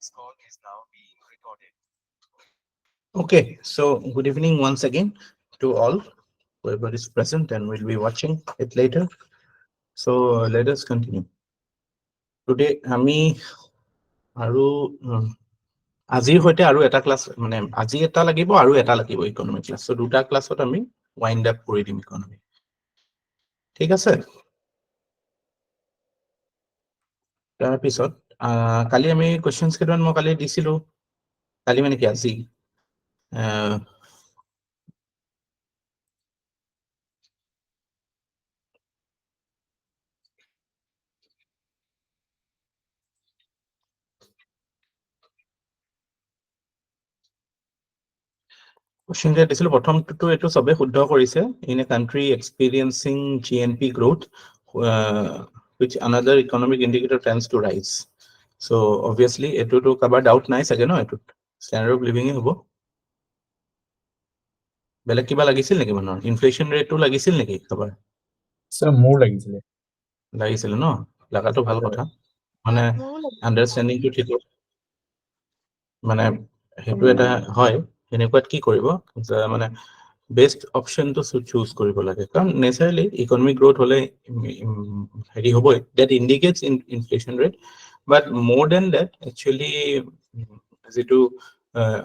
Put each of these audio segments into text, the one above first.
This call is now being recorded. Okay, so good evening once again to all, whoever is present and will be watching it later. So let us continue. Today আমি আৰু আজিৰ সৈতে আৰু এটা class মানে আজি এটা লাগিব আৰু এটা লাগিব ইকনমি ক্লাছ। সো দুটা ক্লাছত আমি ওয়াইন্ড আপ কৰি দিম ইকনমি। ঠিক আছে? তাৰপিছত কালি আমি কোৱেশ্চনছ কেইটামান মই কালি দিছিলো, কালি মানে কি আজি কোশ্চেন যে দিছিলো প্ৰথমটো এইটো সবে শুদ্ধ কৰিছে। In a country experiencing GNP growth which another economic indicator tends to rise. So obviously এইটোতো কাবাৰ ডাউট নাই চাগে ন, এইটোত স্ট্যান্ডাৰ্ড অফ লিভিং হ'ব। বেলেগ কিবা লাগিছিল নেকি মানুহৰ? ইনফ্লেশন ৰেটটো লাগিছিল নেকি কাবাৰ? স্যাৰ মোৰ লাগিছিলে ন? লাগাটো ভাল কথা, মানে আন্ডাৰষ্টেণ্ডিংটো ঠিক মানে সেইটো এটা হয়। সেনেকুৱাত কি কৰিব মানে বেষ্ট অপশনটো চুজ কৰিব লাগে, কাৰণ নেচাৰেলি ইকনমিক গ্ৰোথ হলে হেৰি হ'বই, ডেট ইণ্ডিকেটছ ইনফ্লেশ্যন ৰেট। বাট মোৰ দেন ডেট একচুৱেলি যিটো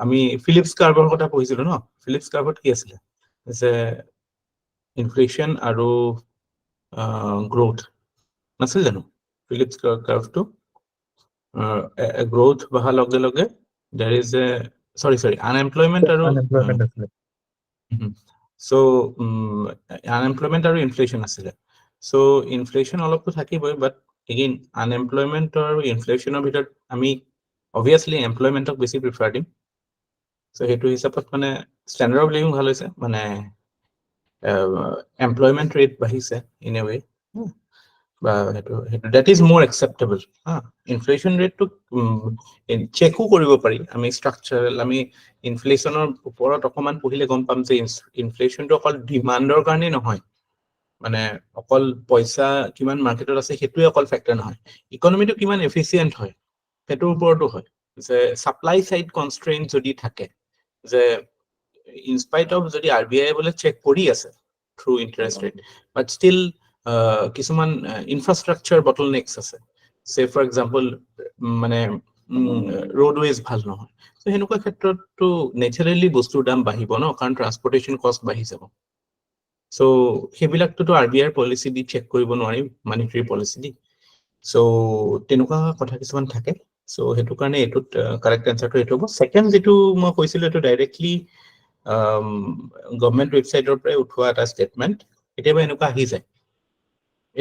আমি ফিলিপছ কাৰ্ভৰ কথা পঢ়িছিলো ন, ফিলিপছ কাৰ্ভত কি আছিলে যে ইনফ্লেশ্যন আৰু গ্ৰোথ নাছিল জানো? ফিলিপছ কাৰ্ভটো গ্ৰোথ বহাৰ লগে লগে there is a sorry unemployment আৰু আনএমপ্লয়মেন্ট আছিলে so unemployment আৰু ইনফ্লেশ্যন আছিলে। so ইনফ্লেশ্যন অলপতো থাকিবই, বাট এগেইন আনএমপ্লয়মেন্ট আৰু ইনফ্লেশ্যনৰ ভিতৰত আমি অবভিয়াছলি এমপ্লয়মেন্টক বেছি প্ৰিফাৰ দিম। so সেইটো হিচাপত মানে ষ্টেণ্ডাৰ্ড অফ লিভিং ভাল হৈছে, মানে এমপ্লয়মেন্ট ৰেট বাঢ়িছে ইন এ ৱে, বা সেইটো that is more acceptable. Inflation ৰেটটো চেকো কৰিব পাৰি আমি, ষ্ট্ৰাকচাৰেল আমি ইনফ্লেশ্যনৰ ওপৰত অকমান পঢ়িলে গম পাম যে ইনফ্লেশ্যনটো অকল ডিমাণ্ডৰ কাৰণে নহয়, মানে অকল পইচা কিমান মাৰ্কেটত আছে সেইটোৱে অকল ফেক্টৰ নহয়, ইকনমিটো কিমান এফিচিয়েণ্ট হয় সেইটোৰ ওপৰতো হয়। যে সাপ্লাই সাইড কনষ্ট্ৰেইন যদি থাকে, যে ইনস্পাইট অফ যদি RBI বোলে চেক কৰি আছে through interest rate, but still কিছুমান ইনফ্ৰাষ্ট্ৰাকচাৰ বটলনেক্স আছে, সে ফৰ এক্সাম্পল মানে ৰোডৱেজ ভাল নহয়। তো সেনেকুৱা ক্ষেত্ৰততো নেচাৰেলি বস্তুৰ দাম বাঢ়িব ন, কাৰণ ট্ৰান্সপৰ্টেশ্যন কষ্ট বাঢ়ি যাব। চ' সেইবিলাকটোতো RBI পলিচি দি চেক কৰিব নোৱাৰিম, মনিটাৰী পলিচি দি। চ' তেনেকুৱা কথা কিছুমান থাকে। চ' সেইটো কাৰণে এইটোত কাৰেক্ট এনচাৰটো এইটো হ'ব। ছেকেণ্ড যিটো মই কৈছিলোঁ এইটো ডাইৰেক্টলি গভৰ্ণমেণ্ট ৱেবছাইটৰ পৰাই উঠোৱা এটা ষ্টেটমেণ্ট, কেতিয়াবা এনেকুৱা আহি যায়।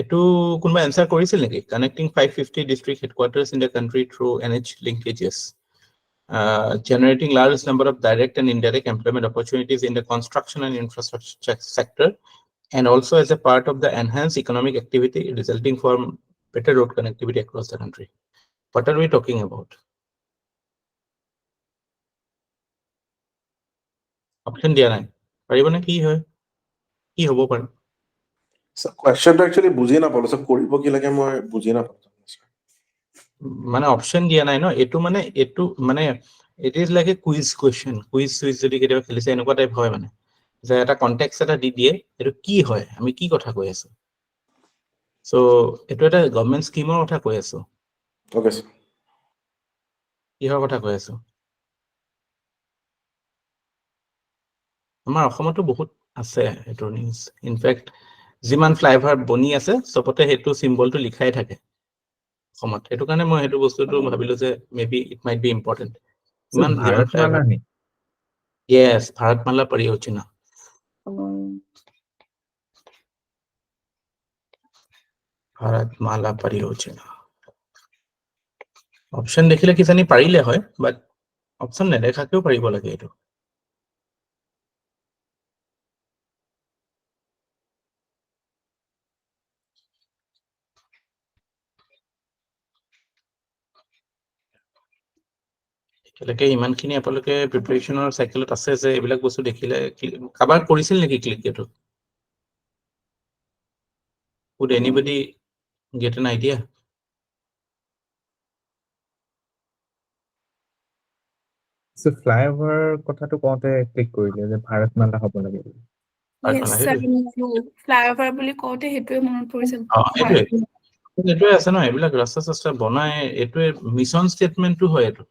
এইটো কোনোবা এনচাৰ কৰিছিল নেকি? Connecting 550 district headquarters in the country through NH লিংকেজেছ, generating large number of direct and indirect employment opportunities in the construction and infrastructure sector, and also as a part of the enhanced economic activity resulting from better road connectivity across the country. What are we talking about? Option দিয়া নাই, পাৰিব নে? কি হয়, কি হ'ব পাৰে? কোৱেশ্চনটো actually বুজি নাপালো, সব কৰিব কি লাগে মই বুজি নাপালো। মানে অপশন দিয়া নাই ন, এইটো মানে it is like a quiz question. Quiz যদি কেতিয়াবা খেলিছে এনেকুৱা টাইপ হয়, মানে যে এটা কনটেক্সট এটা দি দিয়ে, এইটো কি হয়, আমি কি কথা কৈ আছো। চ' এইটো এটা গভৰ্ণমেণ্ট স্কিমৰ কথা কৈ আছো। Okay sir. কিহৰ কথা কৈ আছো? আমাৰ অসমতো বহুত আছে এইটো নিউজ। ইনফেক্ট যিমান ফ্লাইঅভাৰ বনি আছে চবতে সেইটো চিম্বলটো লিখাই থাকে অসমত। সেইটো কাৰণে মই সেইটো বস্তুটো ভাবিলো যে maybe it might be important. ইমান যিমান flyover, yes, Bharatmala Pariyojana. Bharatmala Pariyojana. Option দেখিলে কিজানি পাৰিলে হয়, বাট অপশন নেদেখাকেও পাৰিব লাগে এইটো। এতিয়ালৈকে ইমানখিনি আপোনালোকে প্ৰিপাৰেশ্যনৰ চাইকেলত আছে যে এইবিলাক বস্তু দেখিলে কাবাৰ কৰিছিল নেকি ক্লিক? এইটো would anybody get an idea? So flyover কথাটো কওঁতে ক্লিক কৰিলে যে ভাৰতমালা হ'ব লাগে বুলি। Yes, sir. Flyover বুলি কওঁতে সেইটোৱে মনত পৰিছে। এইটোৱে আছে ন, এইবিলাক ৰাস্তা চাস্তা বনাই, এইটোৱে মিছন ষ্টেটমেণ্টটো হয়। এইটো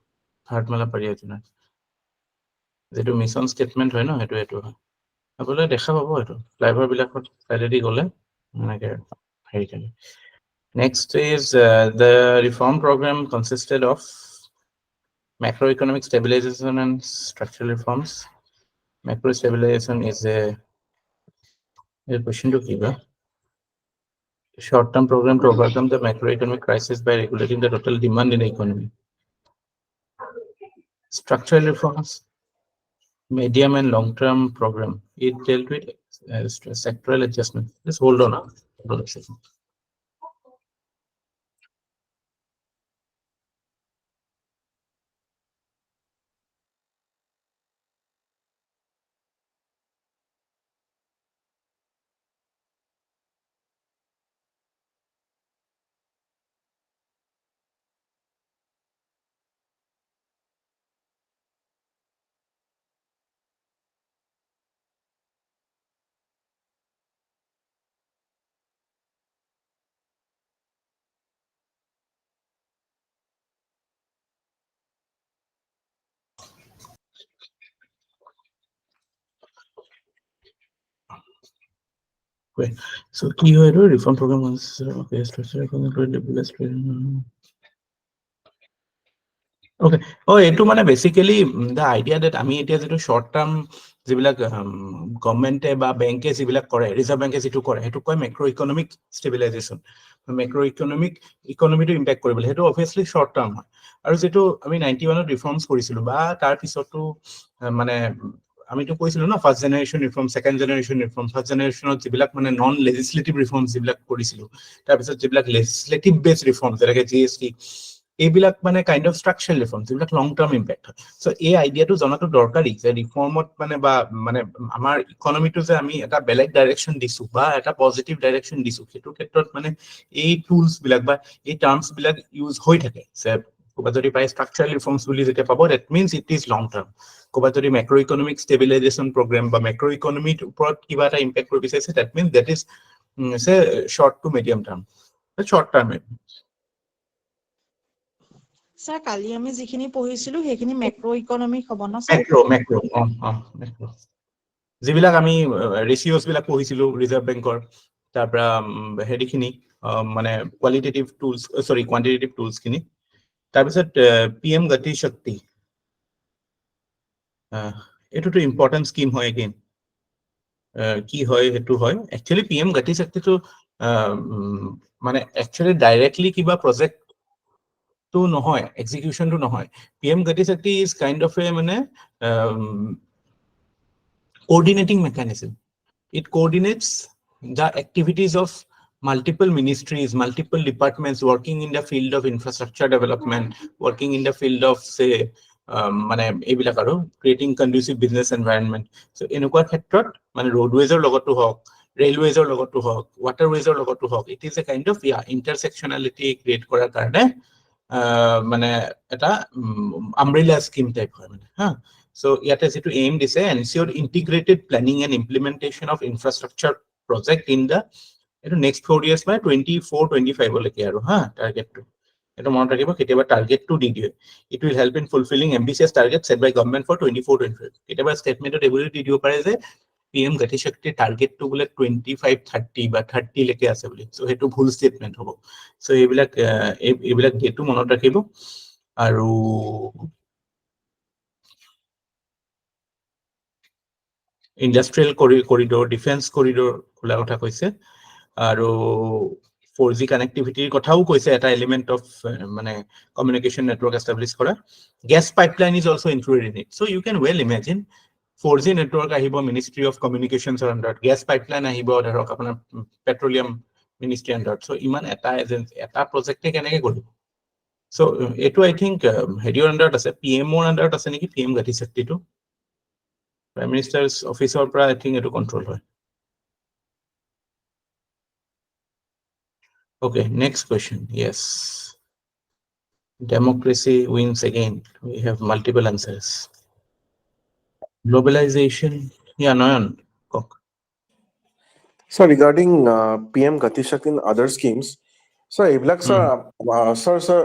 ভাৰতমালা পৰিযোজনা যিটো মিছন ষ্টেটমেণ্ট হয় ন, এইটো হয়। আপোনালোকে দেখা পাব এইটো ফ্লাইঅভাৰ বিলাকত চাইডেদি গ'লে এনেকে হেৰি থাকে। Next is the reform program consisted of macroeconomic stabilization and structural reforms. Macro stabilization is a question to keep. Short-term program to overcome the macroeconomic crisis by regulating the total demand in the economy. Structural reforms, medium and long-term program. It dealt with sectoral adjustment. Just hold on. Hold on a second. So key reform program was okay, structure okay. Oh, এইটো মানে basically the idea that আমি এতিয়া যেটো short term যিবিলাক গভর্নমেন্টে বা ব্যাংকে যিবিলাক কৰে, ৰিজাৰ্ভ বেংকে যেটো কৰে, সেইটো কয় মেক্ৰো ইকনমিক ষ্টেবিলাইজেশ্যন। মেক্ৰো ইকনমিটো ইম্পেক্ট কৰিবলৈ, সেইটো অবভিয়াছলি শৰ্ট টাৰ্ম হয়। আৰু যেটো আমি 91ত ৰিফৰ্মছ কৰিছিলো বা তাৰ পিছতো মানে আমিতো কৈছিলো ন, first generation reform, second generation reform. First জেনাৰেশনত যিবিলাক মানে নন লেজিসলেটিভ ৰিফৰ্মছ যিবিলাক কৰিছিলো, তাৰপিছত যিবিলাক লেজিসলেটিভ বেস ৰিফৰ্ম যেনেকে জিএসটি, এইবিলাক মানে কাইন্ড অফ স্ট্ৰাকচাৰাল ৰিফৰ্ম যিবিলাক লং টাৰ্ম ইম্পেক্ট হয়। সো এই আইডিয়াটো জনাটো দৰকাৰী যে ৰিফৰ্মত মানে আমাৰ ইকনমিটো যে আমি এটা বেলেগ ডাইৰেকশন দিছো বা এটা পজিটিভ ডাইৰেকশন দিছো, সেইটো ক্ষেত্ৰত মানে এই টুলস বিলাক বা এই টাৰ্মস বিলাক ইউজ হৈ থাকে। ক'ৰবাত যদি পাই স্ট্রাকচারাল রিফর্মস বুলি যেতিয়া পাব, that means it is long term. ক'ৰবাত যদি মেক্ৰো ইকনমিক ষ্টেবিলাইজেশ্যন প্ৰগ্ৰেম বা মেক্ৰো ইকনমিৰ ওপৰত কিবা এটা ইম্পেক্ট কৰিব বিচাৰিছে, that means that is short to medium term, short term. Sir কালি আমি যিখিনি পঢ়িছিলো সেইখিনি মেক্ৰো ইকনমিক হ'ব ন স্যাৰ? মেক্ৰো মেক্ৰো যিবিলাক আমি ৰেচিঅ'ছ বিলাক পঢ়িছিলো ৰিজাৰ্ভ বেংকৰ, তাৰ পৰা হেৰিখিনি মানে কোৱালিটেটিভ টুলছ, সৰি কোৱান্টিটেটিভ টুলছ খিনি। তাৰপিছত PM গতি শক্তি, এইটোতো ইম্পৰ্টেণ্ট স্কিম হয়। এগেইন কি হয়, সেইটো হয় একচুৱেলি PM গতি শক্তিটো মানে একচুৱেলি ডাইৰেক্টলি কিবা প্ৰজেক্ট তো নহয়, এক্সিকিউশনটো নহয়। PM গতি শক্তি ইজ কাইন্ড অফ এ মানে coordinating mechanism. It coordinates the activities of multiple ministries, multiple departments working in the field of infrastructure development, working in the field of say মানে এইবিলাক আৰু creating conducive business environment. So এনেকুৱা ক্ষেত্ৰত মানে roadways লগতো হওক, railways লগতো হওক, waterways লগতো হওক, it is a kind of intersectionality create কৰাৰ কাৰণে মানে এটা umbrella scheme type হয় মানে হা। So ইয়াতে যেটো aim দিছে, ensure integrated planning and implementation of infrastructure project in the next 4 years by 24-25 লৈকে আৰু হা টাৰ্গেটটো। এটা মনত ৰাখিব, কেতিয়াবা টাৰ্গেটটো দি দিয়ে। It will help in fulfilling ambitious targets set by government for 24-25. কেতিয়াবা ষ্টেটমেন্টত এইবোৰ দি দিব পাৰে যে PM গতি শক্তিৰ টাৰ্গেটটো বোলে 25-30 বা 30 লৈকে আছে বুলি। সো সেইটো ভুল ষ্টেটমেন্ট হ'ব। সো এইবিলাক ডেটটো মনত ৰাখিব। আৰু ইন্ডাষ্ট্ৰিয়েল কৰিডৰ, ডিফেন্স কৰিডৰ খোলা কথা কৈছে, আৰু 4G কানেক্টিভিটিৰ কথাও কৈছে, এটা এলিমেন্ট অফ মানে কমিউনিকেশ্যন নেটৱৰ্ক এষ্টাব্লিছ কৰা। Gas pipeline is also included in it. So you can well imagine 4G network আহিব মিনিষ্ট্ৰি অফ কমিউনিকেশ্যনছৰ আণ্ডাৰত, গেছ পাইপলাইন আহিব ধৰক আপোনাৰ পেট্ৰলিয়াম মিনিষ্ট্ৰি আণ্ডাৰত। সো ইমান এটা প্ৰজেক্টে কেনেকৈ কৰিব? সো এইটো আই থিংক হেৰিৰ আণ্ডাৰত আছে, PMৰ আণ্ডাৰত আছে নেকি, PM গতি শক্তিটো প্ৰাইম মিনিষ্টাৰ্ছ অফিচৰ পৰা আই থিংক এইটো কণ্ট্ৰল হয়। Okay, next question. Yes. Democracy wins again. We have multiple answers. গ্লোবেলাইজেশ্যন নয়ন কওক So regarding PM Gati Shakti and other schemes, so এইবিলাক sir, sir,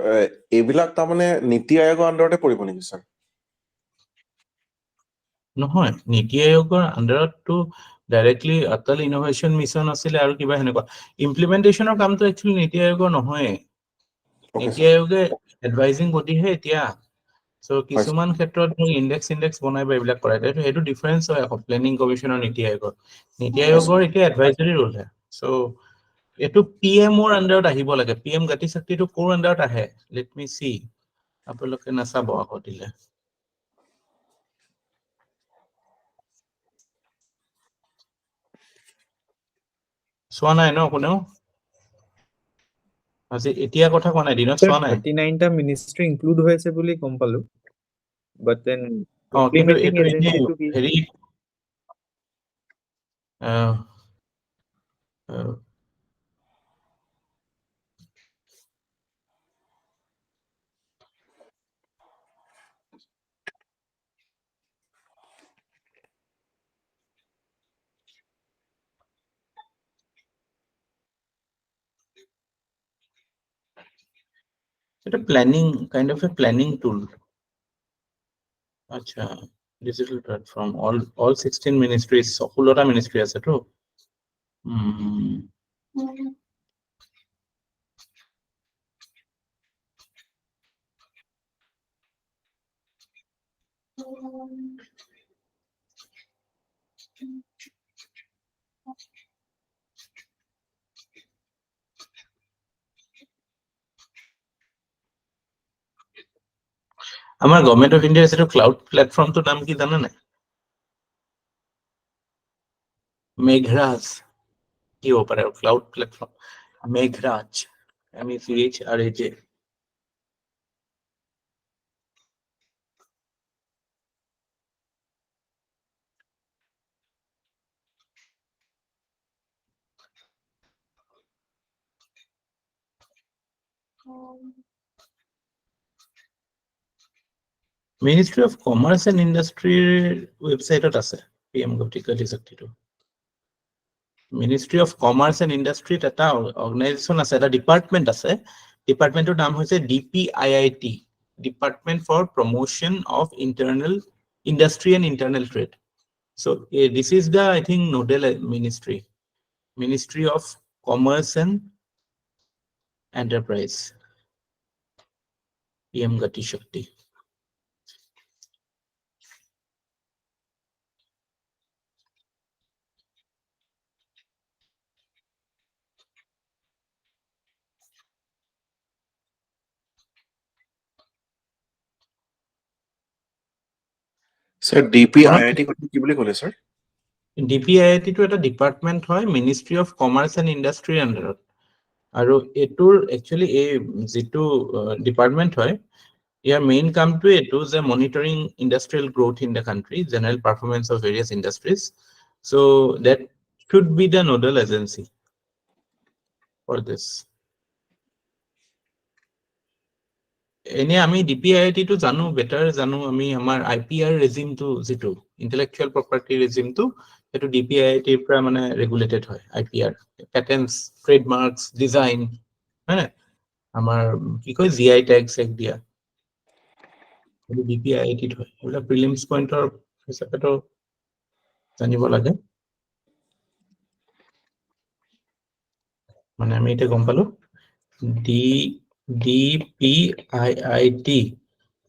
এইবিলাক তাৰমানে নীতি আয়োগৰ আণ্ডাৰতে পৰিব নেকি sir? নহয় নীতি আয়োগৰ আণ্ডাৰতটো ডাইৰেক্টলি অটল ইনোভেশ্যন মিছন আছিলে আৰু কিবা সেনেকুৱা ইমপ্লিমেণ্টেশ্যনৰ কামটো একচুৱেলি নীতি আয়োগৰ নহয় Okay, নীতি sir. আয়োগে এডভাইজিং বডিহে এতিয়া চ' হয়, sir. কিছুমান ক্ষেত্ৰত ইণ্ডেক্স বনাই বা এইবিলাক কৰাই সেইটো ডিফাৰেঞ্চ হয় আকৌ প্লেনিং কমিশ্যনৰ নীতি আয়োগৰ এতিয়া এডভাইজৰী ৰোল হে চ' এইটো PM-ৰ আণ্ডাৰত আহিব লাগে PM গতি শক্তিটো ক'ৰ আণ্ডাৰত আহে লেট মি চি আপোনালোকে নাচাব আকৌ দিলে চোৱা নাই ন কোনেও আজি এতিয়া কথা কোৱা নাই দিনত চোৱা নাই 39টা মিনিষ্ট্ৰি ইনক্লুড হৈ আছে বুলি গম পালো বাট দেন কিন্তু ইমপ্লিমেন্টিং এইটো এনে এজেন্সিটো কি হেৰি আহ, আহ, এটা planning kind of a planning tool আচ্ছা ডিজিটাল প্ল্যাটফর্ম অল 16 মিনিস্ট্রিজ 16টা মিনিস্ট্রি আছে তো আমাৰ গভৰ্নমেন্ট অফ ইন্ডিয়া আছে ক্লাউড প্ল্যাটফৰ্মটোৰ নাম কি জানা নাই মেঘৰাজ কি হ'ব পাৰে cloud platform Meghraj MECHRAJ ministry of commerce and ইণ্ডাষ্ট্ৰিৰ ৱেবছাইটত আছে PM গতি শক্তিটো মিনিষ্ট্ৰি অফ কমাৰ্চ এণ্ড ইণ্ডাষ্ট্ৰিত এটা অৰ্গেনাইজেশ্যন আছে এটা ডিপাৰ্টমেণ্ট আছে ডিপাৰ্টমেণ্টৰ নাম হৈছে DPIIT department for promotion of industry and internal trade so this is the I think nodal ministry of commerce and enterprise PM gati shakti Sir, DPIIT কি বুলি ক'লে sir? DPIIT টো এটা ডিপাৰ্টমেণ্ট হয় মিনিষ্ট্ৰি অফ কমাৰ্চ এণ্ড ইণ্ডাষ্ট্ৰিৰ আণ্ডাৰত আৰু এইটোৰ actually এই যিটো ডিপাৰ্টমেণ্ট হয় ইয়াৰ মেইন কামটোৱে এইটো যে monitoring industrial growth in the country general performance of various industries so' that should be the nodal agency for this এনে আমি DPIIT টো জানো বেটাৰ জানো আমি আমাৰ IPR ৰেজিমটো যিটো ইন্টেলেকচুৱেল প্ৰপাৰ্টি ৰেজিমটো সেইটো DPIIT ৰ পৰা মানে ৰেগুলেটেড হয় IPR পেটেন্টছ ট্ৰেডমাৰ্কছ ডিজাইন হয় আমাৰ কি কয় GI ট্যাগ চেক দিয়া সেইটো DPIIT ত হয় এইবিলাক প্ৰিলিমছ পইণ্টৰ হিচাপেতো জানিব লাগে মানে আমি এতিয়া গম পালো DPIIT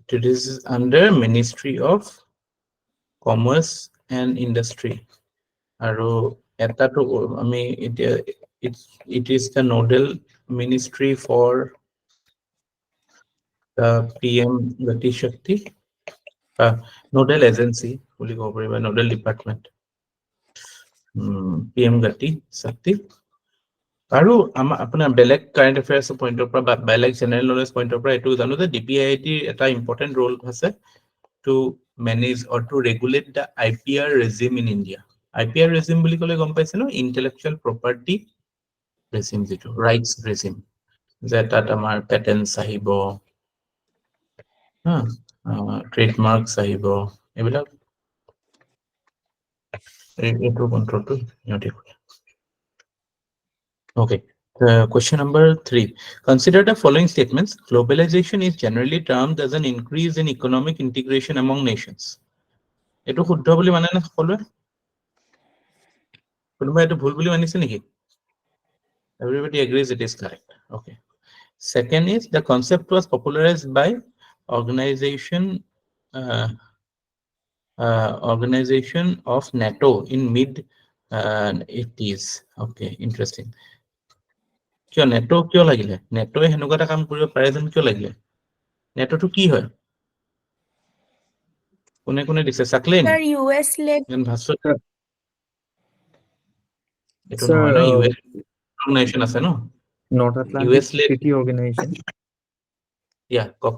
it is under Ministry of Commerce and Industry আৰু এটাটো আমি এতিয়া it is the nodal ministry for the PM gati shakti nodal agency বুলি ক'ব পাৰিবা nodal department PM gati shakti আৰু আপোনাৰ বেলেগ কাৰেণ্ট এফেয়াৰ্ছ পইণ্টৰ পৰা বা বেলেগ জেনেৰেল নলেজ পইণ্টৰ পৰা এইটো জানো যে DPIIT এটা ইম্পৰ্টেণ্ট ৰোল আছে to manage or to regulate the IPR regime in India IPR regime বুলি ক'লে গম পাইছে ন ইণ্টেলেকচুৱেল প্ৰপাৰ্টি ৰেজিম যিটো ৰাইটছ ৰেজিম যে তাত আমাৰ পেটেন্টছ আহিব ট্ৰেডমাৰ্কছ আহিব এইবিলাক এইটো কন্ট্ৰলটো সিহঁতে কৰে। Okay. Question number 3. Consider the following statements. Globalization is generally termed as an increase in economic integration among nations. এইটো শুদ্ধ বুলি মানে না সকলোৱে? কোনোবা এইটো ভুল বুলি মানিছে নেকি? Everybody agrees it is correct. Okay. Second is the concept was popularized by organization of NATO in mid 80s. Okay, interesting. কিয় নেটো কিয় লাগিলে? নেটোৱে হেনেকুৱা এটা কাম কৰিব পাৰে যেন কিয় লাগিলে? নেটোটো কি হয়? কোনে কোনে দিছে? Saqlain Sir, US led N Bhaswat? এইটো Sir, নহয় ন, ইউএস অর্গানাইজেশন আছে ন? North Atlantic US led, Treaty Organization. কক।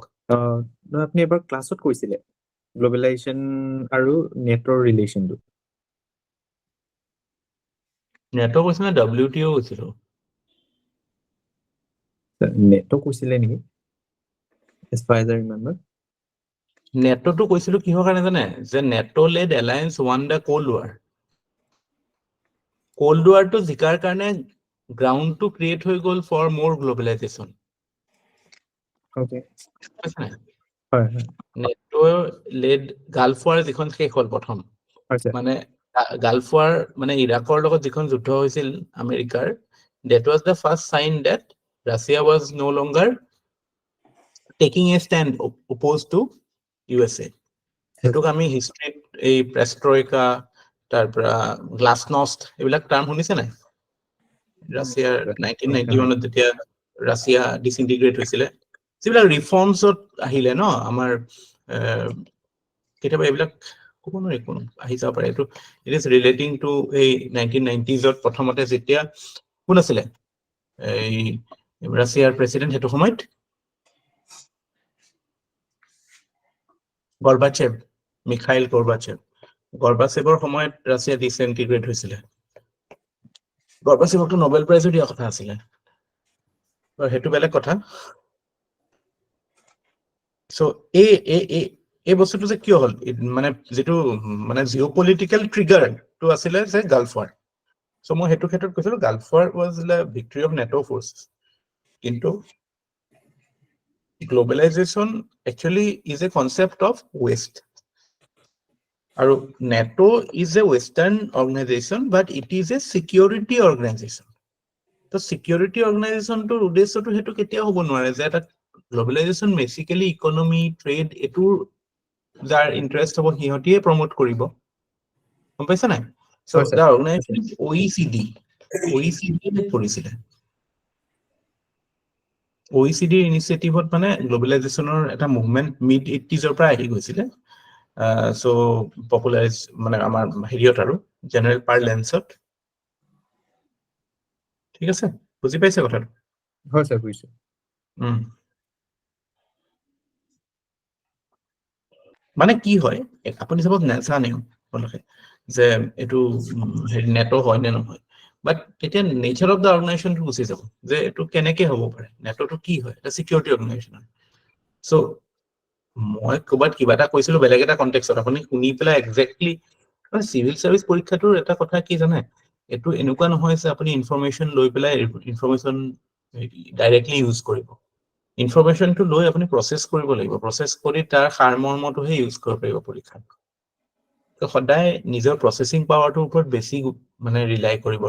আপুনি এবাৰ ক্লাছত কৈছিলে গ্লোবেলাইজেশ্যন আৰু নেটৰ ৰিলেশ্যনটো। নেটো কৈছে নে WTO কৈছিল? নেটো কৈছিলে নেকি? As far as I remember. নেটোটো কৈছিলো কিহৰ কাৰণে জানে? যে NATO led alliance won the cold war. Cold ৱাৰটো জিকাৰ কাৰণে গ্ৰাউণ্ডটো ক্ৰিয়েট হৈ গ'ল ফৰ মোৰ গ্লোবেলাইজেশ্যন। Okay. হয় হয়। নেটো লেড গালফ ৱাৰ যিখন শেষ হ'ল প্ৰথম, হয় মানে গালফ ৱাৰ মানে ইৰাকৰ লগত যিখন যুদ্ধ হৈছিল আমেৰিকাৰ, that was the first sign that Russia was no longer taking a stand opposed to USA. সেইটোক আমি হিষ্ট্ৰীত এই প্ৰেষ্ট্ৰইকা, তাৰপৰা গ্লাছনষ্ট এইবিলাক টাৰ্ম শুনিছে নাই? ৰাছিয়াৰ 1991 যেতিয়া ৰাছিয়া ডিসইন্টিগ্ৰেট হৈছিলে, যিবিলাক ৰিফৰ্মছত আহিলে ন আমাৰ কেতিয়াবা এইবিলাক ক'ব নোৱাৰি কোন আহি যাব পাৰে। এইটো ইট ইজ ৰিলেটিং টু এই 1990sত প্ৰথমতে যেতিয়া কোন আছিলে এই ৰাছিয়াৰ প্ৰেচিডেণ্ট সেইটো সময়ত? Gorbachev, Mikhail Gorbachev. গৰ্বাচেভৰ সময়ত ৰাছিয়া ডিসইন্টিগ্ৰেট হৈছিলে। গৰ্বাচেভকটো নোবেল প্ৰাইজো দিয়া কথা আছিলে, সেইটো বেলেগ কথা। সো এই বস্তুটো যে কিয় হ'ল, মানে যেটো মানে জিঅ'পলিটিক্যাল ট্ৰিগাৰটো আছিলে যে গালফ ৱাৰ। সো মই সেইটো ক্ষেত্ৰত কৈছিলো Gulf War was the victory of NATO force. কিন্তু globalisation actually is a concept of west. আৰু NATO is a western organisation, but it is a security organisation. তো চিকিউৰিটি অৰ্গেনাইজেশ্যনটোৰ উদ্দেশ্যটো সেইটো কেতিয়াও হ'ব নোৱাৰে যে এটা গ্লোবেলাইজেশ্যন বেসিক্যালি ইকনমি, ট্ৰেড এটোৰ যাৰ ইন্টাৰেষ্ট হ'ব সিহঁতিয়ে প্ৰমোট কৰিব, গম পাইছা নাই? সো হয়, sir. দ্য অৰ্গেনাইজেশ্যন OECD কৰিছিলে। OECDৰ ইনিচিয়েটিভত মানে গ্লোবেলাইজেশ্যনৰ এটা মুভমেন্ট মিড 80sৰ পৰা আহি গৈছিলে। সো পপুলাৰাইজ মানে আমাৰ হেৰিয়ত আৰু জেনাৰেল পাৰ্লেন্সত। ঠিক আছে, বুজি পাইছে কথাটো? হয় স্যাৰ, বুজিছো। মানে কি হয়, আপুনি চাপোজ নাজানেও যে এইটো হেৰি নেটো হয় নে নহয়, বাট তেতিয়া নেচাৰ অফ দ্য অৰ্গেনাইজেশ্যনটো গুচি যাব যে এইটো কেনেকে হ'ব পাৰে, নেটোটো কি হয়, এটা চিকিউৰিটি অৰ্গেনাইজেশ্যন। সো মই ক'বাত কিবা এটা কৈছিলো বেলেগ এটা কনটেক্সটত, আপুনি শুনি পেলাই একজেক্টলি চিভিল সাৰ্ভিস পৰীক্ষাটোৰ এটা কথা কি জানে, এইটো এনেকুৱা নহয় যে আপুনি ইনফৰমেশ্যন লৈ পেলাই ইনফৰমেশ্যন ডাইৰেক্টলি ইউজ কৰিব। ইনফৰমেশ্যনটো লৈ আপুনি প্ৰচেছ কৰিব লাগিব, প্ৰচেছ কৰি তাৰ সাৰমৰ্মটোহে ইউজ কৰিব পাৰিব পৰীক্ষাত। তো সদায় নিজৰ প্ৰচেছিং পাৱাৰটোৰ ওপৰত বেছি মানে ৰিলাই কৰিব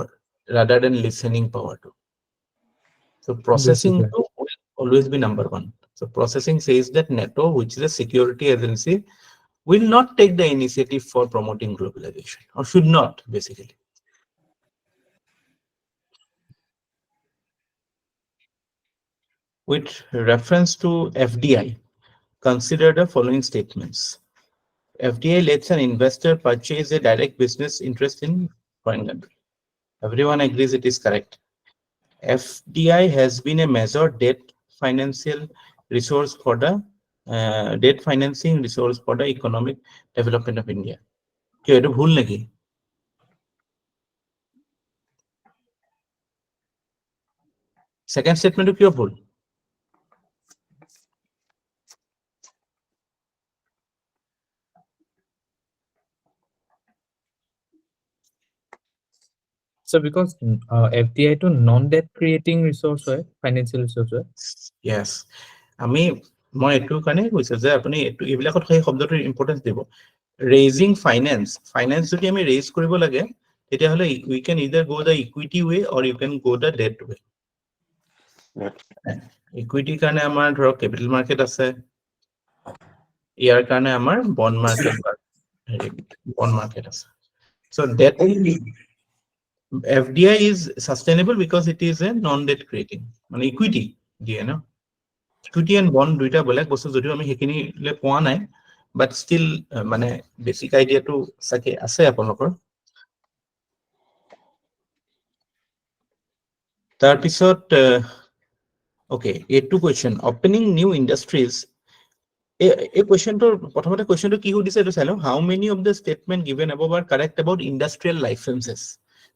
ৰাদাৰ দেন লিসেনিং পাৱাৰটো। So processing will always be number one. So processing says that NATO, which is a security agency, will not take the initiative for promoting globalization, or should not, basically. With reference to FDI, consider the following statements. FDI lets an investor purchase a direct business interest in foreign country. Everyone agrees it is correct. FDI has been a major debt financial resource for the debt financing resource for the economic development of India. কি এটা ভুল নাকি? Second স্টেটমেন্টটো কিয় ভুল? So because FDI to non-debt creating resource হয়, financial resource হয়. Yes. আমি মই এইটো কাৰণে কৈছো যে আপুনি এইটো এইবিলাকত সেই শব্দটোৰ ইম্পৰ্টেন্স দিব ৰেইজিং ফাইনেন্স যদি আমি ৰেইজ কৰিব লাগে তেতিয়াহ'লে we can either go the equity way or you can go the debt way. Equity কাৰণে আমাৰ ধৰক কেপিটেল মাৰ্কেট আছে ইয়াৰ কাৰণে আমাৰ বন্ড মাৰ্কেট আছে so debt FDI is sustainable because it is a non-debt creating মানে equity দিয়ে ন equity and bond দুইটা বেলেগ বস্তু যদিও আমি সেইখিনিলে পোৱা নাই but still মানে বেসিক আইডিয়াটো সাকে আছে আপোনালোকৰ তাৰ পিছত okay এইটো question opening new industries a question to প্ৰথমতে কোৱেশ্চনটো কি সুধিছে এটো চাই লও how many of the statement given above are correct about industrial licenses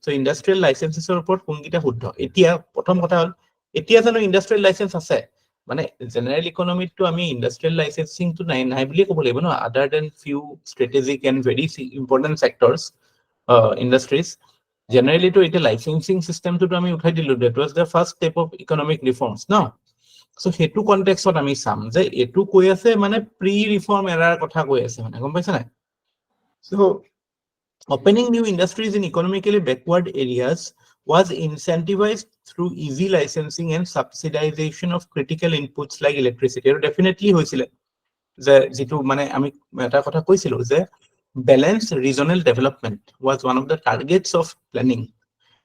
so industrial licenses ৰ ওপৰত কোনকিটা শুদ্ধ এতিয়া প্ৰথম কথা হল এতিয়া জানো ইন্ডাষ্ট্ৰিয়েল লাইসেন্স আছে মানে জেনাৰেল ইকোনমিত তো আমি ইন্ডাষ্ট্ৰিয়েল লাইসেন্সিং তো নাই বুলি ক'ব লাগিব ন other than few strategic and very important sectors industries generally to it licensing system to আমি উঠাই দিলো that was the first step of economic reforms no so hetu context ot ami sam je etu koi ase mane pre reform era kotha koi ase mane gom paisa na so opening new industries in economically backward areas was incentivized through easy licensing and subsidization of critical inputs like electricity definitely hoisile je jitu mane ami eta kotha koisilu je balanced regional development was one of the targets of planning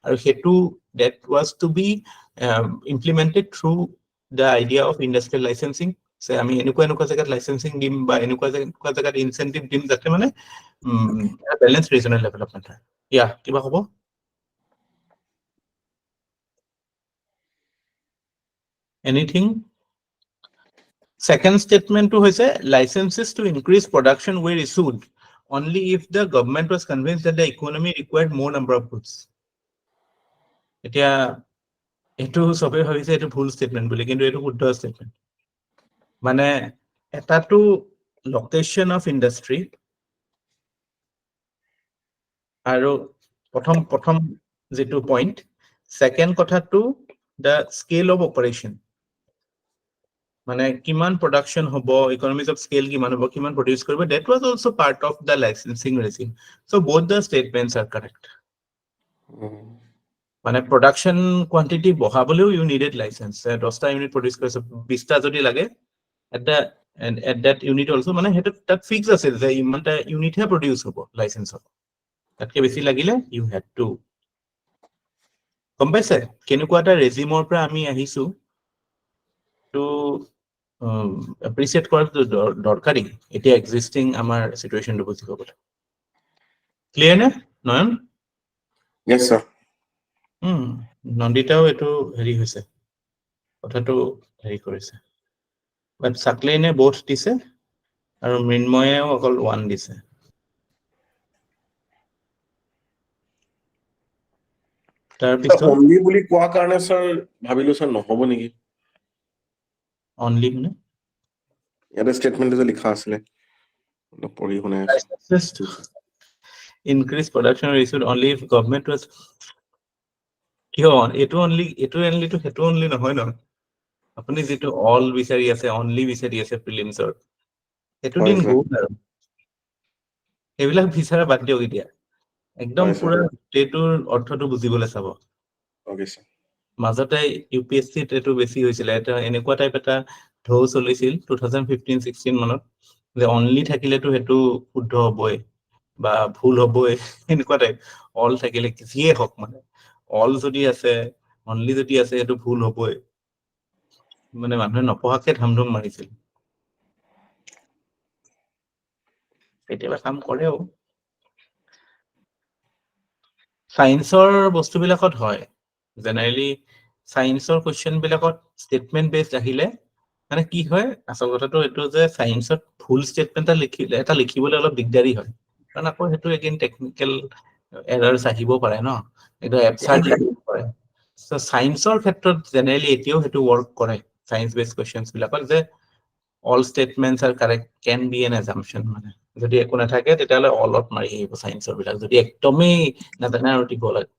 and hetu that was to be implemented through the idea of industrial licensing say ami enukwa jagat licensing dim ba enukwa jagat incentive dim jate mane balanced regional development yeah kiba hobo anything second statement to hoise licenses to increase production were issued only if the government was convinced that the economy required more number of goods etia etu sobe hoise etu full statement boli kintu etu শুদ্ধ statement মানে এটা to location of industry আৰু প্ৰথম যেটো point second কথা to the scale of operation মানে কিমান production hobo economies of scale কিমান hobo কিমান produce কৰিব that was also part of the licensing regime so both the statements are correct মানে production quantity বহাবলেও you needed license 10টা unit produce কৰিছে 20টা যদি লাগে at that unit also মানে হেতু তাত fix আছে যে ইমানটা unit হে produce হ'ব license তাতকে বেছি লাগিলে you had to গম পাইছে কেনেকুৱা এটা ৰেজিমৰ পৰা আমি আহিছো to appreciate কৰাটো দৰকাৰি এতিয়া existing আমাৰ situation টো বুজিব গলে clear নে নয়ন yes sir নন্দিতাও এটো হেৰি হৈছে কথাটো হেৰি কৰিছে বাট সাকলেনে both দিছে আৰু মৃন্ময়েও অকল 1 দিছে তাৰ পিছত only বুলি কোৱা কাৰণে স্যাৰ ভাবিলো স্যাৰ নহব নেকি only মানে ইয়াতে স্টেটমেন্টে যে লিখা আছিল পঢ়ি শুনাই আছে increase production issued only if government was কিয় এটো only to হেতু only নহয় ন আপুনি যেটো all বিচাৰি আছে only বিচাৰি আছে prelims ৰ এটো দিন গো আৰু এইবিলাক বিচাৰা বাদ দিও এতিয়া একদম পুৰা টেটুৰ অৰ্থটো বুজিবলৈ চাব okay sir মাজতে UPSC টেটু বেছি হৈছিল এটা এনেকুৱা টাইপ এটা ঢৌ চলিছিল 2015-16 মানত যে only থাকিলেটো হেতু শুদ্ধ হ'বই বা ভুল হ'বই এনেকুৱা টাইপ all থাকিলে কিয়ে হক মানে all যদি আছে only যদি আছে হেতু ভুল হ'বই মানে মানুহে নপহাকে ধামধুম মাৰিছিল কেতিয়াবা কাম কৰেও সায়েন্সৰ বস্তুবিলাকত হয় জেনাৰেলি সায়েন্সৰ কোৱেশ্চন বিলাকত স্টেটমেন্ট বেসড আহিলে মানে কি হয় আসল কথাটো এটো যে সায়েন্সত ফুল স্টেটমেন্ট এটা লিখিবলৈ অলপ দিগদাৰি হয় কাৰণ আকৌ হেতু এগেইন টেকনিক্যাল এৰাৰছ আহিব পাৰে ন এটা এবসাৰ্ড লাগিব পাৰে সো সায়েন্সৰ ক্ষেত্ৰত জেনাৰেলি এতিয়াও হেতু ওয়াৰ্ক কৰে সায়েন্স বেসড কোৱেশ্চনস বিলাকত যে all statements are correct can be an assumption মানে যদি একো নাথাকে তেতিয়ালে অলট মাৰি আহিব সায়েন্সৰ বিলাক যদি একদমই নাজানে আৰু দিব লাগে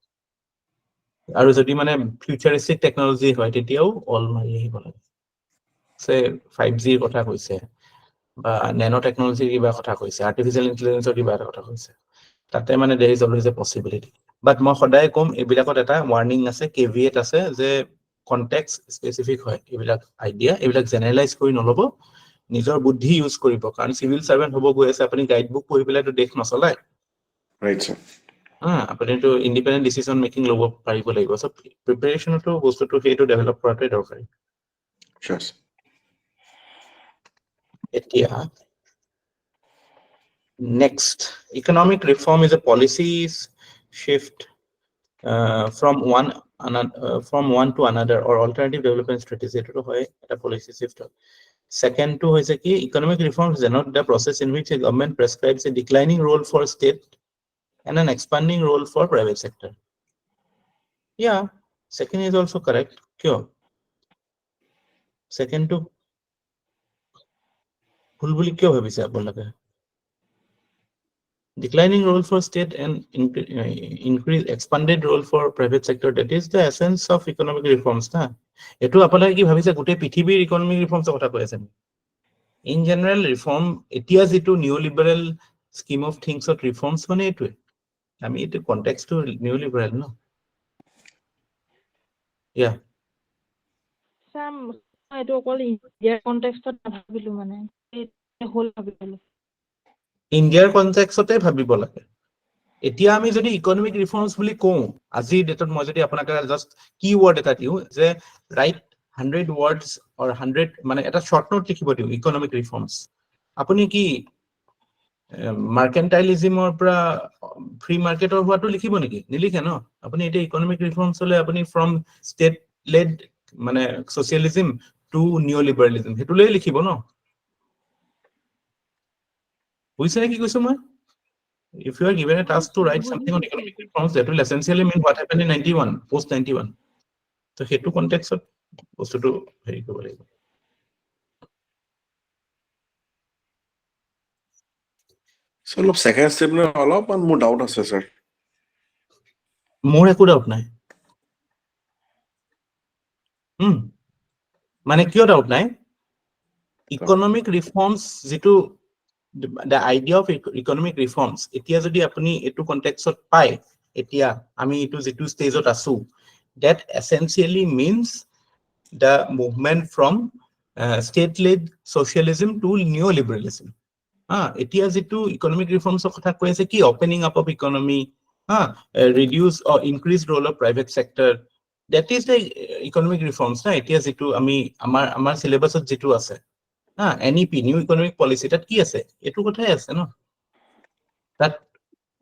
আৰু যদি মানে ফিউচাৰিষ্টিক টেকনলজি হয় তেতিয়াও অল মাৰি আহিব লাগে সে 5G ৰ কথা কৈছে বা নেনো টেকনলজিৰ কিবা কথা কৈছে আৰ্টিফিচিয়েল ইন্টেলিজেন্সৰ কিবা এটা কথা কৈছে তাতে মানে there is always a possibility বাট মই সদায় কম এইবিলাকত এটা ৱাৰ্নিং আছে কেভিয়েট আছে যে কনটেক্সট স্পেসিফিক হয় এইবিলাক আইডিয়া এইবিলাক জেনাৰেলাইজ কৰি নলব নিজৰ বুদ্ধি ইউজ কৰিব কাৰণ সিভিল সাৰ্ভেন্ট হ'ব গৈ আছে আপুনি গাইড বুক পঢ়ি পেলাইতো দেশ নচলায় ৰাইট স্যাৰ আপুনিতো ইণ্ডিপেণ্ডেণ্ট ডিচিজন মেকিং ল'ব পাৰিব লাগিব সব প্ৰিপাৰেচনতো বস্তুটো সেইটো ডেভেলপ কৰাটোৱে দৰকাৰী Sure. এতিয়া next economic reform is a policy shift from one to another or alternative development strategy to hoy eta policy shift second to hoise ki economic reforms is not the process in which a government prescribes a declining role for state and an expanding role for private sector yeah second is also correct kyo second to ভুল বুলি কিয় ভাবিছে আপোনালোকে declining role for state and increase expanded role for private sector that is the essence of economic reforms na etu apalage ki bhabise gote prithibir economic reforms kotha koi ase in general reform etia jitu neoliberal scheme of things of reforms mane etu ami etu context to neoliberal no yeah sir এইটো অকল ইণ্ডিয়াৰ কনটেক্সটত নাভাবিলো মানে হল ভাবিলো ইণ্ডিয়াৰ কনটেক্সটতে ভাবিব লাগে এতিয়া আমি যদি ইকোনমিক ৰিফৰ্মছ বুলি কওঁ আজি ডেটত মই যদি আপোনাক জাস্ট কি ওয়ার্ড এটা দিও যে রাইট 100 words or 100 মানে এটা শর্ট নোট লিখিব দিও ইকোনমিক ৰিফৰ্মছ আপুনি কি মাৰ্কেন্টাইলিজমৰ পৰা ফ্ৰী মাৰ্কেটৰ হোৱাটো লিখিব নেকি নিলিখে ন আপুনি এটা ইকোনমিক ৰিফৰ্মছ হলে আপুনি ফ্ৰম ষ্টেট লেড মানে সোশিয়ালিজম টু নিঅলিবাৰালিজম হেতুলৈ লিখিব ন বুঝছে কি কৈছো মই if you are given a task to write something on economic reforms that will essentially mean what happened in 91 post 91 so hetu context of bostutu heri kobo lagibo So look, second step ne অলপমান মোৰ doubt আছে sir মোৰ একো doubt নাই মানে কিয় doubt নাই economic reforms যেটো the idea of economic reforms etia jodi apuni etu context ot pai etia ami etu jetu stage ot asu that essentially means the movement from state led socialism to neoliberalism etia jetu economic reforms or kotha koi ase ki opening up of economy reduce or increase role of private sector that is the economic reforms na etia jetu ami amar syllabus ot jetu ase NEP new economic policy that কি আছে এটু কথাই আছে ন তাত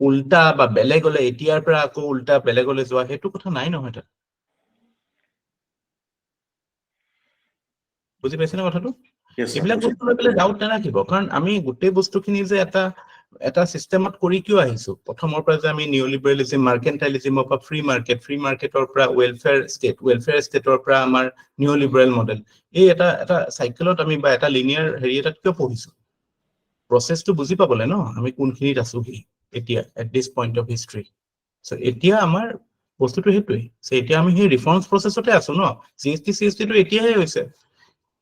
উল্টা বা বেলেগ হলে এটিআর পৰা আকৌ উল্টা বেলেগ হলে যোৱা হেতু কথা নাই নহয় তাত বুজি পাইছেনে কথাটো Yes, sir. এইবিলাক বস্তু লৈ পেলাই ডাউট নাৰাখিব কাৰণ আমি গোটেই বস্তুখিনি যে এটা সিস্টেমত কৰি কিয় আহিছো প্ৰথমৰ পৰা যে আমি নিঅলিবাৰালিজম মাৰ্কেন্টাইলিজম বা ফ্ৰী মাৰ্কেটৰ পৰা ওয়েলফেয়াৰ ষ্টেটৰ পৰা আমাৰ নিঅলিবাৰাল মডেল এই এটা সাইকেলত আমি বা এটা লিনিয়াৰ হেৰি এটা কিয় পঢ়িছো প্ৰসেসটো বুজি পাবলে ন আমি কোনখিনিত আছো কি এতিয়া at this point of history so এতিয়া আমাৰ বস্তুটো হেতুই সো এতিয়া আমি সেই ৰিফৰ্মছ প্ৰসেসতে আছো ন সিএসটি টো এতিয়াহে হৈছে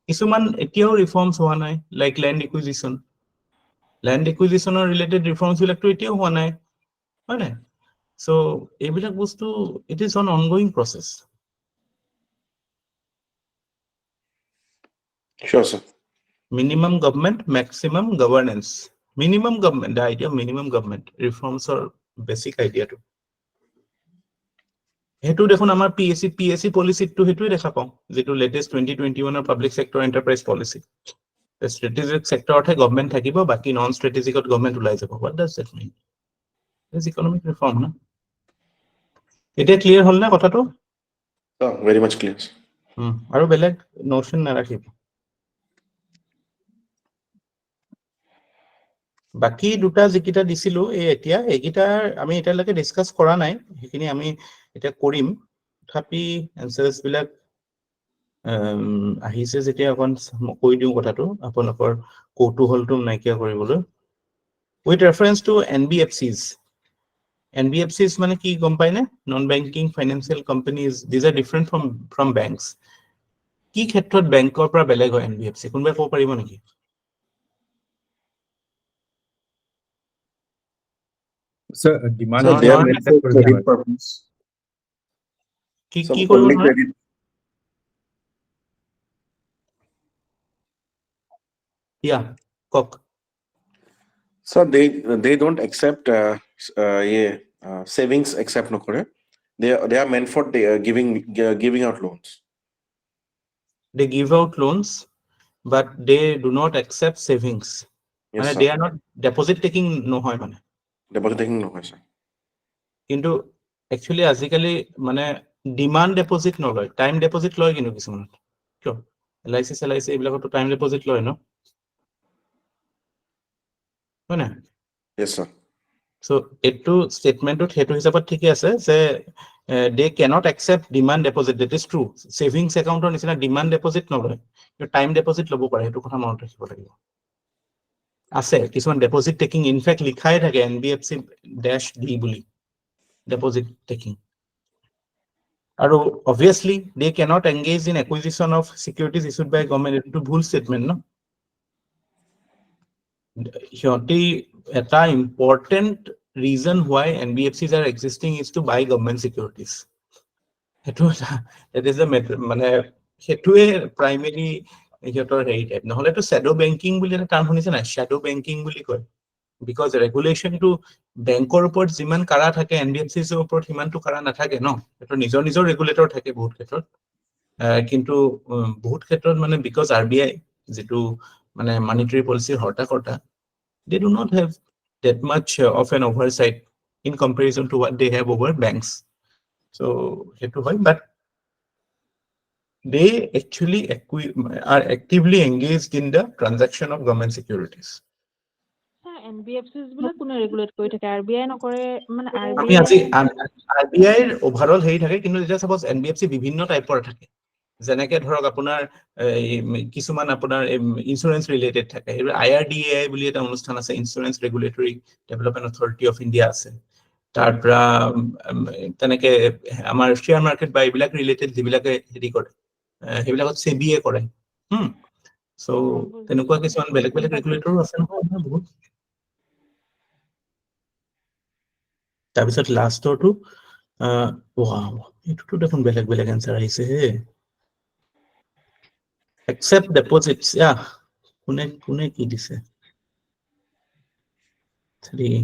কিছুমান এতিয়াও ৰিফৰ্মছ হোৱা নাই লাইক ল্যান্ড একুইজিশনৰ ৰিলেটেড ৰিফৰ্মছ বিলাকটো এতিয়াও হোৱা নাই হয় নাই সো এইবিলাক বস্তু it is on ongoing process Sure, sir. minimum government maximum governance minimum government the idea of minimum government reforms are basic idea to হেতু দেখুন আমাৰ পিএসসি পলিসি টু হেতুই দেখা পাও যেটো latest 2021 or public sector enterprise policy strategic সেক্টৰতে government থাকিব বাকি non স্ট্ৰেটেজিকত government ওলাই যাব what does that mean this economic reform না এটা ক্লিয়াৰ হল না কথাটো Very much clear. আৰু বেলেগ নোশন নাৰাখিব বাকি দুটা যিকিটা দিছিলো এই এতিয়া এইকিটা আমি এতিয়ালৈকে ডিসকাস কৰা নাই সেইখিনি আমি এটা কৰিম থাপি এনসাৰস বিলাক আহিছে যেতিয়া অকন কৈ দিও কথাটো আপোনালোকৰ কৌতুহলটো নাইকিয়া কৰিবলৈ with reference to NBFCs NBFCs মানে কি গম পাই নে? Non banking financial companies, these are different from banks. কি ক্ষেত্ৰত বেংকৰ পৰা বেলেগ হয় NBFC? কোনোবাই ক'ব পাৰিব নেকি? Sir, demand So No, they are no, meant accept for কৰিব credit নোৱাৰে। purpose. কি Some কি কৰিব only নোৱাৰে? credit. Yeah, কওক। So they don't accept savings accept নকৰে. They are meant for giving out loans. They give out loans, but they do not accept savings. Yes, মানে sir. they are not deposit taking নহয় মানে। Deposit taking নহয়, sir. কিন্তু actually আজিকালি মানে demand deposit নলয়, time deposit লয় কিন্তু কিছুমানত। কিয়? LIC এইবিলাকতো টাইম ডেপজিট লয় ন? হয় নাই? Yes, sir. চ' এইটো ষ্টেটমেণ্টত সেইটো হিচাপত ঠিকে আছে যে they cannot accept demand deposit, that is true. Savings একাউণ্টৰ নিচিনা ডিমাণ্ড ডেপজিট নলয়, কিন্তু টাইম ডেপজিট ল'ব পাৰে, সেইটো কথা মনত ৰাখিব লাগিব। আছে কিছুমান ডেপজিট টেকিং, ইনফেক্ট লিখাই থাকে NBFC-D বুলি, ডেপজিট টেকিং। আৰু obviously they cannot engage in acquisition of securities issued by government, এইটো ভুল ষ্টেটমেণ্ট ন? সিহঁতি এটা important reason why NBFCs are existing is to buy government securities. That is the মানে সেইটোৱে প্ৰাইমেৰী সিহঁতৰ হেৰি টাইপ। নহ'লেতো শ্যাডো বেংকিং বুলি এটা টাৰ্ম শুনিছে নাই? শ্যাডো বেংকিং বুলি কয়। বিকজ ৰেগুলেশ্যনটো বেংকৰ ওপৰত যিমান কাৰা থাকে NBFCৰ ওপৰত সিমানটো কাৰা নাথাকে ন? সিহঁতৰ নিজৰ নিজৰ ৰেগুলেটৰ থাকে বহুত ক্ষেত্ৰত। কিন্তু বহুত ক্ষেত্ৰত মানে বিকজ RBI যিটো মানে monetary পলিচিৰ হৰ্তা-কৰ্তা, they do not have that much of an oversight in comparison to what they have over banks. So hetu hoy, but they actually are actively engaged in the transaction of government securities. NBFCs বিলাক কোনে regulate কৰি থাকে? RBI নকৰে মানে আমি আজি RBI RBI ৰ overall হেৰি থাকে, কিন্তু যেতিয়া সাপোজ NBFC বিভিন্ন টাইপৰ থাকে, যেনেকে ধৰক আপোনাৰ কিছুমান আপোনাৰ ইঞ্চুৰেঞ্চ ৰিলেটেড থাকে, IRDAI বুলি এটা অনুষ্ঠান আছে, insurance regulatory development authority of India আছে। তাৰ পৰা তেনেকে আমাৰ শ্বেয়াৰ মাৰ্কেট বা এইবিলাক ৰিলেটেড যিবিলাকে হেৰি কৰে, সেইবিলাকত সেবিয়ে কৰে। চ' তেনেকুৱা কিছুমান বেলেগ বেলেগ ৰেগুলেটৰো আছে নহয় বহুত। তাৰপিছত লাষ্টৰটো এইটোতো দেখোন বেলেগ বেলেগ এনচাৰ আহিছে হে। Accept deposits, yeah. কোনে কি দিছে? 3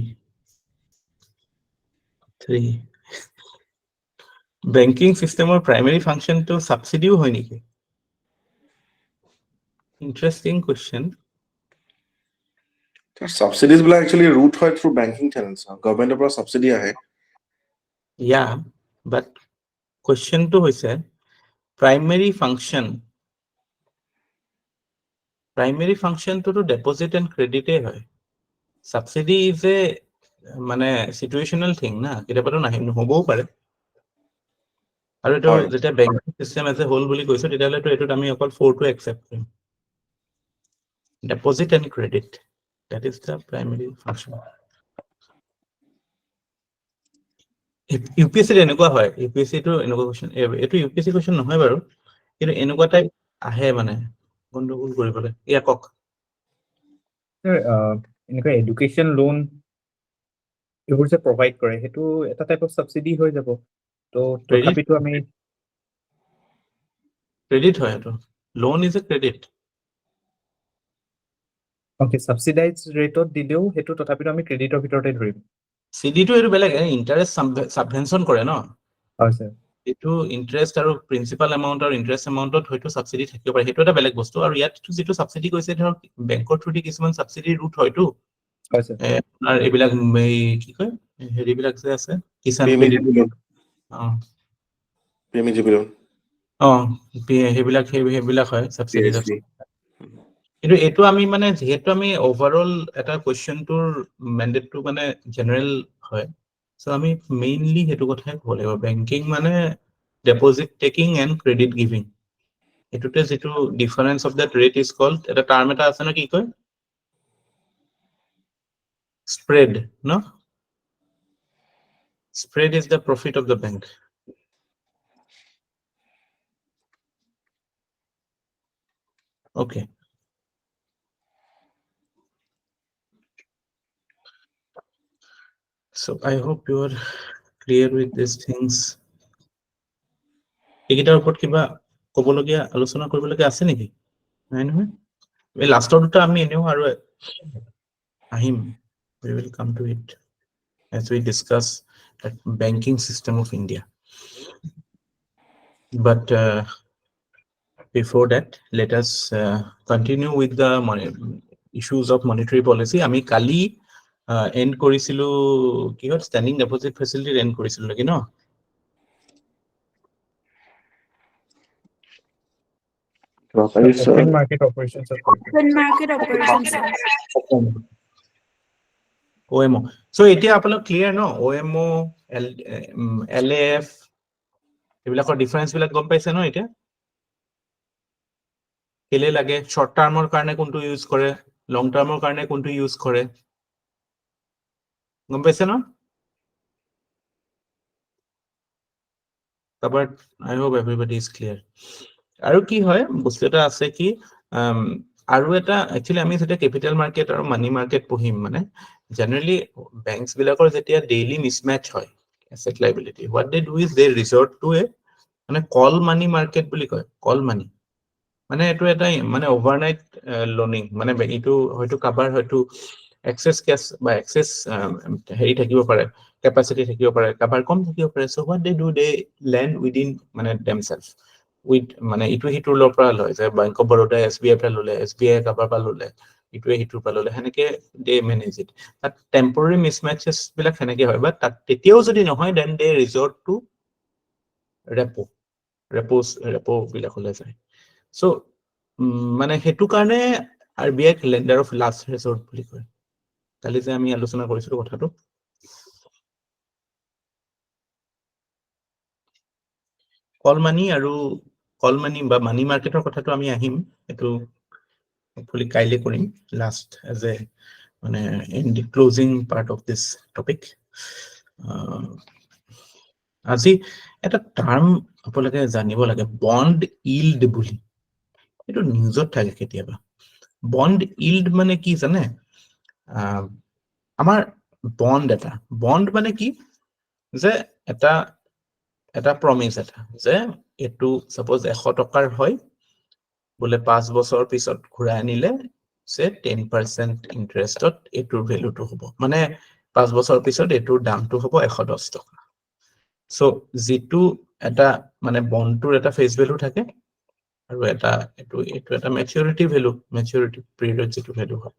বেংকিং সিস্টেমৰ প্ৰাইমেৰী ফাংচনটো সাবসিডিও হয় নেকি? Interesting question. Subsidies বিলাক actually route হয় through banking channels. Government পৰা subsidy আহে। Yeah, but কোৱেশ্চনটো হৈছে প্ৰাইমেৰী ফাংচনটোতো ডেপজিট এণ্ড ক্ৰেডিটে হয়। সাবসিডি ইজ এ মানে সিচুৱেশ্যনেল থিং না, কেতিয়াবাতো নহবও পাৰে। আৰু এইটো যেতিয়া banking system as a whole বুলি কৈছো, তেতিয়াহ'লেতো এইটোত আমি অকল 4টো একচেপ্ট কৰিম। Deposit and credit, that is the primary function. UPSC এনেকুৱা হয়, UPSC টো এনেকুৱা কোৱেশ্চন, এইটো UPSC কোৱেশ্চন নহয় বাৰু, কিন্তু এনেকুৱা টাইপ আহে মানে গণ্ডগোল কৰিবলৈ। ইয়া কওক। এনেকুৱা এডুকেশ্যন লোন এইবোৰ যে প্ৰভাইড কৰে, সেইটো এটা টাইপ অফ সাবসিডি হৈ যাব। তো তথাপিতো আমি ক্ৰেডিট হয় এইটো। Loan is a credit. Okay, subsidise ৰেটত দিলেও সেইটো তথাপিতো আমি ক্ৰেডিটৰ ভিতৰতে ধৰিম। চিডিটো এইটো বেলেগ, ইণ্টাৰেষ্ট সাবভেনচন কৰে ন? হয় স্যাৰ। এইটো ইন্টাৰেষ্ট আৰু প্ৰিন্সিপাল এমাউণ্ট আৰু ইন্টাৰেষ্ট এমাউণ্টত হয়তো সাবসিডি থাকিব পাৰে, সেইটো এটা বেলেগ বস্তু। আৰু ইয়াত যিটো সাবসিডি কৈছে ধৰক বেংকৰ থ্ৰুদি কিছুমান সাবসিডি ৰুট হয়তো। হয় স্যাৰ। আপোনাৰ এইবিলাক কি কয় হেৰিবিলাক যে আছে, কিষাণ ক্ৰেডিট, সেইবিলাক হয় সাবসিডি। কিন্তু এইটো আমি মানে যিহেতু আমি ওভাৰঅল এটা কুৱেশ্চনটোৰ মেণ্ডেটটো মানে জেনেৰেল হয়, চ' আমি মেইনলি সেইটো কথাই ক'ব লাগিব। বেংকিং মানে deposit taking and credit giving, এইটোতে যিটো difference of that rate is called, এটা টাৰ্ম এটা আছে ন, কি কয় স্প্ৰেড ন? Spread is the profit of the bank. Okay. So I hope you are clear with these things. এইকেইটাৰ ওপৰত কিবা ক'বলগীয়া আলোচনা কৰিবলগীয়া আছে নেকি? নাই নহয়? এই লাষ্টৰ দুটা আমি এনেও আৰু আহিম. We will come to it as we discuss the banking system of India. But before that, let us continue with the issues of monetary policy. আমি কালি end কৰিছিলো কিহত standing deposit facility end কৰিছিলো নেকি ন? Open market operations of Open market operations, sir. OMO. So এতিয়া আপোনাক clear ন? OMO, LAF এইবিলাকৰ difference বিলাক গম পাইছে ন এতিয়া? কেলে লাগে শৰ্ট টাৰ্মৰ কাৰণে কোনটো ইউজ কৰে, লং টাৰ্মৰ কাৰণে কোনটো ইউজ কৰে, গম পাইছে ন? But I hope everybody is clear. আৰু কি হয় বস্তু এটা আছে কি আৰু এটা actually আমি যেতিয়া capital market আৰু money market পঢ়িম মানে generally banks বিলাকৰ যেতিয়া daily mismatch হয় asset liability, what they do is they resort to a মানে call money market বুলি কয়, call money মানে এটো এটা মানে overnight loaning মানে এটো হয়তো কাবাৰ হয়তো excess cash বা excess হেৰি থাকিব পাৰে, capacity থাকিব পাৰে, কাবাৰ কম থাকিব পাৰে. So what they do, they lend within মানে themselves with মানে ইটো হিটোৰ পৰা লয় যে Bank of Baroda SBI পৰা ললে, SBI কাবাৰ পৰা ললে, ইটোৱে হিটোৰ পৰা ললে, হেনেকে they manage it. That temporary mismatches বিলাক হেনেকে হয়, but তেতিয়াও যদি নহয় then they resort to repo বিলাক হলে যায়. So মানে হেতু কাৰণে RBI lender of last resort বুলি কয়. কালি যে আমি আলোচনা কৰিছিলো কথাটো কল মানি আৰু কল মানি বা মানি মাৰ্কেটৰ কথাটো আমি আহিম, এটো hopefully কাইলে কৰিম last as a মানে in the closing part of this topic. আজি এটা টার্ম আপোনালোকে জানিব লাগে বন্ড ইল্ড বুলি, এটো নিউজত থাকে কেতিয়াবা। বন্ড ইল্ড মানে কি জানে? আমাৰ বন্ড মানে কি যে এটা প্ৰমিস এটা যে এটো সাপোজ 100 টকাৰ হয় বোলে 5 বছৰ পিছত ঘূৰাই আনিলে সে 10% ইন্টাৰেষ্টত এটোৰ ভ্যালুটো হ'ব, মানে 5 বছৰ পিছত এটোৰ দামটো হ'ব 110 টকা। সো যেটো এটা মানে বন্ডটোৰ এটা ফেস ভ্যালু থাকে আৰু এটা এটো এটা ম্যাচুৰিটি ভ্যালু, ম্যাচুৰিটি পিৰিয়ড যেটো ভ্যালু হয়।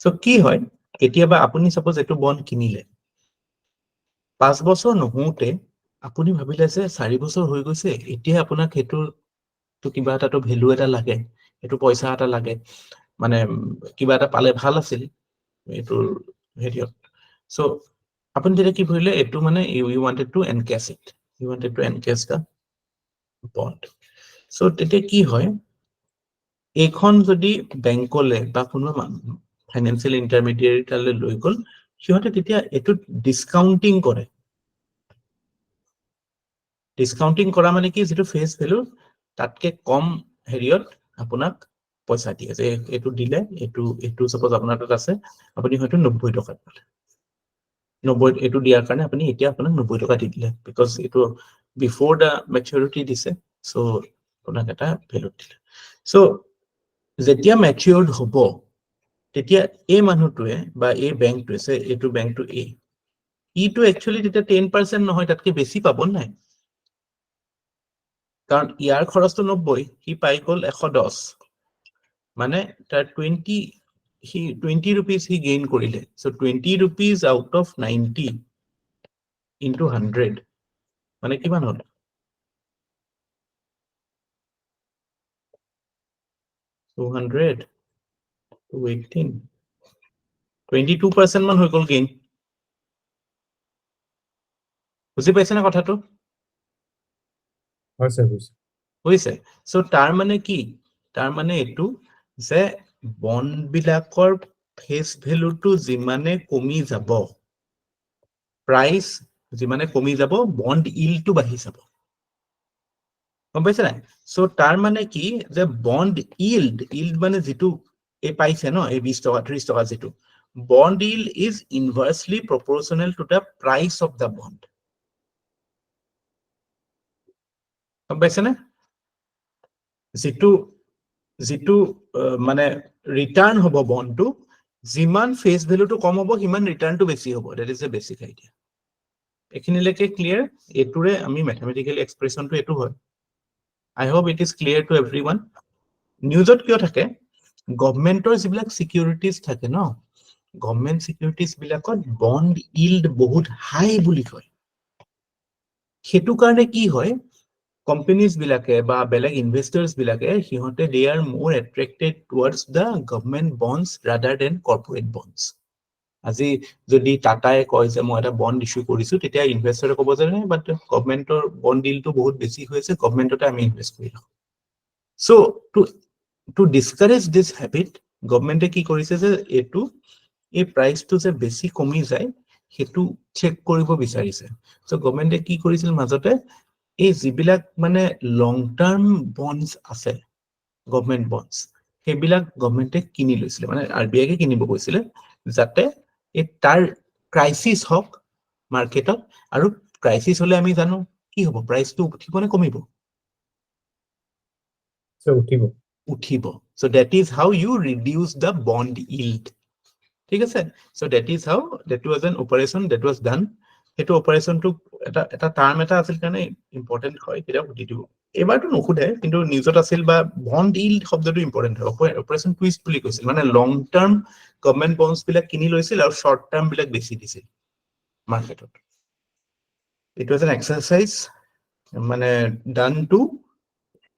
সো কি হয় কেতিয়াবা আপুনি সাপোজ এটো বন্ড কিনিলে 5 বছৰ নহওঁতে আপুনি ভাবিলে যে 4 বছৰ হৈ গৈছে, এতিয়া আপোনাক হেতুৰ তো কিবা এটাটো ভ্যালু এটা লাগে, এটো পইচা এটা লাগে, মানে কিবা এটা পালে ভাল আছিল এটোৰ হেৰিয়ত। সো আপুনি যেটা কি ভাবিলে এটো মানে you wanted to encash it, you wanted to encash the bond. So তেতিয়া কি হয় এখন যদি বেংকলে বা কোনো ফাইনান্সিয়াল ইন্টারমিডিয়েট তালে লৈ গল, সিহঁতে তেতিয়া এটো ডিসকাউন্টিং কৰে। ডিসকাউন্টিং কৰা মানে কি যেটো ফেস ভ্যালু তাতকে কম হেৰিয়ত আপোনাক পইচা দিয়ে, যে এটো দিলে এটো সাপোজ আপোনাৰ তাত আছে আপুনি হয়তো 90 টকা পালে, 90 এটো দিয়াৰ কাৰণে আপুনি এতিয়া আপোনাক 90 টকা দি দিলে বিকজ এটো বিফোৰ দা ম্যাচুৰিটি দিছে, সো আপোনাক এটা ভ্যালু দিলে। সো যেতিয়া ম্যাচিউৰড হ'ব তেতিয়া এই মানুহটোৱে বা এই বেংকটোৱে এটো বেংকটো ইটো একচুয়ালি তেতিয়া 10% নহয় তাতকে বেছি পাব নাই, কাৰণ ইয়াৰ খৰচটো 90, হি পাই গল 110, মানে তাৰ 20 rupees হি গেইন কৰিলে। So 20 rupees out of 90 into 100 মানে কিমান হ'ল? 200 218 22% মান হৈ গল গেইন। বুজি পাইছে না কথাটো? হৈছে। সো তাৰ মানে কি? তাৰ মানে এটো যে বন্ড বিলাকৰ ফেস ভ্যালুটো যিমানে কমি যাব প্ৰাইচ যিমানে কমি যাব বন্ড ইল্ডটো বাঢ়ি যাব গম পাইছে নাই সো তাৰ মানে কি যে বন্ড ইল্ড মানে যিটো এই পাইছে ন এই 20 টকা 30 টকা যিটো bond yield is inversely proportional to the price of the bond গম পাইছে নে যিটো যিটো মানে ৰিটাৰ্ণ হ'ব বন্ডটো যিমান ফেস ভ্যালুটো কম হ'ব সিমান ৰিটাৰ্ণটো বেছি হ'ব that is a basic idea এখিনিলৈকে ক্লিয়াৰ এটুৰে আমি ম্যাথমেটিক্যাল এক্সপ্ৰেশনটো এটু হয় I hope it is clear to everyone. নিউজত কিয় থাকে গভৰ্ণমেণ্টৰ যিবিলাক সিকিউৰিটিজ থাকে ন গভৰ্ণমেণ্ট সিকিউৰিটিজ বিলাকত বন্ড ইল্ড বহুত হাই বুলি কয় সেইটো কাৰণে কি হয় কোম্পানিজ বিলাকে বা বেলেগ ইনভেস্টৰ্স বিলাকে সিহঁতে they are more attracted towards the government bonds rather than corporate bonds আজি যদি টাটাই কয় যে মই এটা বন্ড ইস্যু কৰিছো তেতিয়া ইনভেষ্টৰে ক'ব যে বাট গভৰ্ণমেণ্টৰ বন্ড ডিলটো বহুত বেছি হৈছে গভৰ্ণমেণ্টতে আমি ইনভেষ্ট কৰি লওঁ so to discourage this habit গভৰ্ণমেণ্টে কি কৰিছে যে এটো এই প্ৰাইচটো যে বেছি কমি যায় হেতু চেক কৰিব বিচাৰিছে সো গভৰ্ণমেণ্টে কি কৰিছিল মাজতে এই যিবিলাক মানে লং টাৰ্ম বন্ডস আছে গভৰ্ণমেণ্ট বন্ডস সেইবিলাক গভৰ্ণমেণ্টে কিনি লৈছিল মানে আৰবিআই কে কিনিব কৈছিল যাতে এই তাৰ ক্ৰাইসিস হক মাৰ্কেটত আৰু ক্ৰাইসিস হলে আমি জানো কি হ'ব প্ৰাইসটো উঠিব নে কমিব উঠিব so that is how you reduce the bond yield ঠিক আছে so that is how that was an operation that was done হেতু অপাৰেশনটো এটা টাৰ্ম এটা আছিল কাৰণে ইম্পৰ্টেন্ট হয় এটা বুটি দিব এবাৰটো নখুদে কিন্তু নিউজত আছিল বা বন্ড yield শব্দটো ইম্পৰ্টেন্ট হয় অপাৰেশন টুইষ্ট বুলি কৈছিল মানে লং টাৰ্ম গভৰ্ণমেণ্ট বন্ডস বিলাক কিনি লৈছিল আৰু শৰ্ট টাৰ্ম বিলাক বেছি দিছিল মাৰ্কেটত it was an exercise মানে done to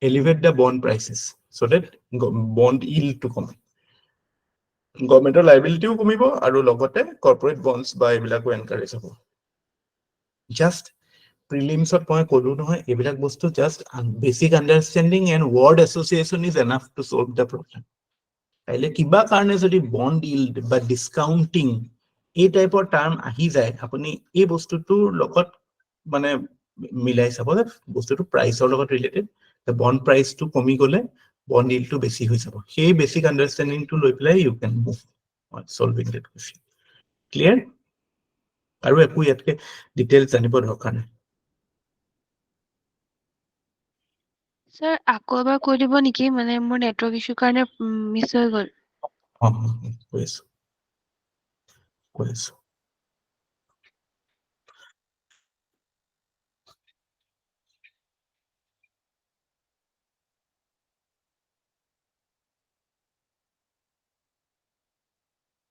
elevate the bond prices so that bond yield to come গভৰ্ণমেণ্টৰ লাইবিলিটিও কমিব আৰু লগতে কৰ্পোৰেট বন্ডস বা এইবিলাকো এনকাৰেজ হ'ব জাস্ট প্ৰিলিমছত মই ক'লো নহয় এইবিলাক বস্তু just basic understanding and word association is enough to solve the problem কাইলে কিবা কাৰণে যদি বন্ড ইল্ড বা ডিসকাউন্টিং এই টাইপৰ টাৰ্ম আহি যায় আপুনি এই বস্তুটোৰ লগত মানে মিলাই চাব যে বস্তুটো প্ৰাইচৰ লগত ৰিলেটেড বন্ড প্ৰাইচটো কমি গলে বন্ড ইল্ডটো বেছি হৈ যাব সেই বেসিক আন্ডাৰষ্টেণ্ডিংটো লৈ পেলাই you can move on solving that question clear আৰু একো ইয়াতকে ডিটেইলছ জানিব দৰকাৰ নাই স্যাৰ আকৌ এবাৰ কৈ দিব নেকি মানে মোৰ নেটৱৰ্ক ইছ্যু কাৰণে মিছ হৈ গ'ল কৈ আছো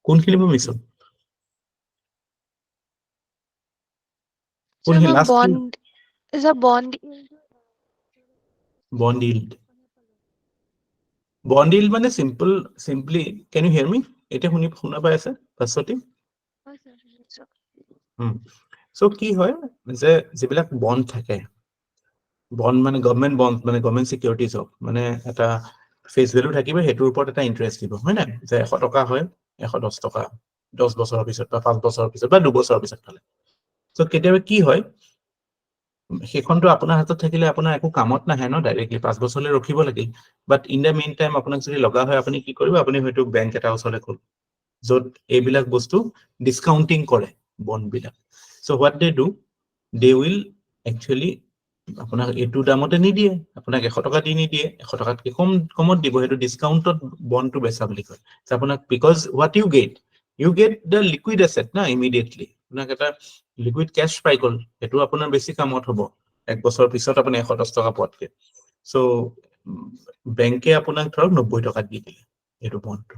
কোনখিনি মিছ হ'ল স্যাৰ মই last bond bond yield bond yield মানে simply can you hear me এটা শুনা পাই আছে পাছতে সো কি হয় যে যিবিলাক বন্ড থাকে বন্ড মানে গভৰ্ণমেণ্ট বন্ড মানে গভৰ্ণমেণ্ট সিকিউৰিটিজ হক মানে এটা ফেস ভ্যালু থাকিব হেতুৰ ওপৰত এটা ইন্টাৰেষ্ট দিব হয় না যে 100 টকা হয় 110 টকা 10 বছৰৰ পিছত বা 5 বছৰৰ পিছত বা 2 বছৰৰ পিছত খালে সো কেতিয়াবা কি হয় সেইখনটো আপোনাৰ হাতত থাকিলে আপোনাৰ একো কামত নাহে ন ডাইৰেক্টলি 5 বছৰলৈ ৰখিব লাগিল বাট ইন দা মেইন টাইম আপোনাক যদি লগা হয় আপুনি কি কৰিব আপুনি হয়তো বেংক এটা ওচৰলৈ গ'ল য'ত এইবিলাক বস্তু ডিসকাউন্টিং কৰে বন্ড বিলাক so what they do they will actually আপোনাক এটু দামতে নিদিয়ে আপোনাক 100 টকা দি নিদিয়ে 100 টকাতকৈ কমত দিব হেতু ডিসকাউন্টত বন্ডটো বেচা বুলি কয় আপোনাক because what you get the liquid asset না immediately আপোনাক এটা লিকুইড ক্যাশ পাই গল হেতু আপোনাৰ বেছি কামত হ'ব এক বছৰ পিছত আপুনি 110 টকা পোৱাতকে সো বেংকে আপোনাক ধৰক 90 টকা দি দিলে হেতু বন্ডটো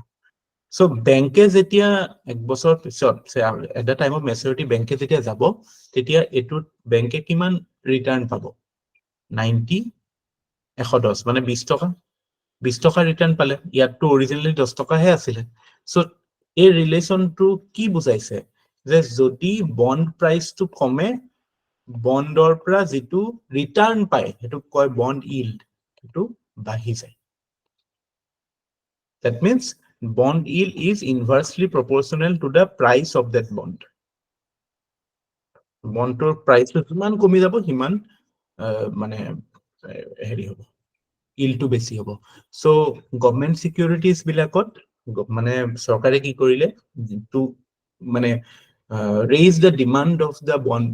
সো বেংকে যেতিয়া এক বছৰ পিছত এট দা টাইম অফ ম্যাচুৰিটি বেংকে যেতিয়া যাব তেতিয়া এটু বেংকে কিমান ৰিটাৰ্ণ পাব 90 110 মানে 20 টকা 20 টকা ৰিটাৰ্ণ পালে ইয়াতটো অৰিজিনালি 10 টকাহে আছিল সো এই ৰিলেশনটো কি বুজাইছে যে যদি বন্ড প্ৰাইচটো কমে বন্ডৰ পৰা যেটো ৰিটাৰ্ণ পায় হেতু কয় বন্ড yield হেতু বাঢ়ি যায় that means bond yield is inversely proportional to the price of that bond বন্ডৰ প্ৰাইচটো যিমান কমি যাব সিমান মানে হেৰি হ'ব, ইলটো বেছি হ'ব। চ' গভৰ্ণমেণ্ট চিকিউৰিটিজ বিলাকত মানে চৰকাৰে কি কৰিলে, টু মানে raise the demand of the bond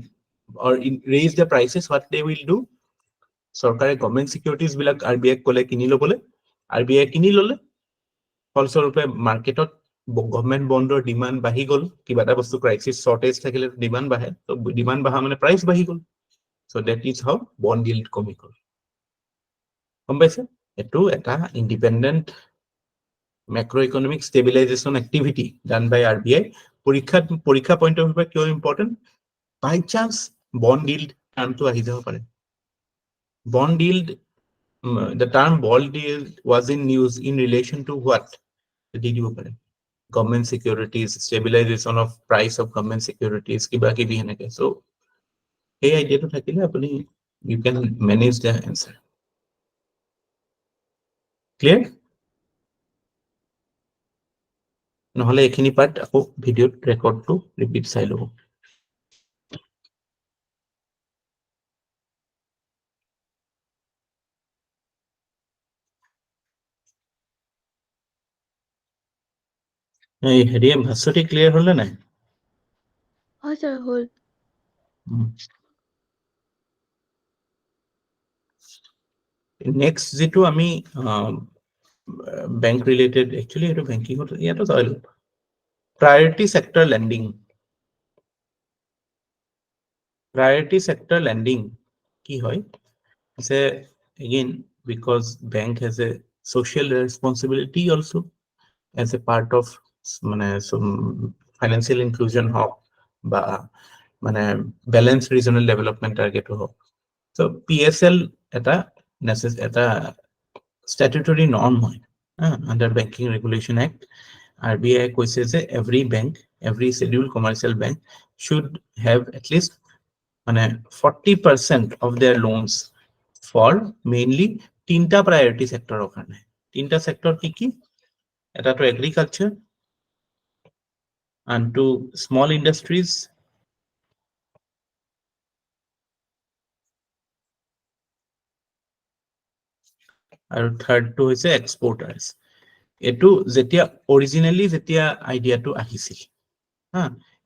or raise the prices, what they will do, চৰকাৰে গভৰ্ণমেণ্ট চিকিউৰিটিজ বিলাক RBI ক'লে কিনি ল'বলৈ, RBI কিনি ল'লে, ফলস্বৰূপে মাৰ্কেটত গভৰ্ণমেণ্ট বণ্ডৰ ডিমাণ্ড বাঢ়ি গ'ল, কিবা এটা বস্তু ক্ৰাইচিছ শ্বৰ্টেজ থাকিলে ডিমাণ্ড বাঢ়ে, তো ডিমাণ্ড বাঢ়া মানে প্ৰাইচ বাঢ়ি গ'ল। So' that is how bond yield কমি গ'ল। গম পাইছে? এইটো এটা independent macro' economic stabilisation activity done by RBI। পৰীক্ষা পইণ্ট অফ ভিউ কিয় important? By chance bond yield টাৰ্মটো আহি যাব পাৰে। Bond yield, the term bond yield was in news in relation to what? Did you government securities, stabilization of price of government securities, kiba kibi heneke. So hey idea to thakile apuni you can manage the answer. Clear? নহলে এখিনি part আকৌ ভিডিওত record to repeat চাই লব। এই হেৰি Bhaswati clear হলে নাই? হয় স্যার, হ'ল। নেক্সট যেটো আমি bank related, actually এটা banking ইয়াতো চাইলো, priority sector lending. Priority sector lending কি হয়? Say again, because bank has a social responsibility also as a part of মানে financial inclusion হোক বা মানে balanced regional development target হোক। So PSL এটা statutory norm হয় under Banking Regulation Act. RBI কৈছে যে every bank, every scheduled commercial bank should have at least মানে 40% of their loans for mainly তিনটা priority sector কাৰণে। তিনটা sector কি কি? এটা তো agriculture, and to small industries, আৰু third to হৈছে exporters. এটো যেতিয়া originally যেতিয়া আইডিয়াটো আহিছিল,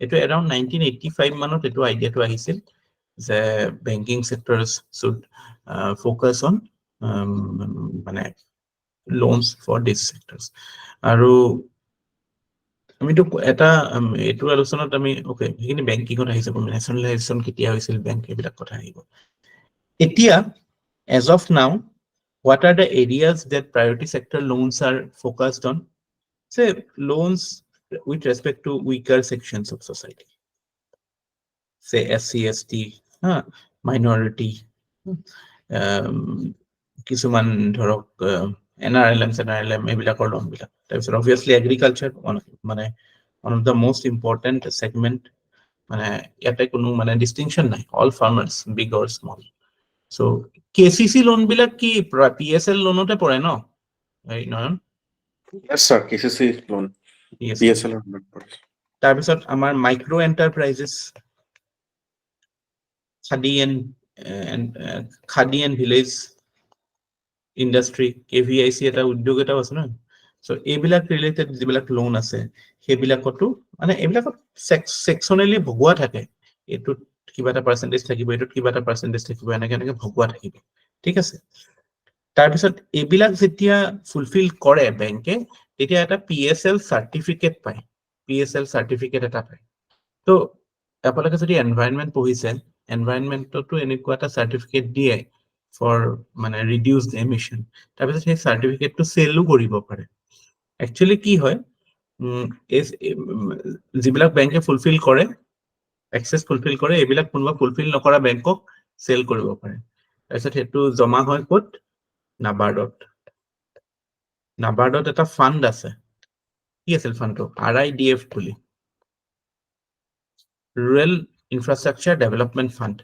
এটো around 1985 মানত এটো আইডিয়াটো আহিছিল যে banking sectors should focus on মানে loans for these sectors. আৰু আমিতো এটা এটো আলোচনাত আমি ওকে সেইখিনি বেংকিংত আহিছে, ন্যাশনালাইজেশন কেতিয়া হৈছিল বেংক, এইবিলাক কথা আহিব। এতিয়া as of now, what are the areas that priority sector loans are focused on? Say loans with respect to weaker sections of society, say SC, ST, minority, কিছুমান ধৰক NRLM এইবিলাকৰ লোন বিলাক। তাৰপিছত obviously agriculture, মানে one of the most important segment, মানে ইয়াতে কোনো মানে distinction নাই, all farmers, big or small. So KCC loan বিলাক কি PSL লোনতে পৰে ন? এই নয়ন? Yes sir, KCC loan PSL loan পৰে। তাৰপিছত আমাৰ micro enterprises, Khadi and village industry, KVIC এটা উদ্যোগ এটাও আছে ন। চ' এইবিলাক ৰিলেটেড যিবিলাক লোন আছে সেইবিলাকতো মানে এইবিলাকত সেকশনেলি ভগোৱা থাকে, এইটোত কিবা এটা পাৰ্চেন্টেজ থাকিব, এইটোত কিবা এটা পাৰ্চেন্টেজ থাকিব, এনেকে ভগোৱা থাকিব। ঠিক আছে, তাৰপিছত এইবিলাক যেতিয়া ফুলফিল কৰে বেংকে, তেতিয়া এটা PSL চাৰ্টিফিকেট পায়, PSL চাৰ্টিফিকেট এটা পায়। তো আপোনালোকে যদি এনভাইৰনমেন্ট পঢ়িছে, এনভাইৰনমেন্টতো এনেকুৱা এটা চাৰ্টিফিকেট দিয়ে ফৰ মানে ৰিডিউসড এমিশন, তাৰপিছত সেই চাৰ্টিফিকেটটো চেলো কৰিব পাৰে। একচুৱেলি কি হয়, যিবিলাক বেংকে ফুলফিল কৰে, এক্সেছ ফুলফিল কৰে, এইবিলাক কোনোবা ফুলফিল নকৰা বেংকক চেল কৰিব পাৰে। তাৰপিছত সেইটো জমা হয় ক'ত? নাবাৰ্ডত। নাবাৰ্ডত এটা ফাণ্ড আছে, কি আছিল ফাণ্ডটো? RIDF বুলি, ৰুৰেল ইনফ্ৰাষ্ট্ৰাকচাৰ ডেভেলপমেণ্ট ফাণ্ড।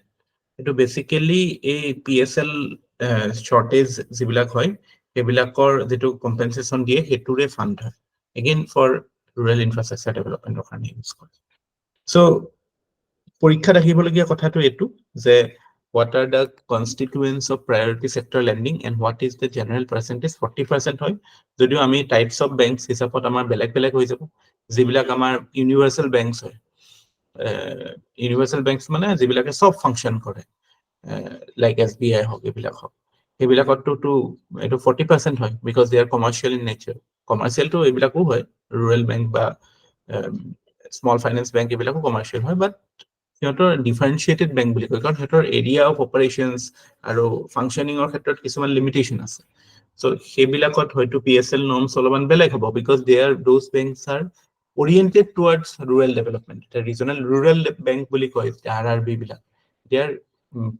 এইটো বেচিকেলি এই PSL শ্বৰ্টেজ যিবিলাক হয় সেইবিলাকৰ যিটো কম্পেনচেশ্যন দিয়ে সেইটোৰে ফাণ্ড হয়, এগেইন ফৰ ৰুৰেল ইনফ্ৰাষ্ট্ৰাকচাৰ ডেভেলপমেণ্টৰ কাৰণে ইউজ কৰে। চ' পৰীক্ষাত আহিবলগীয়া কথাটো এইটো যে what are the constituents of priority sector lending and what is the general percentage 40% হয় যদিও আমি types of banks হিচাপত আমাৰ বেলেগ বেলেগ হৈ যাব যিবিলাক আমাৰ universal banks হয় universal banks মানে যিবিলাকে সব ফাংচন কৰে like SBI হওক এইবিলাক হওক সেইবিলাকতো এইটো 40% হয় because they are commercial in nature commercial তো এইবিলাকো হয় rural bank বা small finance bank এইবিলাকো commercial হয় but সিহঁতৰ ডিফাৰেন্সিয়েটেড বেংক বুলি কয় কাৰণ সিহঁতৰ এৰিয়া অফ অপাৰেশ্যনছ আৰু ফাংচনিঙৰ ক্ষেত্ৰত কিছুমান লিমিটেশ্যন আছে চ' সেইবিলাকত হয়তো PSL নৰ্মছ অলপমান বেলেগ হ'ব because they are those banks are oriented towards rural development regional rural bank বুলি কয় RRB বিলাক দে আৰ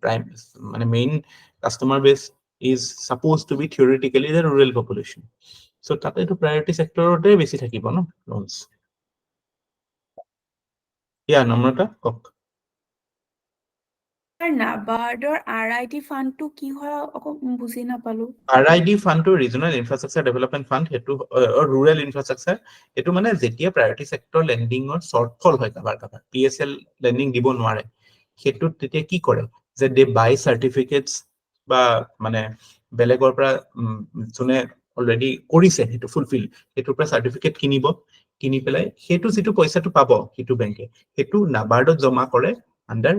প্ৰাইম মানে main customer base is suppose to be theoretically the rural population so' তাতেতো priority ছেক্টৰতে বেছি থাকিব ন লোনছ নম্ৰতা কওক নাবাৰ্ডৰ RID ফাণ্ডটো কি হয় আকৌ বুজি নাপালো RID ফাণ্ডটো ৰিজনেল ইনফ্ৰাষ্ট্ৰাকচাৰ ডেভেলপমেণ্ট ফাণ্ড সেইটো ৰুৰেল ইনফ্ৰাষ্ট্ৰাকচাৰ এইটো মানে যেতিয়া প্ৰায়ৰিটি ছেক্টৰ লেণ্ডিঙৰ শ্বৰ্টফল হয় কাবাৰ PSL লেণ্ডিং দিব নোৱাৰে সেইটোত তেতিয়া কি কৰে যে দে বাই চাৰ্টিফিকেটছ বা মানে বেলেগৰ পৰা যোনে অলৰেডি কৰিছে সেইটো ফুলফিল সেইটোৰ পৰা চাৰ্টিফিকেট কিনি পেলাই সেইটো যিটো পইচাটো পাব সেইটো বেংকে সেইটো নাবাৰ্ডত জমা কৰে আণ্ডাৰ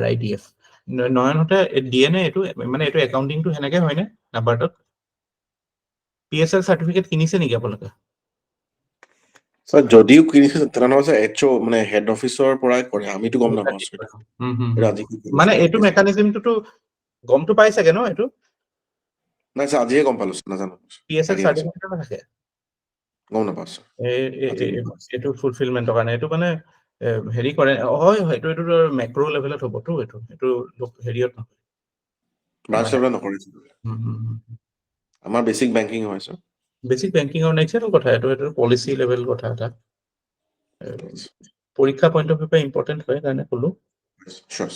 RIDF নয়নহতে দিয়ে নে এইটো মানে এইটো একাউণ্টিংটো সেনেকে হয়নে নাবাৰ্ডত PSL চাৰ্টিফিকেট কিনিছে নেকি আপোনালোকে স্যাৰ যদিও কিনিছে তেনেহ'লে HO মানে হেড অফিচৰ পৰাই কৰে আমিতো গম নাপাওঁ স্যাৰ আজি কি কৰিছে? মানে এইটো মেকানিজমটো গমটো পাই চাগে ন এইটো নাই স্যাৰ আজিহে গম পালো স্যাৰ, নাজানো PSL আগে নাজানো। চাৰ্টিফিকেট থাকে গম নাপাওঁ স্যাৰ আজি গম পাইছো। এইটো ফুলফিলমেণ্টৰ কাৰণে এইটো মানে হেৰি কৰে হয় এইটো মেক্ৰ' লেভেলত হ'বতো এইটো হেৰিয়ত ব্ৰাঞ্চ নহয় লেভেলত নকৰে স্যাৰ। আমাৰ বেছিক বেংকিং হয় স্যাৰ বেছিক বেংকিঙৰ নেক্সট কথা এইটো পলিচি লেভেল কথা এটা পৰীক্ষা পইণ্ট অফ ভিউ পৰা ইম্পৰ্টেণ্ট হয় কাৰণে ক'লো Sure.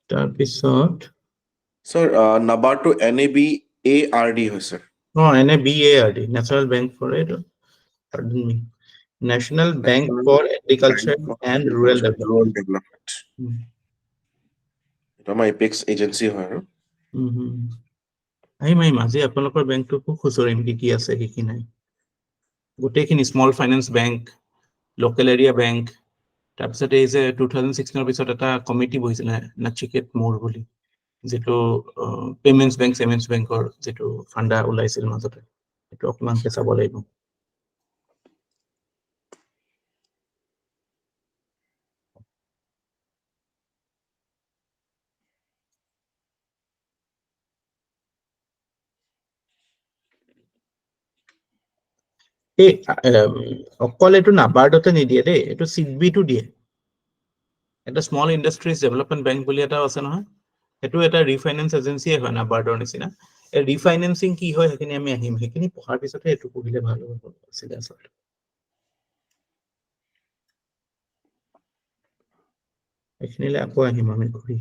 তাৰপিছত স্যাৰ নাবাৰ্ডটো NABARD হয় sir NABARD national bank for এইটো national bank for agriculture and rural development development এটা আমাৰ এপেক্স এজেঞ্চি হয় আৰু আহিম আজি আপোনালোকৰ বেংকটো খুব খুচৰিম কি আছে কি নাই গোটেইখিনি small finance bank local area bank তাৰপিছত এই যে 2016 পিছত এটা কমিটি বহিছিলে নাচিকেত মোৰ বুলি যেটো পেমেন্টছ বেংকৰ যেটো ফান্ডা ওলাইছিল মাজতে সেইটো অকমানকে চাব লাগিব এই অকল এইটো নাবাৰ্ডতে নিদিয়ে দেই এইটো চিডবিটো দিয়ে এটা স্মল ইণ্ডাষ্ট্ৰিজ ডেভেলপমেণ্ট বেংক বুলি এটা আছে নহয় সেইটো এটা ৰিফাইনেন্স এজেঞ্চিয়ে হয় নাবাৰ্ডৰ নিচিনা ৰিফাইনেন্সিং কি হয় সেইখিনি আমি আহিম সেইখিনি পঢ়াৰ পিছতহে এইটো পঢ়িলে ভাল হ'ব আছিলে আচলতে এইখিনিলে আকৌ আহিম আমি ঘূৰি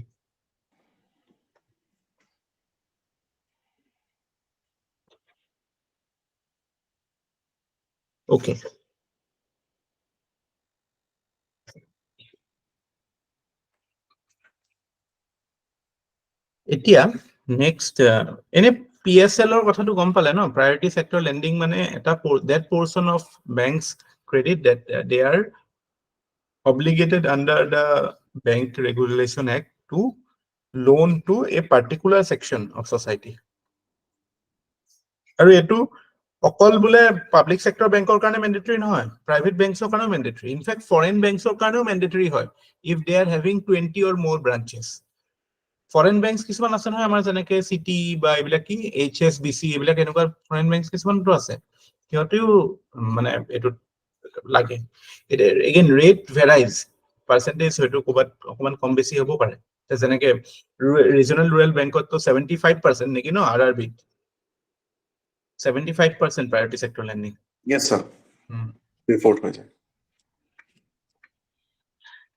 ওকে এতিয়া নেক্সট এনে PSL ৰ কথাটো গম পালে ন প্ৰায়োৰিটি সেক্টৰ লেন্ডিং মানে এটা that portion of banks credit that they are obligated under the Bank Regulation Act to loan to a particular section of society আৰু এটো অকল বোলে পাব্লিক সেক্টৰ বেংকৰ কাৰণে ম্যান্ডেটৰি নহয় প্ৰাইভেট বেংকছৰ কাৰণেও ম্যান্ডেটৰি ইনফ্যাক্ট ফৰেন বেংকছৰ কাৰণেও ম্যান্ডেটৰি হয় if they are having 20 or more branches foreign banks কিছুমান আছে নহয় আমাৰ যেনেকে সিটি বা এইবিলাক কি HSBC এইবিলাক এনেকুৱা ফৰেন বেংকছ কিছুমানটো আছে সিহঁতেও মানে এটো লাগে এগেইন ৰেট ভেৰাইজ পাৰ্চেন্টেজ হয়তো ক'বাত অকমান কম বেছি হ'ব পাৰে যেনেকে ৰিজনেল ৰুৰেল বেংকত তো 75% নেকি ন RRB 75% priority sector lending yes sir report হৈ যায়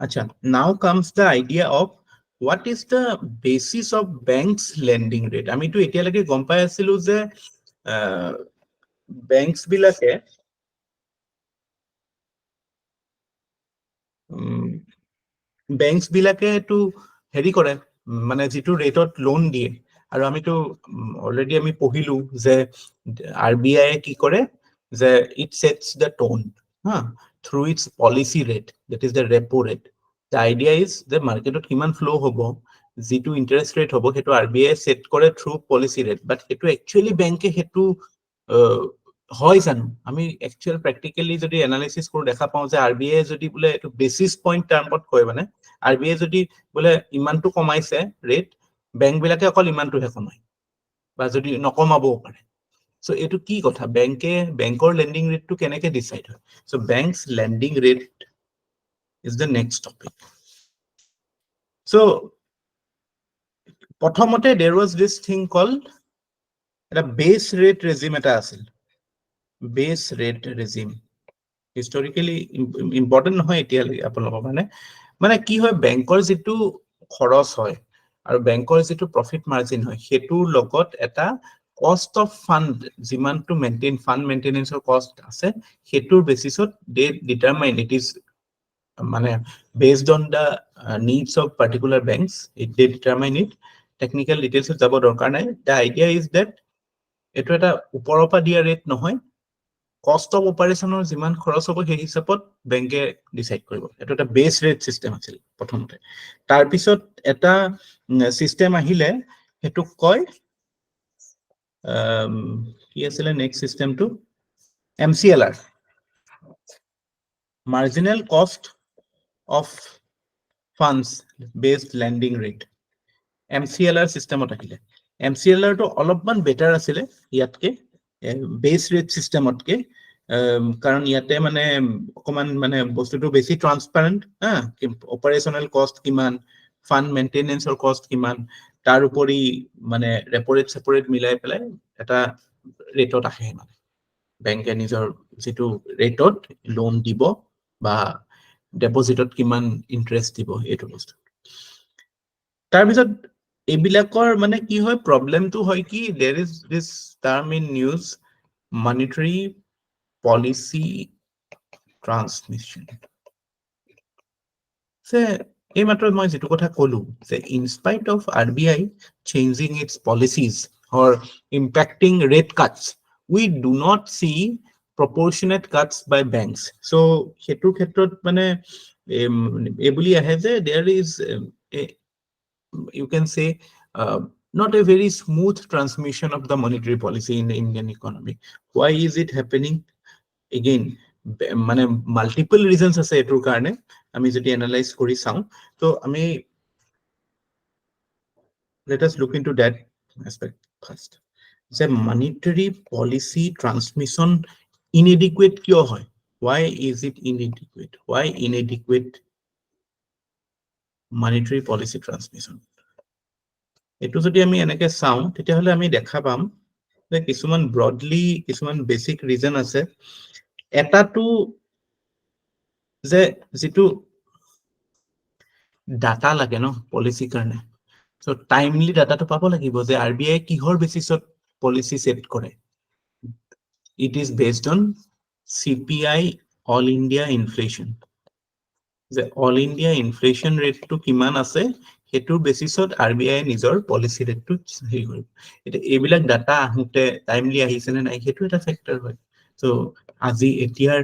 acha now comes the idea of what is the basis of banks lending rate আমি তো এতিয়ালৈকে গম পাই আছিলো যে banks বিলাকে বেংকছ বিলাকে এইটো হেৰি কৰে মানে যিটো ৰেটত লোন দিয়ে আৰু আমিতো অলৰেডি আমি পঢ়িলো যে RBI কি কৰে যে ইট সেটস দ্য টোন through it's policy rate that is the repo rate the idea is যে মাৰ্কেটত কিমান ফ্লো হ'ব যিটো ইন্টাৰেষ্ট ৰেট হ'ব সেইটো RBI সেট কৰে থ্ৰু পলিসি ৰেট বাট সেইটো একচুয়ালি বেংকে সেইটো হয় জানো আমি একচুয়াল প্ৰ্যাকটিক্যালি যদি এনালাইসিস কৰো দেখা পাওঁ যে RBI যদি বোলে এটো বেসিস পইন্ট টাৰ্মত কয় মানে RBI যদি বোলে ইমানটো কমাইছে ৰেট বেংক বিলাকে অকল ইমানটোহে কমায় বা যদি নকমাবও পাৰে সো এটো কি কথা বেংকৰ লেন্ডিং ৰেটটো কেনেকে ডিসাইড হয় so banks lending rate is the next topic so প্ৰথমতে there was this thing called এটা বেস ৰেট ৰেজিম এটা আছিল base rate regime historically important নহয় এতিয়ালৈ আপোনালোকৰ মানে কি হয় বেংকৰ যেটো খৰচ হয় আৰু বেংকৰ যেটো প্ৰফিট মাৰ্জিন হয় হেতুৰ লগত এটা কষ্ট অফ ফান্ড যিমান টু মেইনটেইন ফান্ড মেইনটেনেন্সৰ কষ্ট আছে হেতুৰ বেসিছত দে ডিটাৰমাইন ইট ইজ মানে based on the needs of particular banks they determine it technical details যাব দৰকাৰ নাই the idea is that এটো এটা ওপৰপা দিয়া ৰেট নহয় কষ্ট অফ অপাৰেশনৰ যিমান খৰচ হ'ব সেই হিচাপত বেংকে ডিসাইড কৰিব এটো এটা বেস ৰেট সিস্টেম আছিল প্ৰথমতে তাৰ পিছত এটা সিস্টেম আহিলে হেতু কয় কি আছিল নেক্সট সিস্টেমটো MCLR marginal cost of funds based lending rate MCLR systemত আহিলে MCLR টো অলপমান বেটাৰ আছিল ইয়াতকে বেস ৰেট সিস্টেমতকে কাৰণ ইয়াতে মানে অকমান মানে বস্তুটো বেছি ট্ৰান্সপাৰেন্ট অপাৰেশনাল কষ্ট কিমান ফান্ড মেইনটেনেন্সৰ কষ্ট কিমান তাৰ উপৰি মানে ৰেপো ৰেট সেপাৰেট মিলাই পেলাই এটা ৰেটত আহে মানে বেংকে নিজৰ যেটো ৰেটত লোন দিব বা ডিপোজিটত কিমান ইন্টাৰেষ্ট দিব এটো বস্তু তাৰ পিছত এবিলাকৰ মানে কি হয় প্ৰবলেমটো হয় কি there is this term in news monetary policy transmission সে এই মাত্ৰ মই যেটো কথা কলো যে in spite of RBI changing its policies or impacting rate cuts we do not see proportionate cuts by banks so হেতুৰ ক্ষেত্ৰত মানে এবলি আহে যে there is you can say not a very smooth transmission of the monetary policy in the Indian economy why is it happening again মানে multiple reasons আছে এটোৰ কাৰণে আমি যদি analyse কৰি চাও তো আমি let us look into that aspect first যে monetary policy transmission inadequate কিয় হয় why is it inadequate why inadequate monetary policy transmission এটো যদি আমি এনেকে চাও তেতিয়া হলে আমি দেখা পাম যে কিছুমান ব্ৰডলি কিছুমান বেসিক ৰিজন আছে এটাটো যে যেটো ডাটা লাগে ন পলিসি কাৰণে সো টাইমলি ডাটাটো পাব লাগিব যে RBI কিহৰ বেসিছত পলিসি সেট কৰে it is based on CPI all India inflation যে all India inflation rate to কিমান আছে হেতুৰ বেসিছত RBI নিজৰ পলিসি ৰেটটো হেৰি কৰিব এটা এইবিলাক ডাটা আহুতে টাইমলি আহিছে নে নাই হেতু এটা ফ্যাক্টৰ হয় সো আজি এতিয়াৰ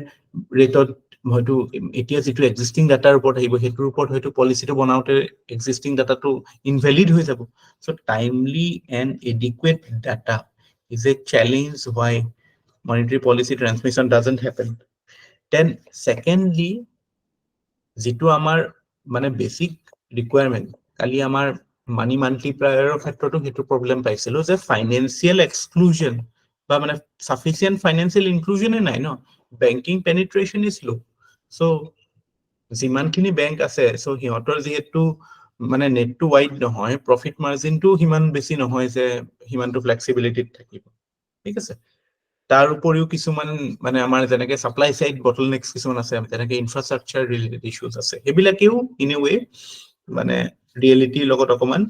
ৰেটত হয়তো এতিয়া যেটো এক্সিস্টিং ডাটাৰ ওপৰত আহিব হেতুৰ ওপৰত হয়তো পলিসিটো বনাওতে এক্সিস্টিং ডাটাটো ইনভ্যালিড হৈ যাব so timely and adequate data is a challenge why monetary policy transmission doesn't happen then secondly যেটো আমাৰ মানে বেসিক ৰিকোয়াৰমেন্ট কালি আমাৰ মানি মাল্টিপ্লায়াৰৰ ক্ষেত্ৰতো হেতু প্ৰবলেম পাইছিল যে ফাইনান্সিয়াল এক্সক্লুজন বা মানে সাফিসিয়েন্ট ফাইনান্সিয়াল ইনক্লুজনে নাই ন বেংকিং পেনিট্ৰেশন ইজ লো সো যিমানখিনি বেংক আছে সো হিহঁতৰ যেহেতু মানে নেট টু ওয়াইড নহয় প্ৰফিট মাৰ্জিনটো হিমান বেছি নহয় যে হিমানটো ফ্লেক্সিবিলিটি থাকিব ঠিক আছে তাৰ উপৰিও কিছুমান মানে আমাৰ যেনেকে সাপ্লাই সাইড বটলনেক্স কিছুমান আছে যেনেকে ইনফ্ৰাষ্ট্ৰাকচাৰ ৰিলেটেড ইস্যুজ আছে হেবিলাকেও ইন এ ওয়ে মানে ৰিয়েলিটিৰ লগত অকমান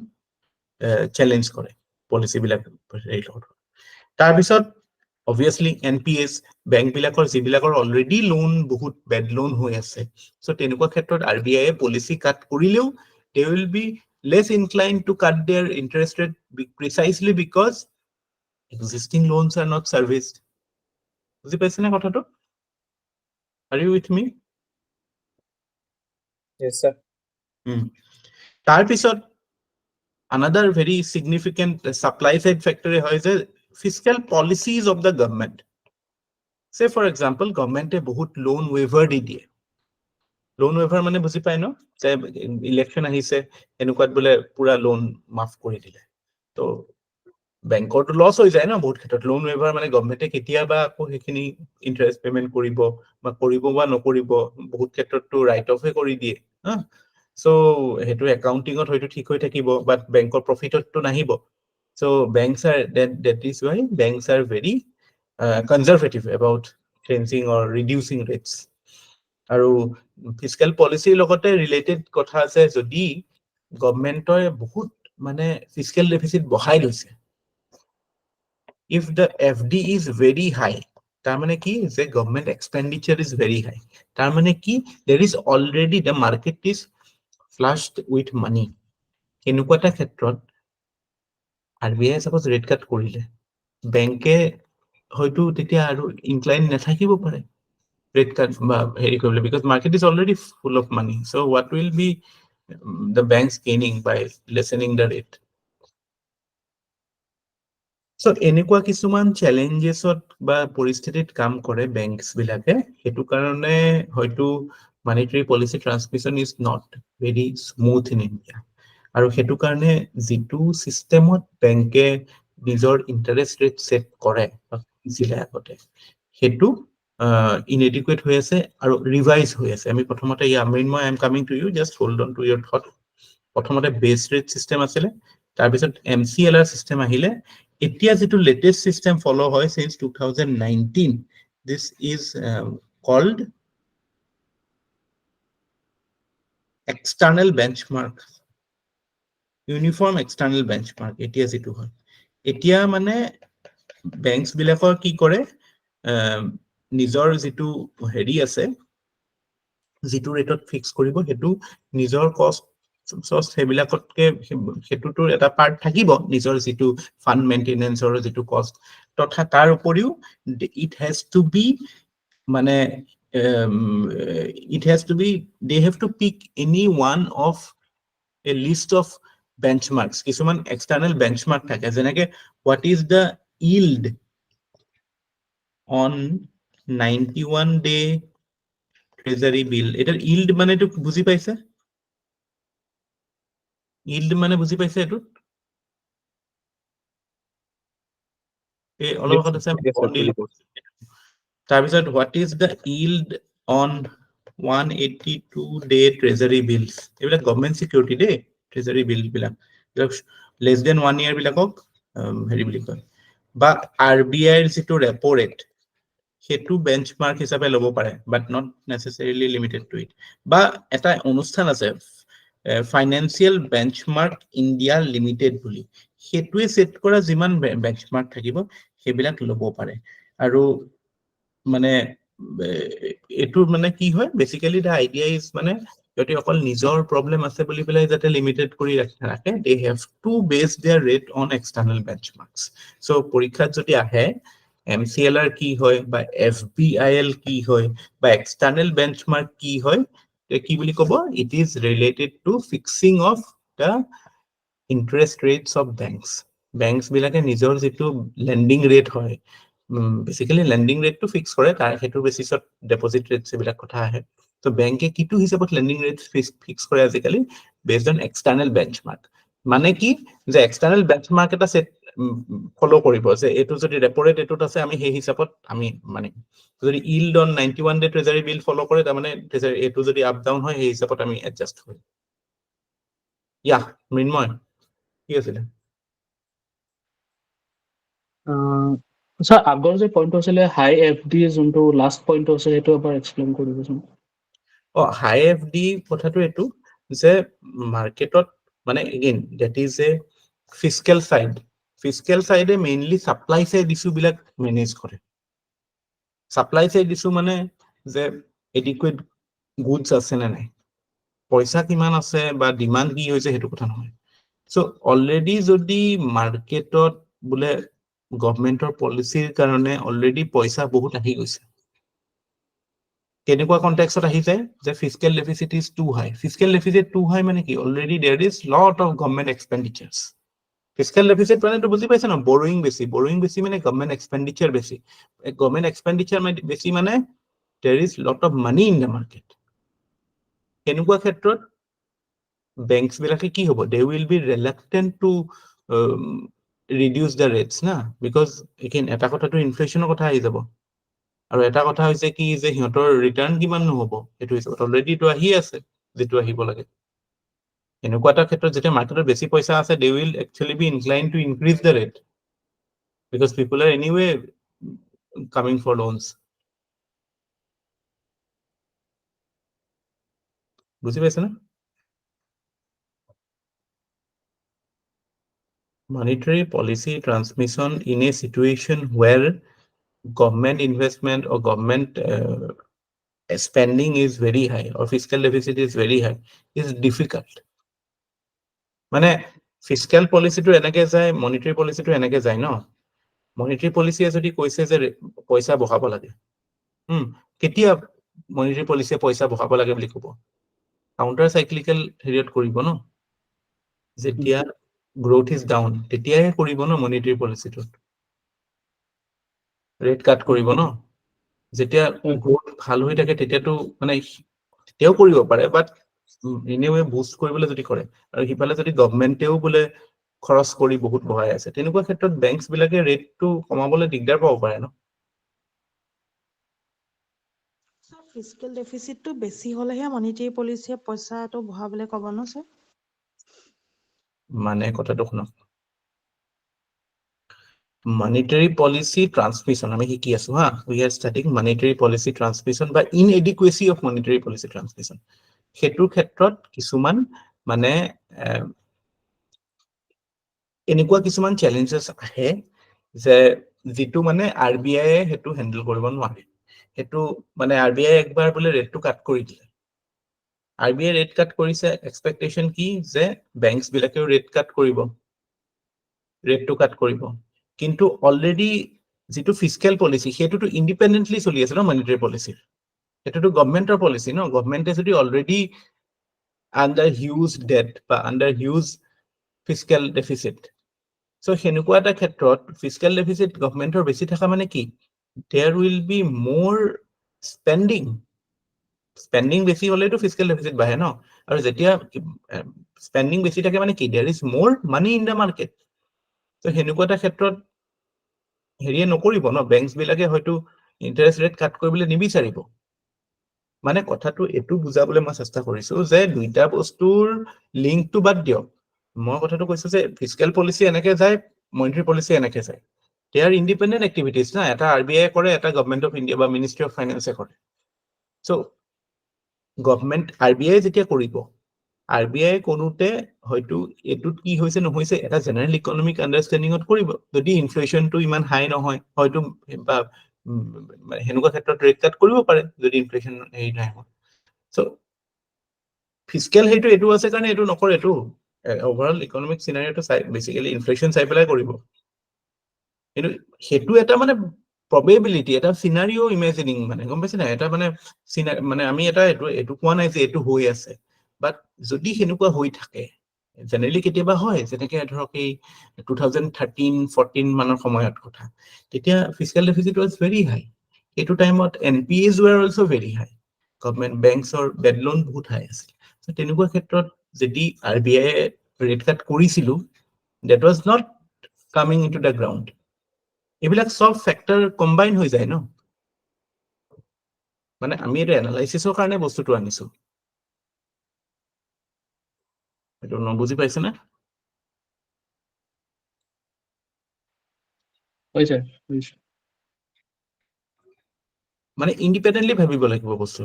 চ্যালেঞ্জ কৰে পলিসি বিলাক তাৰ পিছত Obviously NPS বেংক বিলাকৰ যিবিলাকৰ অলৰেডি লোন বহুত বেড লোন হৈ আছে সো তেনেকুৱা ক্ষেত্ৰত RBI পলিসি কাট কৰিলেও they will be less inclined to cut their interest rate precisely because existing loans are not serviced. বুজি পাইছে না কথাটো? Are you with me? Yes, sir. তাৰ পিছত another very significant supply side factor হয় যে fiscal policies of the government. Say for example government বহুত loan waiver দি দিয়ে লোন ৱেভাৰ মানে বুজি পায় ন যে ইলেকশ্যন আহিছে এনেকুৱাত বোলে পুৰা লোন মাফ কৰি দিলে তো বেংকৰটো লছ হৈ যায় ন বহুত ক্ষেত্ৰত লোন ৱেভাৰ মানে গভৰ্ণমেণ্টে কেতিয়াবা আকৌ সেইখিনি ইণ্টাৰেষ্ট পেমেণ্ট কৰিব বা নকৰিব বহুত ক্ষেত্ৰতটো ৰাইট অফে কৰি দিয়ে হা সো হেতু একাউন্টিংত হয়তো ঠিক হৈ থাকিব বাট বেংকৰ প্ৰফিটতটো নাহিব so banks are that is why banks are very conservative about changing or reducing rates আৰু ফিস্কেল পলিচিৰ লগতে ৰিলেটেড কথা আছে যদি গভৰ্ণমেণ্টে বহুত মানে ফিস্কেল ডেফিসিট বঢ়াই লৈছে if the FD is very high তাৰ মানে কি যে গভৰ্ণমেণ্ট এক্সপেন্ডিচাৰ is very high তাৰ মানে কি there is already the market is flushed with money এনেকুৱা এটা ক্ষেত্ৰত RBI suppose rate cut কৰিলে বেংকে হয়তো তেতিয়া আৰু ইনক্লাইন নাথাকিব পাৰে rate cut because market is already full of money. So what will be the banks gaining by lessening the rate? So এনেকুৱা কিছুমান challengesত বা পৰিস্থিতিত কাম কৰে banks বিলাকে হেতু কাৰণে হয়তো monetary policy transmission is not very smooth in India. আৰু হেতু কাৰণে যিটো সিস্টেমত বেংকে নিজৰ ইন্টাৰেস্ট ৰেট সেট কৰে জিলা আগতে হেতু inadequate হৈ আছে আৰু ৰিভাইজ হৈ আছে আমি প্ৰথমতে I am coming to you just hold on to your thought প্ৰথমতে বেস ৰেট সিস্টেম আছিল তাৰ পিছত MCLR সিস্টেম আহিলে এতিয়া যেটো লেটেস্ট সিস্টেম ফলো হয় since 2019 this is called external benchmark uniform external benchmark এতিয়া যেটো হয় এতিয়া মানে banks বিলাকৰ কি কৰে নিজৰ যেটো হেৰি আছে যেটো ৰেটত ফিক্স কৰিব হেতু নিজৰ কষ্ট সেবিলাকতকে হেতুটোৰ এটা পাৰ্ট থাকিব নিজৰ যেটো ফান্ড মেইনটেনেন্সৰ যেটো কষ্ট তথা তাৰ উপৰিও it has to be মানে it has to be they have to pick any one of a list of benchmarks কিছুমান external benchmark থাকে যেনেকে what is the yield on 91 day treasury bill এটার yield মানে তো বুঝি পাইছে yield মানে বুঝি পাইছে এটো এই অলপ Yes, কথা আছে yes, sir. bond yield তাৰ পিছত what is the yield on 182 day treasury bills এইবিলাক গভর্নমেন্ট সিকিউরিটি দে treasury bill বিলাক less than 1 year বিলাকক হেৰি বুলি কয় বা RBI ৰ যেটো repo rate হেতু বেঞ্চমাৰ্ক হিচাপে লব পাৰে but not necessarily limited to it বা এটা অনুষ্ঠান আছে ফাইনান্সিয়াল বেঞ্চমার্ক ইন্ডিয়া লিমিটেড বুলি হেতুৱে সেট কৰা যিমান বেঞ্চমাৰ্ক থাকিব হেবিলাক লব পাৰে আৰু মানে এটু মানে কি হয় বেসিক্যালি দা আইডিয়া ইজ মানে যদি অকল নিজৰ প্ৰবলেম আছে বুলি পেলাই যাতে লিমিটেড কৰি ৰাখে they have to base their rate on external benchmarks so পৰীক্ষাত যদি আহে MCLR কি হয় বা FBIL কি হয় বা external benchmark কি হয় কি বুলি কব it is related to fixing of the interest rates of banks বিলাকে নিজৰ যেটো lending rate হয় basically lending rate to fix কৰে তাৰ হেতু বেসিছত deposit rates এবিলাক কথা আহে তো ব্যাংকে কিটো হিচাপত lending rate fix কৰে আজিকালি based on external benchmark মানে কি যে external benchmark এটা সেট ফলো কৰিব যে এটো যদি repo rate এটোত আছে আমি সেই হিচাপত আমি মানে যদি yield on 91 day treasury bill ফলো কৰে তাৰ মানে এটো যদি আপ ডাউন হয় সেই হিচাপত আমি এডজাস্ট কৰো মৃন্ময় কি আছিল স্যাৰ আগৰ যে পইণ্ট আছিলে হাই এফডি যোনটো লাষ্ট পইণ্ট আছে সেইটো এবাৰ এক্সপ্লেইন কৰিবচোন হাই এফডি কথাটো এটো যে মার্কেটত মানে again that is A fiscal side fiscal সাইডে মেইনলি সাপ্লাই সাইড ইস্যু বিলাক মেনেজ কৰে সাপ্লাই সাইড ইস্যু মানে যে এডিকুৱেট গুডছ আছে নে নাই পইচা কিমান আছে বা ডিমান্ড কি হৈছে সেইটো কথা নহয় সো অলৰেডি যদি মাৰ্কেটত বোলে গভৰ্ণমেন্টৰ পলিচিৰ কাৰণে অলৰেডি পইচা বহুত আহি গৈছে কেনেকুৱা কনটেক্সট আহি যায় যে fiscal deficit is too high fiscal deficit too high মানে কি already there is lot of government expenditures fiscal deficit মানে তো বুজি পাইছে না বৰোইং বেছি মানে গভৰ্ণমেন্ট এক্সপেণ্ডিচাৰ বেছি গভৰ্ণমেন্ট এক্সপেণ্ডিচাৰ বেছি মানে there is lot of money in the market কেনেকুৱা ক্ষেত্ৰত বেংকছ বিলাকে কি হ'ব they will be reluctant to reduce the rates না বিকজ এগেইন এটা কথাটো ইনফ্লেশ্যনৰ কথা আহি যাব আৰু এটা কথা হৈছে কি যে সিহঁতৰ ৰিটাৰ্ণ কিমান নহ'ব সেইটো হিচাপত অলৰেডি তো আহি আছে যেটো আহিব লাগে এনেকুৱা এটা ক্ষেত্ৰত যেতিয়া মাৰ্কেটত বেছি পইচা আছে they will actually be incline to increase the rate because people are anyway coming for loans বুজি পাইছে না monetary policy transmission in a situation where government investment or government spending is very high or fiscal deficit is very high is difficult মানে fiscal policy to এনেকে যায় monetary policy to এনেকে যায় ন monetary policy যদি কৈছে যে পইচা বহাব লাগে কেতিয়া monetary policy পইচা বহাব লাগে বুলি ক'ব কাউন্টাৰ সাইক্লিক্যাল হেৰিয়ত কৰিব ন যেতিয়া গ্ৰোথ ইজ ডাউন তেতিয়াহে কৰিব ন মনিটাৰী পলিচিটো ৰেট কাট কৰিব ন যেতিয়া গ্ৰোথ ভাল হৈ থাকে তেতিয়াতো মানে তেতিয়াও কৰিব পাৰে বাট এনিৱে বুষ্ট কৰিবলৈ যদি কৰে আৰু হিফালে যদি গভৰ্ণমেণ্টেও বোলে খৰচ কৰি বহুত বঢ়াই আছে তেনেকুৱা ক্ষেত্ৰত বেংকছ বিলাকে ৰেটটো কমাবলৈ দিগদাৰ পাব পাৰে ন ফিস্কেল ডেফিচিটটো বেছি হলেহে মনিটাৰী পলিচিয়ে পইচাটো বঢ়াবলৈ ক'ব ন স্যাৰ মানে কথাটো শুনক monetary policy transmission আমি কি আছো হা we are studying monetary policy transmission বা inadequacy of monetary policy transmission হেতুৰ ক্ষেত্ৰত কিছুমান মানে এনেকুৱা কিছুমান চ্যালেঞ্জেস আহে যে যেটো মানে আৰবিআই হেতু হ্যান্ডেল কৰিব নোৱাৰে হেতু মানে আৰবিআই একবাৰ বলে ৰেটটো কাট কৰি দিলে আৰবিআই ৰেট কাট কৰিছে এক্সপেক্টেশন কি যে বেংকছ বিলাকেও ৰেট কাট কৰিব ৰেটটো কাট কৰিব কিন্তু অলৰেডি যেটো ফিস্কেল পলিসি হেতুটো ইন্ডিপেন্ডেন্টলি চলি আছে ন মনিটাৰী পলিসি হেতুটো গভৰ্ণমেন্টৰ পলিসি ন গভৰ্ণমেন্টে যদি অলৰেডি আন্ডাৰ হিউজ ডেট বা under huge fiscal deficit so হেনেকুৱা এটা ক্ষেত্ৰত ফিস্কেল ডেফিচিট গভৰ্ণমেন্টৰ বেছি থকা মানে কি there will be more spending বেছি হলেতো ফিস্কেল ডেফিচিট বাঢ়ে ন আৰু যেতিয়া স্পেন্ডিং বেছি থাকে মানে কি there is more money in the market so হেনেকুৱা এটা ক্ষেত্ৰত হেৰিয়ে নকৰিব ন বেংকছ বিলাকে হয়তো ইন্টাৰেষ্ট ৰেট কাট কৰিবলৈ নিবিচাৰিব মানে কথাটো এটো বুজাবলৈ মই চেষ্টা কৰিছো যে দুইটা বস্তুৰ লিংকটো বাদ দিয়ক মই কথাটো কৈছো যে ফিস্কেল পলিসি এনেকে যায় মনিটাৰী পলিসি এনেকে যায় they are independent activities না এটা আৰবিআই কৰে এটা গভৰ্নমেন্ট অফ ইন্ডিয়া বা মিনিষ্ট্ৰি অফ ফাইনান্সে কৰে সো গভৰ্নমেন্ট আৰবিআই যেতিয়া কৰিব আৰবিআই কোনোতে হয়তো এটুত কি হৈছে নহৈছে এটা জেনাৰেল ইকোনমিক আন্ডাৰস্ট্যান্ডিংত কৰিব যদি ইনফ্লেশনটো ইমান হাই নহয় হয়তো হেনুকা ক্ষেত্ৰত ৰেট কাট কৰিব পাৰে যদি ইনফ্লেশন হেৰি নাই সো ফিস্কেল হেইটো এটো আছে কাৰণে এটো নকৰে এটো ওভাৰঅল ইকোনমিক সিনাৰিওটো বেসিক্যালি ইনফ্লেশন চাই পেলাই কৰিব কিন্তু হেতু এটা মানে probability এটা সিনাৰিও ইমাজিনিং মানে গম পাইছে না এটা মানে আমি এটা এটো কোৱা নাই যে এটো হৈ আছে বাট যদি হেনুকা হৈ থাকে জেনাৰেলি কেতিয়াবা হয় যেনেকে ধৰক এই 2013-14 মানৰ সময়ত কথা তেতিয়া fiscal deficit was very high এটো টাইমত NPAs were also very high government বেংকছৰ বেড লোন বহুত হাই আছিল সো তেনেকুৱা ক্ষেত্ৰত যদি আৰবিআই ৰেট কাট কৰিছিল that was not coming into the ground এইবিলাক সব ফ্যাক্টৰ কম্বাইন হৈ যায় ন মানে আমি এটা এনালাইসিসৰ কাৰণে বস্তুটো আনিছো এটো বুজি পাইছে না হয় স্যাৰ মানে ইন্ডিপেন্ডেন্টলি ভাবিব লাগিব বস্তু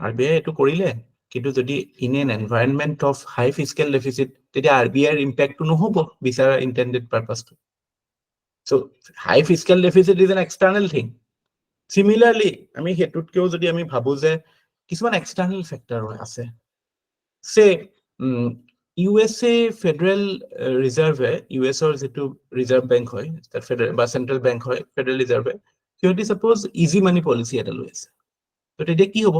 আৰবিআই এটো কৰিলে কিন্তু যদি in an environment of high fiscal deficit তেতিয়া আৰবিআইৰ ইম্প্যাক্টটো নহব বিচাৰা ইন্টেন্ডেড পারপাসটো So high fiscal deficit is an external thing. Similarly, আমি হেতুতকেও যদি আমি ভাবো যে কিছুমান এক্সটাৰ্নেল ফেক্টৰ আছে, সে USA ফেডাৰেল ৰিজাৰ্ভে, ইউএছৰ যিটো ৰিজাৰ্ভ বেংক হয় ফেডাৰেল বা চেন্ট্ৰেল বেংক হয়, ফেডাৰেল ৰিজাৰ্ভে সিহঁতি সাপোজ ইজি মানি পলিচি এটা লৈ আছে, তো তেতিয়া কি হ'ব?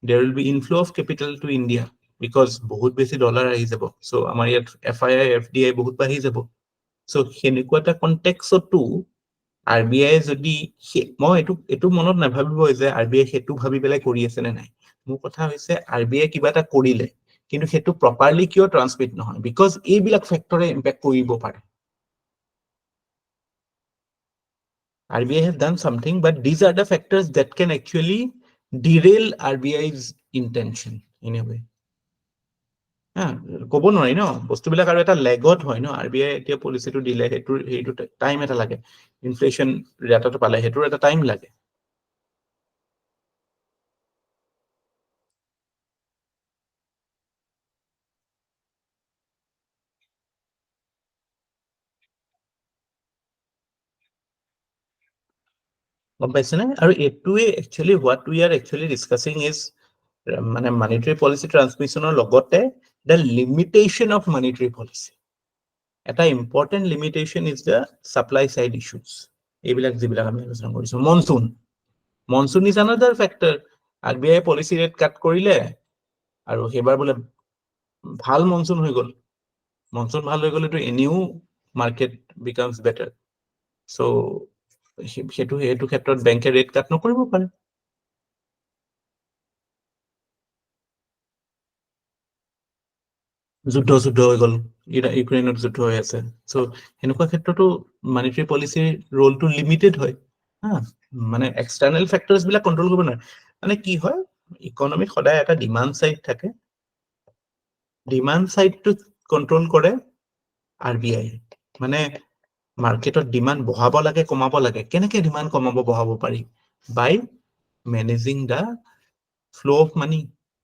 There will be inflow of capital to India because বহুত বেছি ডলাৰ আহি যাব, so আমাৰ ইয়াত FII FDI বহুত বাঢ়ি যাব। So সেনেকুৱা এটা কনটেক্সতো RBI যদি মই এইটো মনত নাভাবিব যে RBI সেইটো ভাবি পেলাই কৰি আছে নে নাই। মোৰ কথা হৈছে RBI কিবা এটা কৰিলে, কিন্তু সেইটো প্ৰপাৰলি কিয় ট্ৰান্সমিট নহয়, বিকজ এইবিলাক ফেক্টৰে ইম্পেক্ট কৰিব পাৰে। RBI has done something, but these are the factors that can actually derail RBI's intention in a way. ক'ব নোৱাৰি ন, বস্তুবিলাক আৰু এটা লেগত হয় ন। RBI এতিয়া পলিচিটো দিলে, সেইটো টাইম এটা লাগে, ইনফ্লেশ্যন ডাটাটো পালে সেইটোৰ এটা টাইম লাগে। গম পাইছেনে? আৰু এইটোৱে actually what we are actually discussing is মানে মনিটাৰী পলিচি ট্ৰান্সমিশ্যনৰ লগতে the limitation of monetary policy. এটা important limitation is the supply side issues. এইবিলাক যিবিলাক আমি আলোচনা কৰিছোঁ, monsoon is another factor. RBI policy rate cut কৰিলে আৰু সেইবাৰ বোলে ভাল মনচুন হৈ গ'ল, মনচুন ভাল হৈ গ'লেতো এনেও মাৰ্কেট বিকামছ বেটাৰ। চ' সেইটো ক্ষেত্ৰত বেংকে ৰেট কাট নকৰিব পাৰে। যুদ্ধ হৈ গ'ল, ইউক্ৰেইনত যুদ্ধ হৈ আছে, চ' সেনেকুৱা ক্ষেত্ৰতো মনিটাৰী পলিচিৰ ৰোলটো লিমিটেড হয়। মানে এক্সটাৰ্নেল ফেক্টৰ্ছ বিলাক কণ্ট্ৰল কৰিব নোৱাৰে। মানে কি হয়, ইকনমিত সদায় এটা ডিমাণ্ড চাইড থাকে, ডিমাণ্ড চাইডটো কণ্ট্ৰল কৰে RBI। মানে মাৰ্কেটত ডিমাণ্ড বঢ়াব লাগে কমাব লাগে, কেনেকে ডিমাণ্ড কমাব বঢ়াব পাৰি? বাই মেনেজিং দ্য ফ্ল' অফ মানি।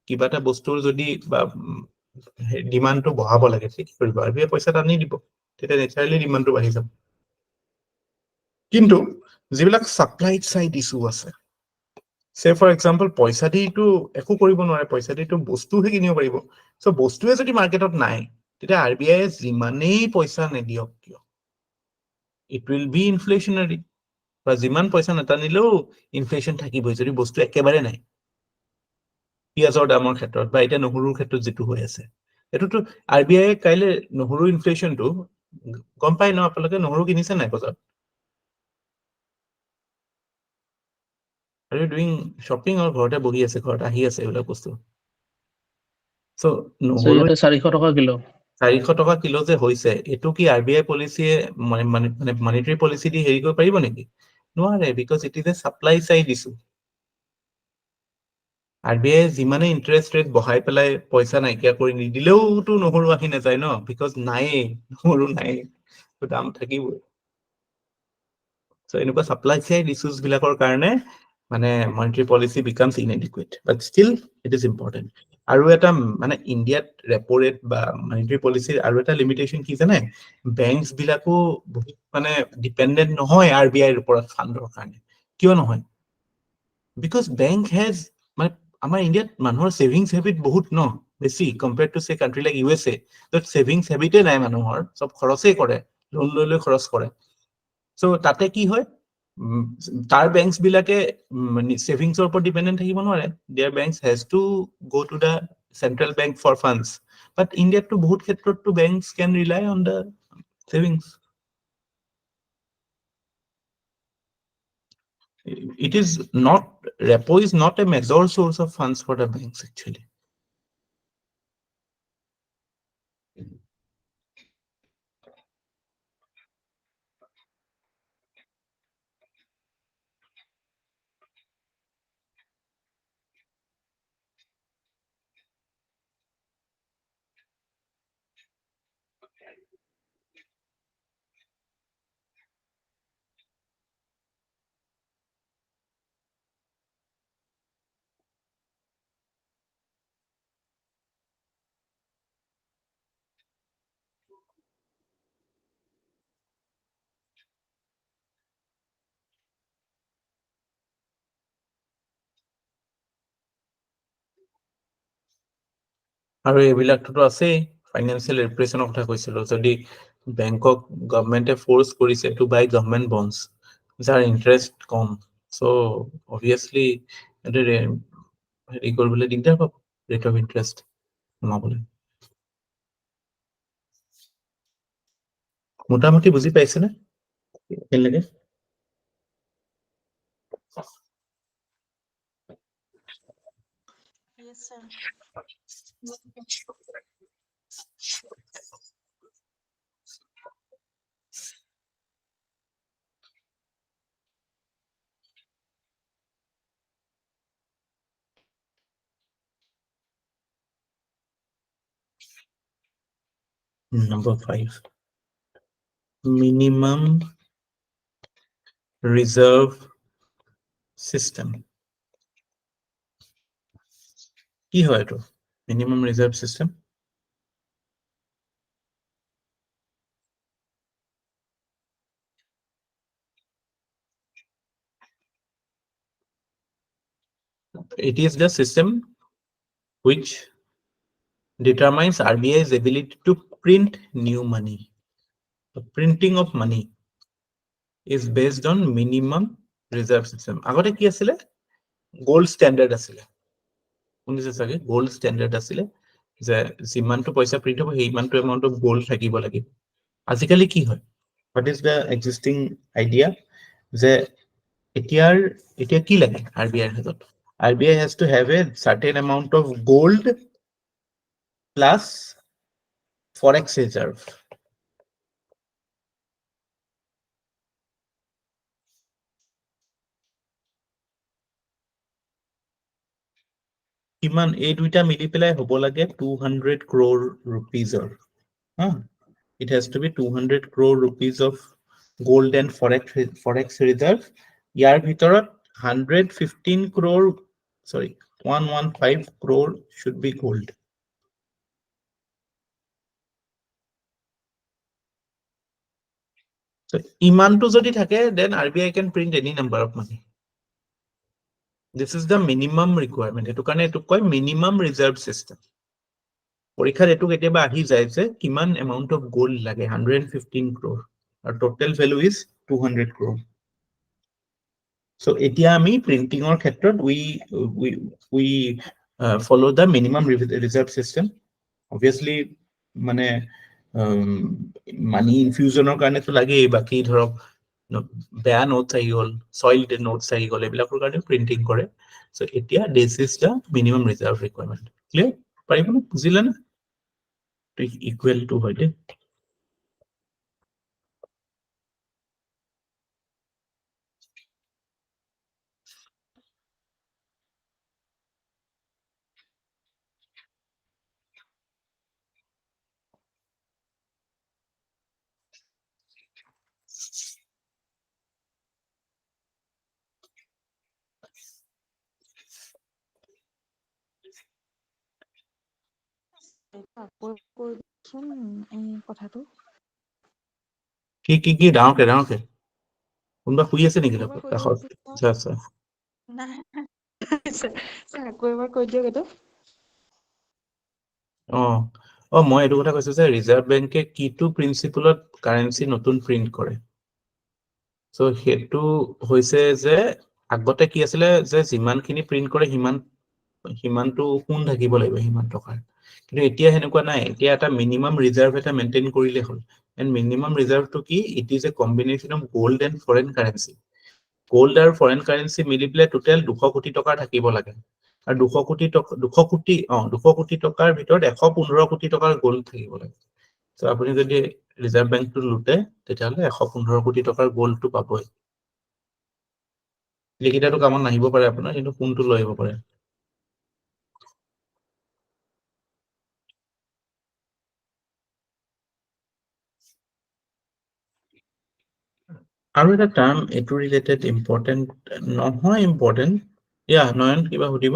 কিবা এটা বস্তুৰ যদি বা ডিমাণ্ডটো বঢ়াব লাগে, কি কৰিব? RBI পইচা টানি দিব, তেতিয়া নেচাৰেলি ডিমাণ্ডটো বাঢ়ি যাব। কিন্তু যিবিলাক ছাপ্লাই ছাইড ইছ্যু আছে, সে ফৰ এক্সাম্পল পইচা দিটো একো কৰিব নোৱাৰে, পইচা দিটো বস্তুহে কিনিব পাৰিব। চ' বস্তুৱে যদি মাৰ্কেটত নাই, তেতিয়া RBI যিমানেই পইচা নিদিয়ক কিয়, ইট উইল বি ইনফ্লেশ্যনাৰী। বা যিমান পইচা নাটানিলেও ইনফ্লেশ্যন থাকিবই যদি বস্তু একেবাৰে নাই। পিঁয়াজৰ দামৰ ক্ষেত্ৰত বা এতিয়া নহৰুৰ ক্ষেত্ৰত যিটো হৈ আছে, এইটোতো RBI কাইলে নহৰু ইনফ্লেশ্যনটো গম পাই ন? আপোনালোকে নহৰু কিনিছে নাই বজাৰত? Are you doing shopping or ঘৰতে বহি আছে, ঘৰত আহি আছে এইবিলাক বস্তু? চ' নহৰু ইয়াতে 400 টকা কিলো। 400 টকা কিলো যে হৈছে, এইটো কি RBI পলিচিয়ে মানে মনিটাৰী পলিচি দি হেৰি কৰিব পাৰিব নেকি? নোৱাৰে, because it is A supply side issue. RBI যিমানে ইণ্টাৰেষ্ট ৰেট বঢ়াই পেলাই পইচা নাইকিয়া কৰি নিদিলেওতো নহৰু আহি নাযায় ন, বিকজ নায়েই, নহৰু নাই, দাম থাকিবই। চ' এনেকুৱা ছাপ্লাই ছাইড ইছ্যুজ বিলাকৰ কাৰণে মানে monetary policy becomes inadequate, but still it is important. আৰু এটা মানে ইণ্ডিয়াত ৰেপো ৰেট বা মনিটাৰী পলিচিৰ আৰু এটা লিমিটেশ্যন কি জানে? বেংকছ বিলাকো বহুত মানে ডিপেণ্ডেণ্ট নহয় RBIৰ ওপৰত ফাণ্ডৰ কাৰণে। কিয় নহয়? বিকজ বেংক হেজ, মানে আমাৰ ইণ্ডিয়াত মানুহৰ ছেভিংছ হেবিট বহুত ন, বেছি কম্পেয়াৰ্ড টু চে কাণ্ট্ৰি লাইক USA, য'ত ছেভিংছ হেবিটে নাই মানুহৰ, চব খৰচেই কৰে, লোন লৈ খৰচ কৰে। চ' তাতে কি হয়, তাৰ বেংকছ বিলাকে ছেভিংছৰ ওপৰত ডিপেণ্ডেণ্ট থাকিব নোৱাৰে। Their banks has to go to the central bank for funds. But ইণ্ডিয়াততো বহুত ক্ষেত্ৰততো banks can rely on the savings. It is not, repo is not a major source of funds for the banks actually. আৰু এইবিলাকতো আছেই financial ৰিপ্ৰেছনৰ কথা কৈছিলো যদি বেংকক গভৰ্ণমেণ্টে force কৰিছে টু বাই গভৰ্ণমেণ্ট বণ্ডছ যাৰ ইণ্টাৰেষ্ট কম চ' অবভিয়াছলি হেৰি কৰিবলৈ দিগদাৰ পাব ৰেট অফ ইণ্টাৰেষ্ট কমাবলৈ মোটামুটি বুজি পাইছেনে একেলগে Yes, sir. Number 5. Minimum reserve system. কি হয় এইটো? Minimum reserve system? It is the system which determines RBI's ability to print new money. The printing of money is based on minimum reserve system. আগতে কি আছিলে? Gold standard আছিলে। শুনিছে চাগে gold standard আছিলে যে যিমানটো পইচা প্ৰিন্ট হ'ব সেইমানটো এমাউন্ট অফ গোল্ড থাকিব লাগিব। আজিকালি কি হয়? What is the existing idea? যে এতিয়া কি লাগে RBI হাতত? RBI has to have a certain amount of gold plus forex reserve. কিমান এই দুইটা মিলি পেলাই হ'ব লাগে 200 crore rupees or it has to be 200 crore rupees of gold and forex reserve ইয়াৰ ভিতৰত 115 crore 115 crore should be gold so ইমানটো যদি থাকে then RBI can print any number of money. This is the minimum requirement. এটো কাৰণে এটো কয় minimum reserve system. পৰীক্ষাত এটো কেতিয়াবা আহি যায় যে কিমান amount of gold লাগে 115 crore আৰু total value is 200 crore. So এতিয়া আমি printing or ক্ষেত্ৰত we follow the minimum reserve system. Obviously মানে money infusionৰ কাৰণেতো লাগেই বাকি ধৰক বেয়া নোটছ আহি গ'ল soiled notes আহি গ'ল এইবিলাকৰ কাৰণে প্ৰিন্টিং কৰে so এতিয়া this is the minimum reserve requirement clear পাৰিব না বুজিলা না to equal to হয় দে আকৌ কৈ দিয়কচোন এই কথাটো কি ডাঙৰকে কোনবা শুই আছে নেকি আকৌ এবাৰ কৈ কাষত দিয়কচোন আচ্ছা নাই স্যাৰ আকৌ এবাৰ কৈ দিয়ক এইটো মই এইটো কথা কৈছো যে ৰিজাৰ্ভ বেংকে কিটো প্ৰিন্সিপলত কাৰেন্সি নতুন প্ৰিন্ট কৰে সো হেতু হৈছে যে আগতে কি আছিল যে যিমানখিনি প্ৰিন্ট কৰে হিমানটো কোন থাকিব লাগিব হিমান টকাৰ কিন্তু এতিয়া হেনেকুৱা নাই এতিয়া এটা মিনিমাম ৰিজাৰ্ভ এটা মেইনটেইন কৰিলে হ'ল এন্ড মিনিমাম ৰিজাৰ্ভটো কি it is a combination of gold and foreign currency gold আৰু ফৰেন কাৰেন্সি মিলি পেলাই টোটাল 200 কোটি টকা থাকিব লাগে আৰু 200 কোটি টকাৰ ভিতৰত 115 কোটি টকাৰ গোল্ড থাকিব লাগে সো আপুনি যদি ৰিজাৰ্ভ বেংকটো লুটে তেতিয়াহলে 115 কোটি টকাৰ গোল্ডটো পাবই লিখিতাটো কামত নাহিব পাৰে আপোনাৰ কিন্তু কোনটো লৈ আহিব পাৰে আৰু এটা টাৰ্ম এটু ৰিলেটেড ইম্পৰ্টেন্ট নহয় ইম্পৰ্টেন্ট নয়ন কিবা সুধিব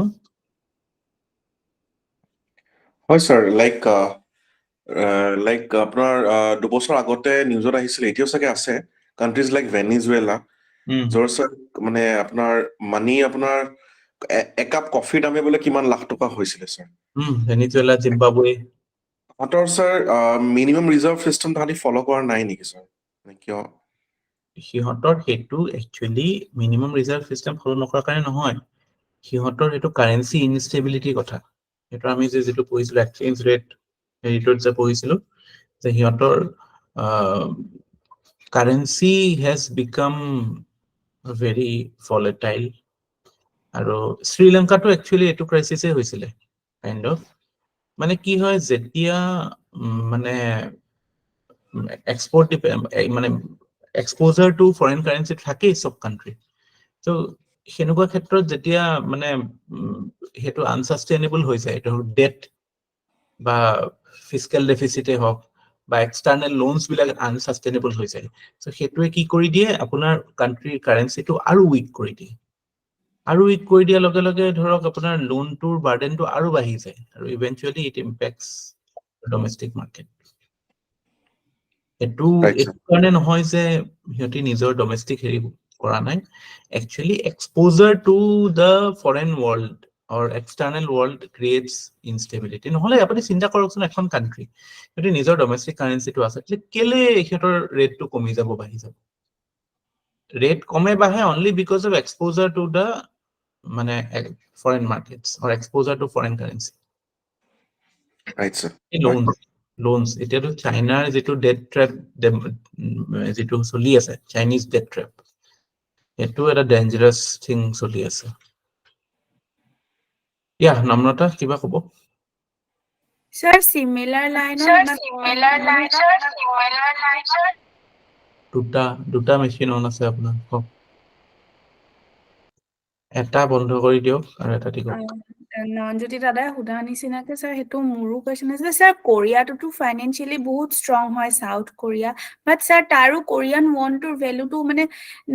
হয় স্যাৰ লাইক আপোনাৰ 2 বছৰ আগতে নিউজত আহিছিল এতিয়াও চাগে আছে কান্ট্ৰিজ লাইক ভেনিজুৱেলা য'ৰ মানে আপোনাৰ মানি আপোনাৰ একাপ কফিৰ দামে বোলে কিমান লাখ টকা হৈছিলে স্যাৰ ভেনিজুৱেলা জিম্বাবৱে তাহাঁতৰ স্যাৰ মিনিমাম ৰিজাৰ্ভ চিষ্টেম তাহাঁতি ফলো কৰা নাই নেকি স্যাৰ কিয় সিহঁতৰ সেইটো একচুৱেলি মিনিমাম ৰিজাৰ্ভ চিষ্টেম ফলো নকৰাৰ কাৰণে নহয় সিহঁতৰ সেইটো কাৰেঞ্চি ইনষ্টেবিলিটিৰ কথা সেইটো আমি যিটো পঢ়িছিলো এক্সচেঞ্জ ৰেট হেৰিটোত যে পঢ়িছিলো যে সিহঁতৰ currency has became very volatile আৰু শ্ৰীলংকাটো একচুৱেলি এইটো ক্ৰাইচিছে হৈছিলে কাইণ্ড অফ মানে কি হয় যেতিয়া মানে এক্সপৰ্ট মানে এক্সপ'জাৰ টু ফৰেইন কাৰেঞ্চি থাকেই চব কাণ্ট্ৰি ত' সেনেকুৱা ক্ষেত্ৰত যেতিয়া মানে সেইটো আনচাষ্টেইনেবল হৈ যায় এইটো ডেট বা ফিজিকেল ডেফিচিটে হওক বা এক্সটাৰ্নেল লোনছ বিলাক আনচাষ্টেইনেবল হৈ যায় চ' সেইটোৱে কি কৰি দিয়ে আপোনাৰ কাণ্ট্ৰিৰ কাৰেঞ্চিটো আৰু উইক কৰি দিয়ে আৰু উইক কৰি দিয়াৰ লগে লগে ধৰক আপোনাৰ লোনটোৰ বাৰ্ডেনটো আৰু বাঢ়ি যায় আৰু ইভেঞ্চুৱেলি ইট ইম্পেক্টছ ডমেষ্টিক মাৰ্কেট এইটো কাৰণে নহয় যে সিহঁতি নিজৰ ডমেষ্টিক হেৰি কৰা নাই actually exposure to the foreign world or external world creates instability নহ'লে আপুনি চিন্তা কৰকচোন এখন কাণ্ট্ৰি সিহঁতি নিজৰ ডমেষ্টিক কাৰেঞ্চিটো আছে কেলে সিহঁতৰ ৰেটটো কমি যাব বাঢ়ি যাব ৰেট কমে বাঢ়ে only because of exposure to the মানে foreign markets or exposure to foreign currency লোনছ এতিয়াতো চাইনাৰ যিটো ডেট ট্ৰেপ যিটো চলি আছে চাইনিজ ডেট ট্ৰেপ সেইটো এটা ডেঞ্জাৰাছ থিং চলি আছে নম্ৰতা কিবা ক'ব স্যাৰ চিমিলাৰ লাইনত দুটা মেচিন অন আছে আপোনাৰ কওক এটা বন্ধ কৰি দিয়ক আৰু এটা টিকক নয়নজ্যোতি দাদাই সোধা নিচিনাকে স্যাৰ সেইটো মোৰো কুৱেশ্যন আছিলে স্যাৰ কোৰিয়াটোতো ফাইনেন্সিয়েলি বহুত ষ্ট্ৰং হয় চাউথ কোৰিয়া বাট স্যাৰ তাৰো কোৰিয়ান ৱনটোৰ ভেলুটো মানে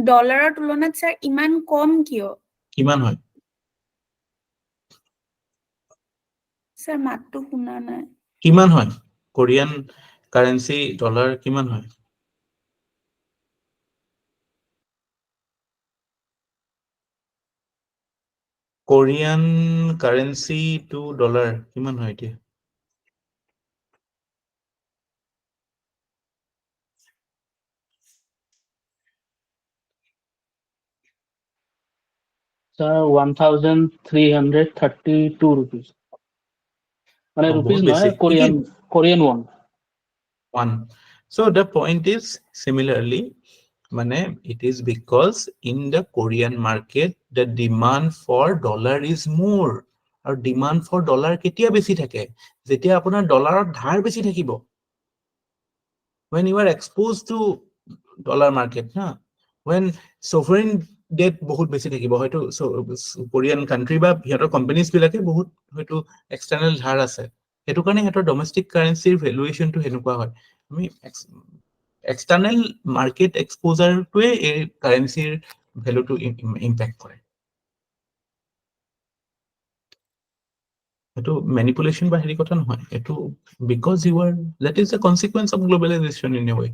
ডলাৰৰ তুলনাত স্যাৰ ইমান কম কিয় কিমান হয় স্যাৰ মাতটো শুনা নাই কিমান হয় কোৰিয়ান কাৰেঞ্চি ডলাৰ কিমান হয় কোৰিয়ান কাৰেঞ্চি টু ডলাৰ কিমান হয় এতিয়া Sir, 1,332 rupees. মানে rupees নহয়, Korean won. One. So the point is similarly, মানে it is because in the Korean market the demand for dollar is more. আৰু demand for dollar কেতিয়া বেছি থাকে যেতিয়া আপোনাৰ ডলাৰৰ ধাৰ বেছি থাকিব when you are exposed to dollar market when sovereign debt বহুত বেছি থাকিব হয়তো কোৰিয়ান কান্ট্ৰি বা সিহঁতৰ কোম্পানীজ বিলাকে বহুত হয়তো এক্সটাৰ্নেল ধাৰ আছে সেইটো কাৰণে সিহঁতৰ ডমেষ্টিক কাৰেঞ্চিৰ ভেলুৱেশ্যনটো সেনেকুৱা হয় আমি এক্সটাৰ্নেল মাৰ্কেট এক্সপ'জাৰটোৱে এই কাৰেঞ্চিৰ ভেলুটো ইম্পেক্ট কৰে এইটো মেনিপুলেশ্যন বা হেৰি কথা নহয় এইটো because you are that is the consequence of globalisation in a way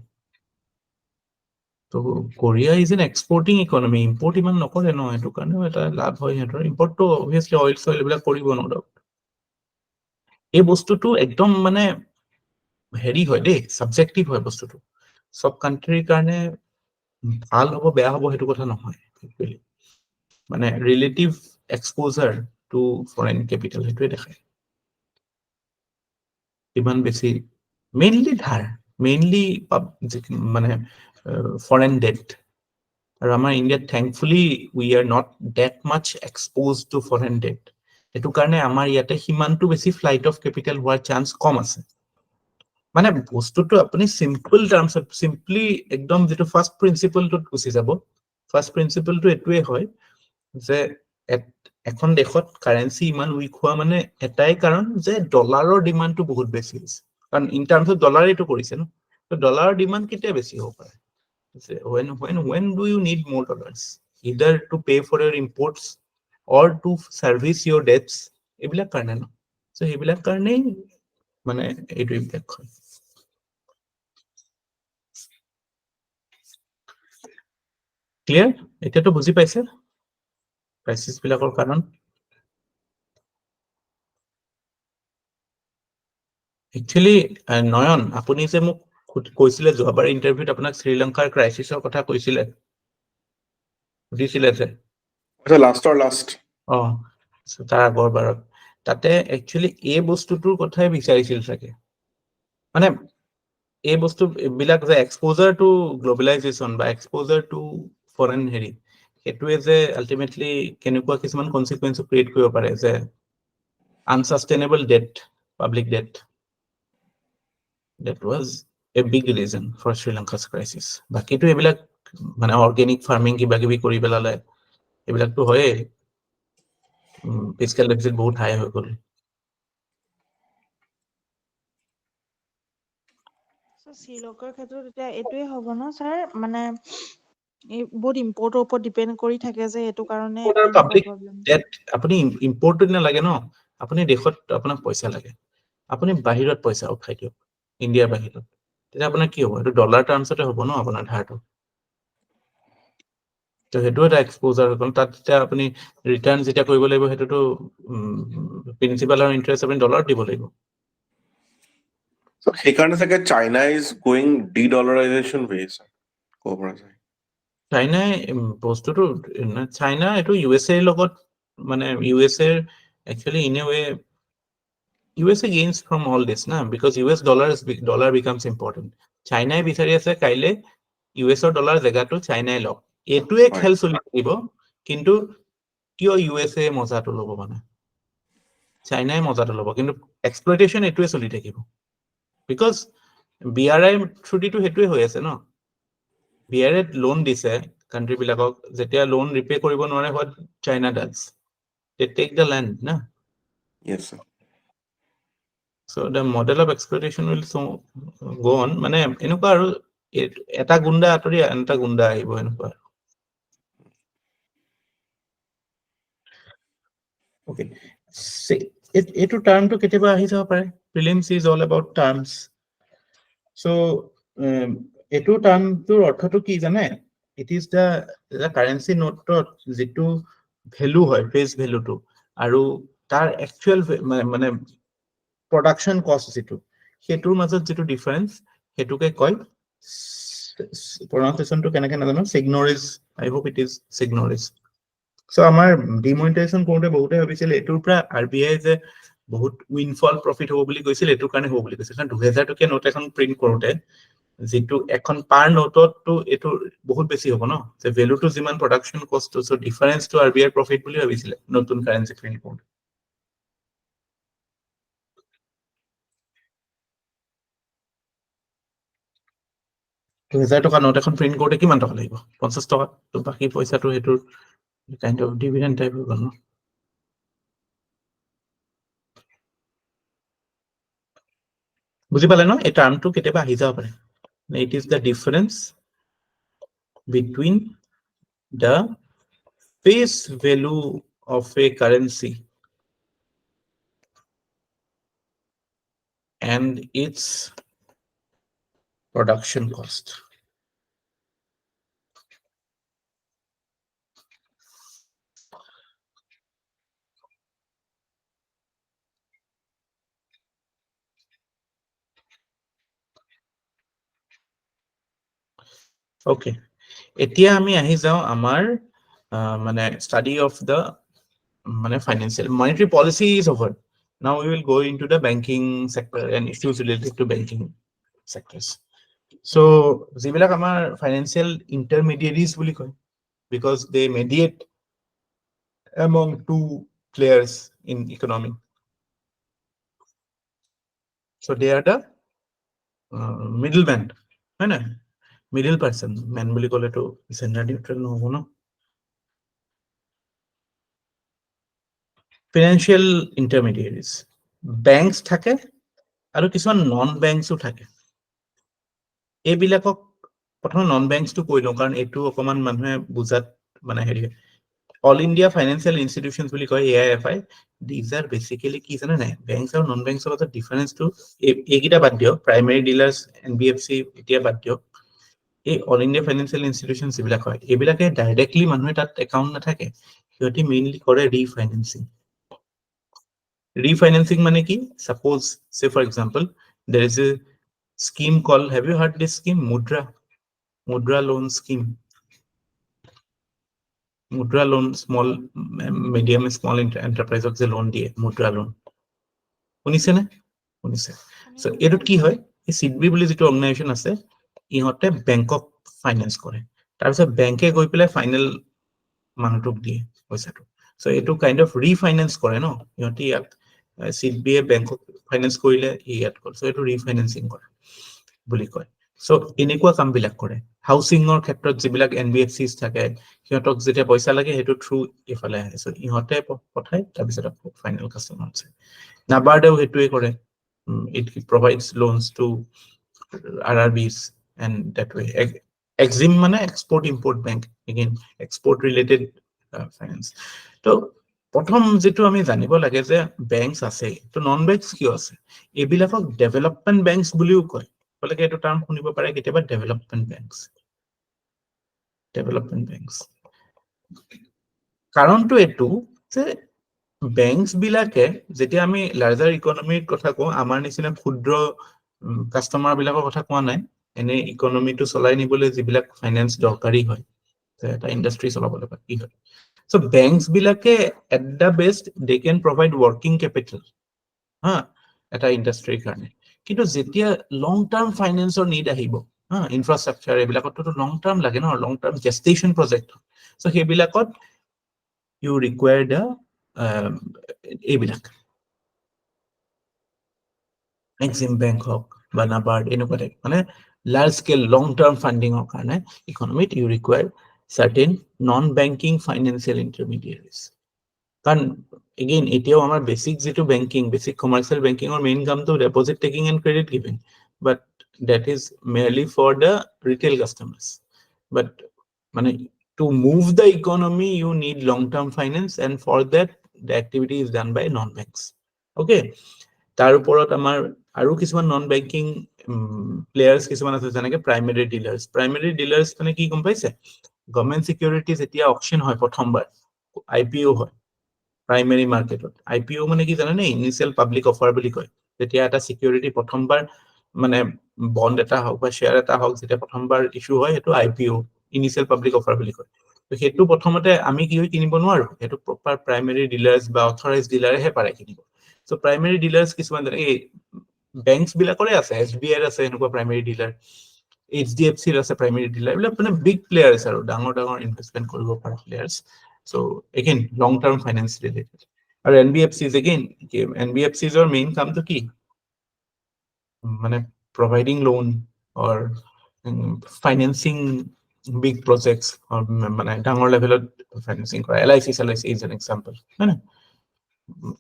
তো Korea is an exporting economy import ইমান নকৰে ন সেইটো কাৰণেও এটা লাভ হয় সিহঁতৰ ইম্পৰ্টটো অভিয়াছলি অইল চইল এইবিলাক কৰিব ন ডাউট এই বস্তুটো একদম মানে হেৰি হয় দেই ছাবজেক্টিভ হয় বস্তুটো সব কাণ্ট্ৰিৰ কাৰণে ভাল হ'ব বেয়া হ'ব সেইটো কথা নহয় একচুৱেলি মানে relative exposure to foreign capital সেইটোৱে দেখায় কিমান বেছি মেইনলি ধাৰ মেইনলি মানে ফৰেইন ডেট আৰু আমাৰ ইণ্ডিয়াত thankfully we are not that much expose to foreign debt সেইটো কাৰণে আমাৰ ইয়াতে সিমানটো বেছি ফ্লাইট অফ কেপিটেল হোৱাৰ চান্স কম আছে মানে বস্তুটো আপুনি চিম্পল টাৰ্মছত চিম্পলি একদম যিটো ফাৰ্ষ্ট প্ৰিন্সিপলটোত গুচি যাব ফাৰ্ষ্ট প্ৰিন্সিপলটো এইটোৱে হয় যে এখন দেশত কাৰেঞ্চি ইমান উইক হোৱা মানে এটাই কাৰণ যে ডলাৰৰ ডিমাণ্ডটো বহুত বেছি হৈছে কাৰণ ইন টাৰ্মছত ডলাৰেটো কৰিছে ন ডলাৰৰ ডিমাণ্ড কেতিয়া বেছি হ'ব পাৰে when do you need more dollars either to pay for your imports or to service your debts এইবিলাক কাৰণে ন so সেইবিলাক কাৰণেই মানে এইটো ইম্পেক্ট হয় ক্লিয়াৰ এতিয়াতো বুজি পাইছে ক্ৰাইচিছ বিলাকৰ কাৰণ একচুয়ালি নয়ন আপুনি যে মোক কৈছিলে যোৱাবাৰ ইন্টাৰভিউত আপোনাক শ্ৰীলংকাৰ ক্ৰাইচিছৰ কথা কৈছিলে সুধিছিলে যে লাষ্ট তাৰ আগৰ বাৰত তাতে একচুয়ালি এই বস্তুটোৰ কথাই বিচাৰিছিল চাগে মানে এই বস্তু বিলাক যে এক্সপোজাৰ টু গ্লোবেলাইজেশ্যন বা এক্সপোজাৰ টু ফৰেন হেৰি সেইটোৱে যে আলটিমেটলি কেনেকুৱা কিছুমান কনচিকুৱেন্স ক্ৰিয়েট কৰিব পাৰে যে unsustainable debt public debt that was a big reason for Sri Lanka's crisis বাকিটো এইবিলাক মানে অৰ্গেনিক ফাৰ্মিং কিবা কিবি কৰি পেলালে এইবিলাকতো হয়ে ফিস্কেল ডেফিসিট বহুত হাই হৈ গ'ল শ্ৰীলংকাৰ ক্ষেত্ৰত এতিয়া এইটোৱে হ'ব ন ছাৰ মানে বহুত ইম্পৰ্টৰ ওপৰত ডিপেণ্ড কৰি থাকে যে এইটো কাৰণে পাব্লিক প্ৰব্লেম ডেট আপুনি ইম্পৰ্টটো নালাগে ন আপুনি দেশত আপোনাক পইচা লাগে আপুনি বাহিৰত পইচা উঠাই দিয়ক ইণ্ডিয়াৰ বাহিৰত তেতিয়া আপোনাৰ কি হ'ব এইটো ডলাৰ টাৰ্মছতে হ'ব ন আপোনাৰ ধাৰটো তো সেইটো এটা এক্সপোজাৰ হৈ গ'ল তাত যেতিয়া আপুনি ৰিটাৰ্ণ যেতিয়া কৰিব লাগিব সেইটোতো প্ৰিন্সিপাল আৰু ইণ্টাৰেষ্ট আপুনি ডলাৰত দিব লাগিব So সেইকাৰণে চাগে চাইনা ইজ গোয়িং ডি-ডলাৰাইজেশ্যন ৱে ক'ব পৰা যায় চাইনাই বস্তুটো চাইনা এইটো ইউ এছ এৰ লগত মানে ইউ এছ এৰ actually in a way USA gains from all this না because US dollar becomes important চাইনাই বিচাৰি আছে কাইলে US ৰ ডলাৰ জেগাটো চাইনাই লওক এটোৱে খেল চলি থাকিব কিন্তু কিয় USA মজাটো ল'ব মানে চাইনাই মজাটো ল'ব কিন্তু এক্সপ্লইটেশন এটোৱে চলি থাকিব বিকজ BRI থ্ৰুদিটো হেতুৱে হৈ আছে ন BRI লোন দিছে কান্ট্ৰি বিলাকক যেতিয়া লোন ৰিপে কৰিব নোৱাৰে what China does they take the land না yes sir So the model of exploitation will so go on মানে এনেকুৱা আৰু এটা গুণ্ডা আতৰি আনটা গুণ্ডা আহিব এনেকুৱা ওকে এইটো টাৰ্মটো কেতিয়াবা আহি যাব পাৰে prelims is all about terms so এইটো টাৰ্মটোৰ অৰ্থটো কি জানে ইট ইজ দ্য কাৰেঞ্চি নোটত যিটো ভেলু হয় ফেচ ভেলুটো আৰু তাৰ একচুৱেল মানে production cost যিটো হেতুৰ মাজত যিটো ডিফাৰেন্স হেতুকে কয় pronunciationটো কেনেকে নাজানো signoris I hope it is signoris so আমাৰ ডিমনিটাইজেশন কৰোতে বহুতে ভাবিছিল এটোৰ পৰা RBI যে বহুত উইনফল প্ৰফিট হ'ব বুলি কৈছিল এটোৰ কাৰণে হ'ব বুলি কৈছিল কাৰণ 2000 টকীয়া নোট এখন প্ৰিন্ট কৰোতে যিটো এখন পাৰ নোটতটো এটো বহুত বেছি হ'ব ন যে ভ্যালুটো যিমান production cost so difference to RBI profit বুলি ভাবিছিল নতুন কাৰেন্সি প্ৰিন্ট কৰোতে 2000 টকা নোট এখন প্ৰিন্ট কৰোতে কিমান টকা লাগিব 50 টকা তো বাকি পইচাটো হেতুৰ কাইন্ড অফ ডিভিডেন্ড টাইপ হৈ গ'ল বুজি পালে ন এই টাৰ্মটো কেতিয়াবা আহি যাব পাৰে it is the difference between the face value of A currency and its production cost okay এতিয়া আমি আহি যাও আমাৰ মানে স্টাডি অফ দ্য মানে financial monetary policy is over now we will go into the banking sector and issues related to banking sectors so যিবিলাক আমাৰ financial ইন্টাৰমিডিয়েটৰিজ বুলি কয় because they mediate among two players in economy so they are the middleman right na middle person man বুলি ক'লে তো gender neutral নহব ন financial intermediaries banks থাকে আৰু কিছুমান নন বেংকসও থাকে এইবিলাকক প্ৰথম নন বেংকসটো কৈ লওঁ কাৰণ এইটো অকমান মানুহে বুজাত মানে হেৰি অল ইণ্ডিয়া ফাইনেন্সিয়েল ইনষ্টিটিউশনছ বুলি কয় AIFI these are basically কি জানে নাই বেংকস আৰু নন বেংকসৰ মাজত ডিফাৰেন্সটো এইকেইটা বাদ দিয়ক প্ৰাইমাৰী ডিলাৰ্স NBFC এতিয়া বাদ দিয়ক এই অল ইণ্ডিয়া ফাইনেন্সিয়েল ইনষ্টিটিউশনছ যিবিলাক হয় এইবিলাকে ডাইৰেক্টলি মানুহে তাত একাউণ্ট নাথাকে সিহঁতি মেইনলি কৰে ৰিফাইনেন্সিং মানে কি suppose say for example there is a scheme called, have you heard this scheme, mudra loan scheme? Mudra loan, small medium small enterprise of the loan দিয়ে mudra loan, শুনিছে নে? শুনিছে? সো এটোত কি হয়, এই সিডবি বুলি যেটো অর্গানাইজেশন আছে ইহঁতে বেংকক ফাইনেন্স কৰে, তাৰপিছত বেংকে গৈ পেলাই ফাইনেল মানুহটোক দিয়ে পইচাটো। সো এটো কাইন্ড অফ ৰিফাইনেন্স কৰে ন, ইহঁতে ইয়াত সিডবিয়ে বেংকক ফাইনেন্স কৰিলে ইয়াত কৰে, সো এটো ৰিফাইনেন্সিং কৰে বুলি কয়। সো এনেকুৱা কামবিলাক কৰে। হাউচিঙৰ ক্ষেত্ৰত যিবিলাক এনবিএফচিছ থাকে সিহঁতক যেতিয়া পইচা লাগে সেইটো থ্ৰু ইফালে আহে, সো ইহঁতে পঠায় তাৰপিছত ফাইনেল কাষ্টমাৰ আছে। নাবাৰ্ডেও সেইটোৱে কৰে, it provides loans to RRBs and that way. Exim মানে export import bank, again export related finance. তো প্ৰথম যেটো আমি জানিব লাগে যে বেংকস আছে, তো নন বেংকস কিয় আছে? এইবিলাকক ডেভেলপমেন্ট বেংকস বুলিও কয়, বলকে এইটো টার্ম শুনিব পাৰে কেতিয়াবা, ডেভেলপমেন্ট বেংকস। কাৰণটো এইটো যে বেংকস বিলাকে যেতিয়া আমি লাৰ্জাৰ ইকনমিৰ কথা কওঁ, আমাৰ নিচিনা ক্ষুদ্ৰ কাস্টমাৰ বিলাকৰ কথা কোৱা নাই, এনে ইকনমিটো চলাই নিবলৈ যিবিলাক ফাইনেন্স দৰকাৰী হয়, এটা ইন্ডাষ্ট্ৰি চলাবলৈ কি হয়। সো বেংকস বিলাকে at the best they can provide working capital হা এটা ইন্ডাষ্ট্ৰিৰ কাৰণে, কিন্তু যেতিয়া লং টাৰ্ম ফাইনেন্সৰ নিড আহিব হা, ইনফ্ৰাষ্ট্ৰাকচাৰ এইবিলাকতো লং টাৰ্ম লাগে ন, long term gestation project. So সেইবিলাকত you require the এইবিলাক এক্সিম বেংক হওক বা নাবাৰ্ড এনেকুৱা টাইপ, মানে লাৰ্জ স্কেল লং টাৰ্ম ফান্ডিঙৰ কাৰণে ইকনমিত you require certain non banking financial intermediaries. কাৰণ এগেইন এতিয়াও আমাৰ বেসিক যেটো বেংকিং, বেসিক কমাৰ্চিয়েল বেংকিঙৰ মেইন কামটো deposit taking and credit giving, but that is merely for the retail customers. But মানে to move the economy you need long term finance, and for that the activity is done by non banks. Okay, তাৰ ওপৰত আমাৰ আৰু কিছুমান non banking প্লেয়াৰ্স কিছুমান আছে, যেনেকে primary ডিলাৰ্স মানে কি গম পাইছে? গভৰ্নমেন্ট সিকিউৰিটি যেতিয়া অকশন হয় প্ৰথমবাৰ, আইপিও হয় প্ৰাইমেৰী মাৰ্কেটত। আইপিও মানে কি জানেনে? ইনিশিয়াল পাব্লিক অফাৰ বুলি কয়। যেতিয়া এটা সিকিউৰিটি প্ৰথমবাৰ মানে বন্ড এটা হওক বা শেয়াৰ এটা হওক যেতিয়া প্ৰথমবাৰ ইস্যু হয়, সেইটো আইপিও ইনিশিয়াল পাব্লিক অফাৰ বুলি কয়। তো সেইটো প্ৰথমতে আমি কি হৈ কিনিব নোৱাৰো, সেইটো প্ৰপাৰ প্ৰাইমেৰী ডিলাৰ্স বা অথৰাইজ ডিলাৰেহে পাৰে কিনিব। সো প্ৰাইমেৰী ডিলাৰ্স কিছুমান এই বেংকস বিলাকৰে আছে, এছবিআইৰ আছে এনেকুৱা প্ৰাইমেৰী ডিলাৰ, এইচডিএফচিৰ আছে প্ৰাইমেৰী ডিলাৰ, এইবিলাক মানে বিগ প্লেয়াৰ্স আৰু ডাঙৰ ডাঙৰ ইনভেষ্টমেন্ট কৰিব পৰা প্লেয়াৰ্স। সো এগেইন লং টাৰ্ম ফাইনেন্স ৰিলেটেড। আৰু এনবিএফচিজ এগেইন এনবিএফচিজৰ মেইন কামটো কি, মানে providing loan or financing big projects or মানে ডাঙৰ লেভেলত ফাইনেন্সিং কৰা। এলআইচি is an example, হয় না?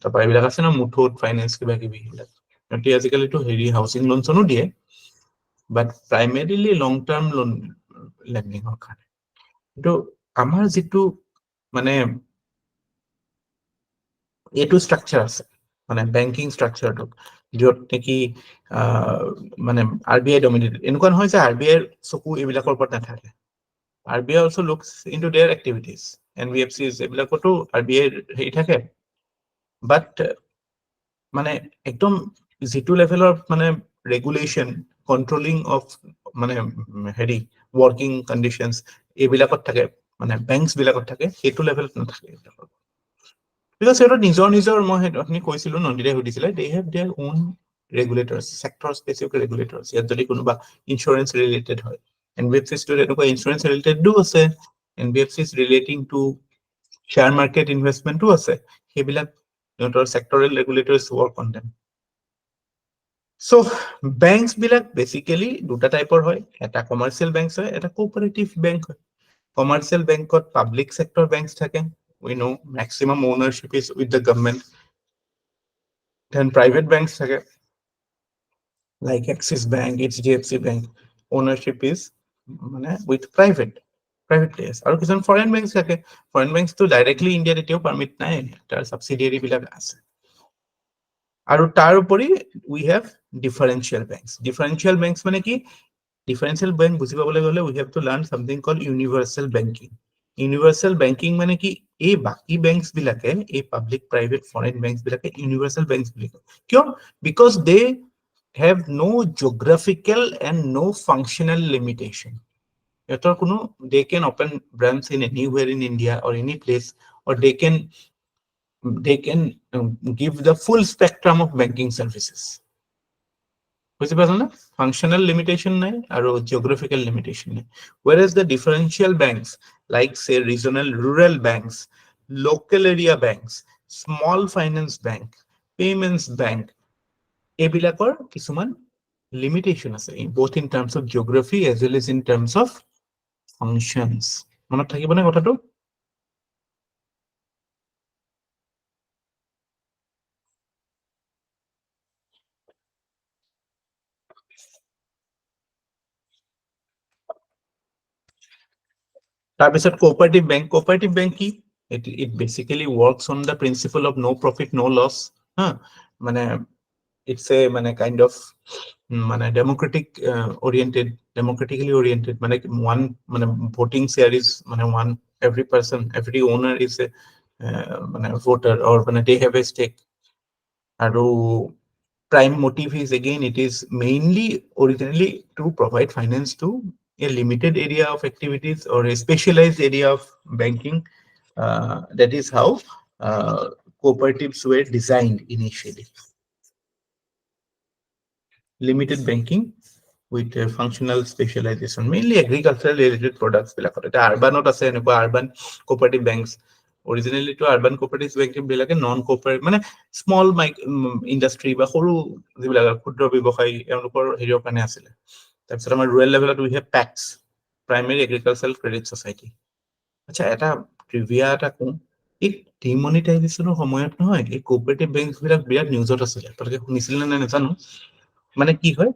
তাৰপৰা এইবিলাক আছে ন, মুথুত ফাইনেন্স কিবা কিবি এইবিলাক, সিহঁতে আজিকালিতো হেৰি হাউচিং লোনছনো দিয়ে, বাট প্ৰাইমেৰিলি লং টাৰ্ম লোন লেণ্ডিঙৰ কাৰণে। কিন্তু আমাৰ যিটো মানে এইটো ষ্ট্ৰাকচাৰ আছে, মানে বেংকিং ষ্ট্ৰাকচাৰটো য'ত নেকি মানে আৰবিআই ডমিনেটেড, এনেকুৱা নহয় যে আৰবিআইৰ চকু এইবিলাকৰ ওপৰত নাথাকে। RBI also looks into their activities, NBFCs এইবিলাকতো আৰবিআইৰ হেৰি থাকে, বাট মানে একদম যিটো লেভেলৰ মানে ৰেগুলেশ্যন কন্ট্ৰলিং অফ মানে হেৰি ৱৰ্কিং কণ্ডিশ্যনছ এইবিলাকত থাকে, মানে বেংকছ বিলাকত থাকে, সেইটো লেভেলত নাথাকে এইবিলাকত। বিকজ সিহঁতৰ নিজৰ মই আপুনি কৈছিলো, নন্দিতাই সুধিছিলে, they have their own regulators, sector specific regulators. ইয়াত যদি কোনোবা ইঞ্চুৰেঞ্চ ৰিলেটেড হয়, এনবিএফচিছটো এনেকুৱা ইঞ্চুৰেঞ্চ ৰিলেটেডো আছে, NBFCs relating to share market ইনভেষ্টমেণ্টো আছে, সেইবিলাক সিহঁতৰ sectoral regulators work on them. So banks বিলাক বেচিকেলি দুটা টাইপৰ হয়, এটা কমাৰ্চিয়েল বেংকছ হয়, এটা কোঅপাৰেটিভ বেংক হয়। কমাৰ্চিয়েল বেংকত পাব্লিক সেক্টৰ বেংকছ থাকে, we know maximum ownership is with the government. Then private banks থাকে, like Axis Bank, HDFC Bank, ownership is মানে with private players. আৰু কিছুমান ফৰেন বেংকছ থাকে, ফৰেন বেংকছটো ডাইৰেক্টলি ইণ্ডিয়াত এতিয়াও পাৰ্মিট নাই, তাৰ সাবসিডিয়াৰী বিলাক আছে। আৰু তাৰ উপৰি we have differential banks. Differential banks মানে কি? Differential bank বুজি পাবলৈ গ'লে we have to learn something called universal banking. Universal banking মানে কি? এই বাকি বেংকছ বিলাকে, এই পাব্লিক প্ৰাইভেট ফৰেন বেংকছ বিলাকে ইউনিভাৰ্সেল বেংকছ বুলি কয়। কিয়? Because they have no geographical and no functional limitation. They can open branch in anywhere in India or any place, or they can give the full spectrum of banking services. বুঝতে পারছো না? Functional limitation নাই আর geographical limitation নাই. Whereas the differential banks, like say regional rural banks, local area banks, small finance bank, payments bank, এইবিলাকৰ কিছুমান limitation আছে, both in terms of geography as well as in terms of functions. মনত থাকিব নে কথাটো? তাৰপিছত cooperative bank কি? It basically works on the principle of no profit no loss. মানে it's a kind of democratically oriented, one voting share is one, every person, every owner is a voter, or they have a stake. আৰু prime motive is, again, it is mainly originally to provide finance to a limited area of activities or a specialized area of banking. That is how cooperatives were designed initially. Limited banking with a functional specialization, mainly agricultural related products. Urban urban cooperative banks. Originally to urban cooperative bank non-cooperative, small industry বা সৰু যিবিলাক ক্ষুদ্ৰ ব্যৱসায়ী এওঁলোকৰ হেৰিৰ কাৰণে আছিলে. তাৰপিছত আমাৰ rural level we have PACS, Primary Agricultural Credit Society. আচ্ছা, এটা ট্ৰিভিয়া এটা কওঁ, এই ডিমনিটাইজেশ্যনৰ সময়ত নহয়, এই কোঅপাৰেটিভ বেংক বিলাক বিৰাট নিউজত আছিলে, আপোনালোকে শুনিছিলে নে নাজানো। কি হয়,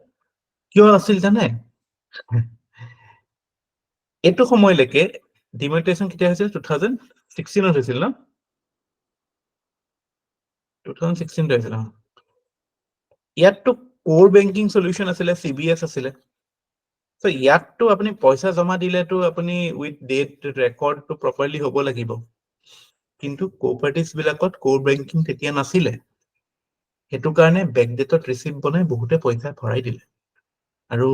কিয় আছিল জানে? এইটো সময়লৈকে ডিমনিটাইজেশ্যন কেতিয়া হৈছিল? 2016 হৈছিল ন? 2016 হৈছিল। ইয়াততো কোৰ বেংকিং সলিউশন আছিলে, CBS আছিলে। So ইয়াততো আপুনি পইচা জমা দিলেতো আপুনি উইথ ডেট ৰেকৰ্ডটো প্ৰপাৰলি হ'ব লাগিব, কিন্তু কোঅপাৰেটিভছ বিলাকত কোৰ বেংকিং তেতিয়া নাছিলে। সেইটো কাৰণে বেকডেটত ৰিচিপ্ট বনাই বহুতে পইচা ভৰাই দিলে, আৰু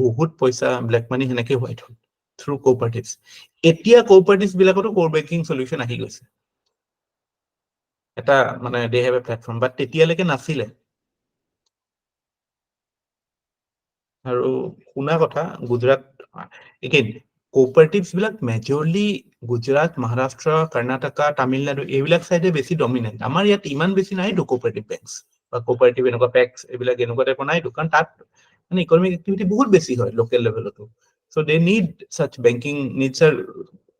বহুত পইচা ব্লেক মানি সেনেকে হোৱাইট হ'ল থ্ৰু কোঅপাৰেটিভছ। এতিয়া কোঅপাৰেটিভছ বিলাকতো কোৰ বেংকিং সলিউশন আহি গৈছে, এটা দে হেভ এ প্লেটফৰ্ম, বাট তেতিয়ালৈকে নাছিলে। আৰু শুনা কথা, গুজৰাট এগেইন কোঅপাৰেটিভছ বিলাক মেজৰলি গুজৰাট, মহাৰাষ্ট্ৰ, কৰ্ণাটকা, তামিলনাডু এইবিলাক চাইডে বেছি ডমিনেণ্ট। আমাৰ ইয়াত ইমান বেছি নাইতো কোঅপাৰেটিভ বেংকছ বা কোঅপাৰেটিভ এনেকুৱা পেক্স এইবিলাক এনেকুৱা টাইপৰ নাইতো, কাৰণ তাত ইকনমিক এক্টিভিটি বহুত বেছি হয় লোকেল লেভেলতো। So' the need such banking needs are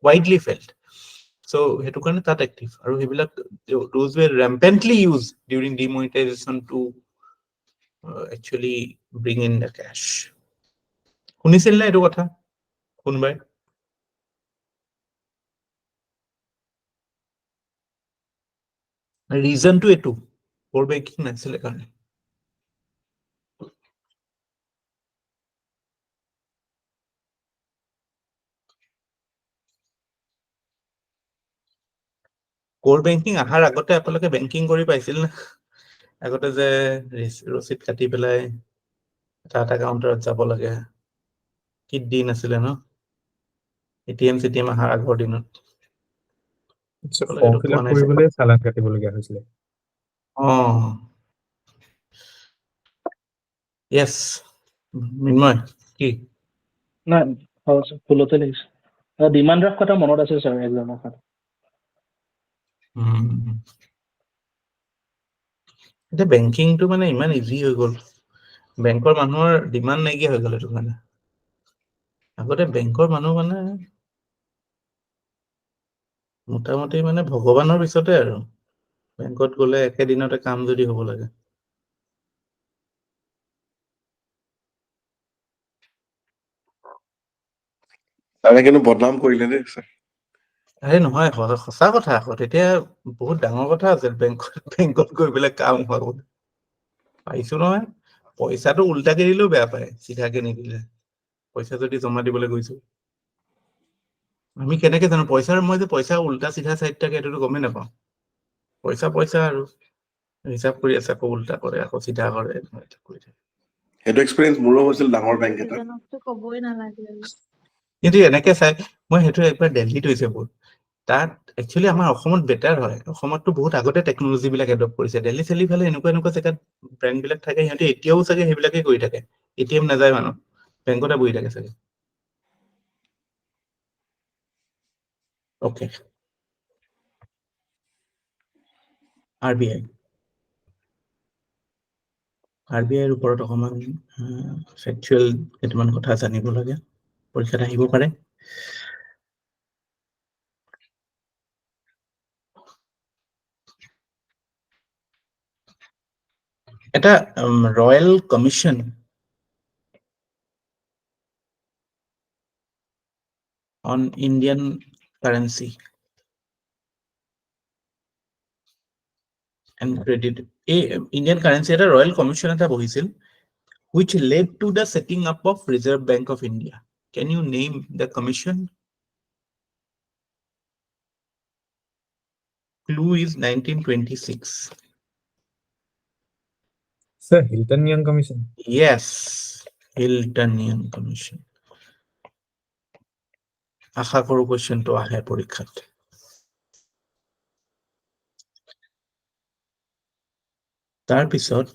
widely felt. So' সেইটো কাৰণে তাত এক্টিভ, আৰু সেইবিলাক those were rampantly used during demonetization to actually bring in the cash. শুনিছিল না এইটো কথা কোনোবাই? ৰিজনটো এইটো, কোৰ বেংকিং নাছিলে কাৰণে। কোৰ বেংকিং অহাৰ আগতে আপোনালোকে বেংকিং কৰি পাইছিল না? আগতে যে ৰচিদ কাটি পেলাই এটা কাউণ্টাৰত যাব লাগে, কি দিন আছিলে ন? ATM অহাৰ আগৰ দিনত ফৰ্ম ফিল আপ কৰিবলৈ চালান কাটিবলগীয়া হৈছিলে। Yes, মিন্ময় কি? নাই, ভুলতে লাগিছে। ডিমাণ্ড ড্ৰাফ্ট কথা মনত আছে ছাৰ এক্সামৰ কাৰণে। এতিয়া বেংকিংটো ইমান ইজি হৈ গ'ল, বেংকৰ মানুহৰ ডিমাণ্ড নাইকিয়া হৈ গ'ল। এইটো কাৰণে আগতে বেংকৰ মানুহ মোটামুটি ভগৱানৰ পিছতে, আৰু বেংকত গ'লে একেদিনতে কাম যদি হ'ব লাগে। কিন্তু বদনাম কৰিলে দেই ছাৰ। আৰে নহয়, সঁচা কথা আকৌ, তেতিয়া বহুত ডাঙৰ কথা আছিল বেংকত গৈ পেলাই কাম হোৱা বুলি। পাইছো নহয়, পইচাটো উল্টাকে দিলেও বেয়া পায়, চিধাকে নিদিলে। পইচা যদি জমা দিবলৈ গৈছো, আমি কেনেকে জানো মই যে পইচা উল্টা চিধা চাইড থাকে, এইটোতো গমেই নাপাওঁ। পইচা আৰু হিচাপ কৰি আছে, আকৌ উল্টা কৰে, আকৌ চিধা কৰে, কৰি থাকে। সেইটো এক্সপিৰিয়েঞ্চ মোৰো হৈছিল ডাঙৰ বেংক এটা। কেইজনকতো ক'বই নালাগে আৰু। কিন্তু এনেকে চাই মই সেইটো একবাৰ দিল্লীত হৈছে মোৰ, তাত একচুৱেলি আমাৰ অসমত বেটাৰ হয়, অসমততো বহুত আগতে টেকনলজি বিলাক এডপ্ট কৰিছে, দিল্লী চেল্লি ফালে এনেকুৱা জেগাত ব্ৰেণ্ড বিলাক থাকে, সিহঁতে এতিয়াও চাগে সেইবিলাকে কৰি থাকে, ATM নাযায় মানুহ, বেংকতে বহি থাকে চাগে। অ'কে, RBI ৰ ওপৰত অকমান ফেকচুৱেল কেইটামান কথা জানিব লাগে, পৰীক্ষাত আহিব পাৰে। এটা royal commission on Indian currency and credit, এই ইণ্ডিয়ান কাৰেন্সি এটা ৰয়েল কমিশ্যন এটা বহিছিল, which led to the setting up of Reserve Bank of India. Can you name the commission? Clue is 1926. Sir, Hiltonian Commission. Yes, Hiltonian Commission. আশা কৰো কোৱেশ্চনটো আহে পৰীক্ষাত। তাৰপিছত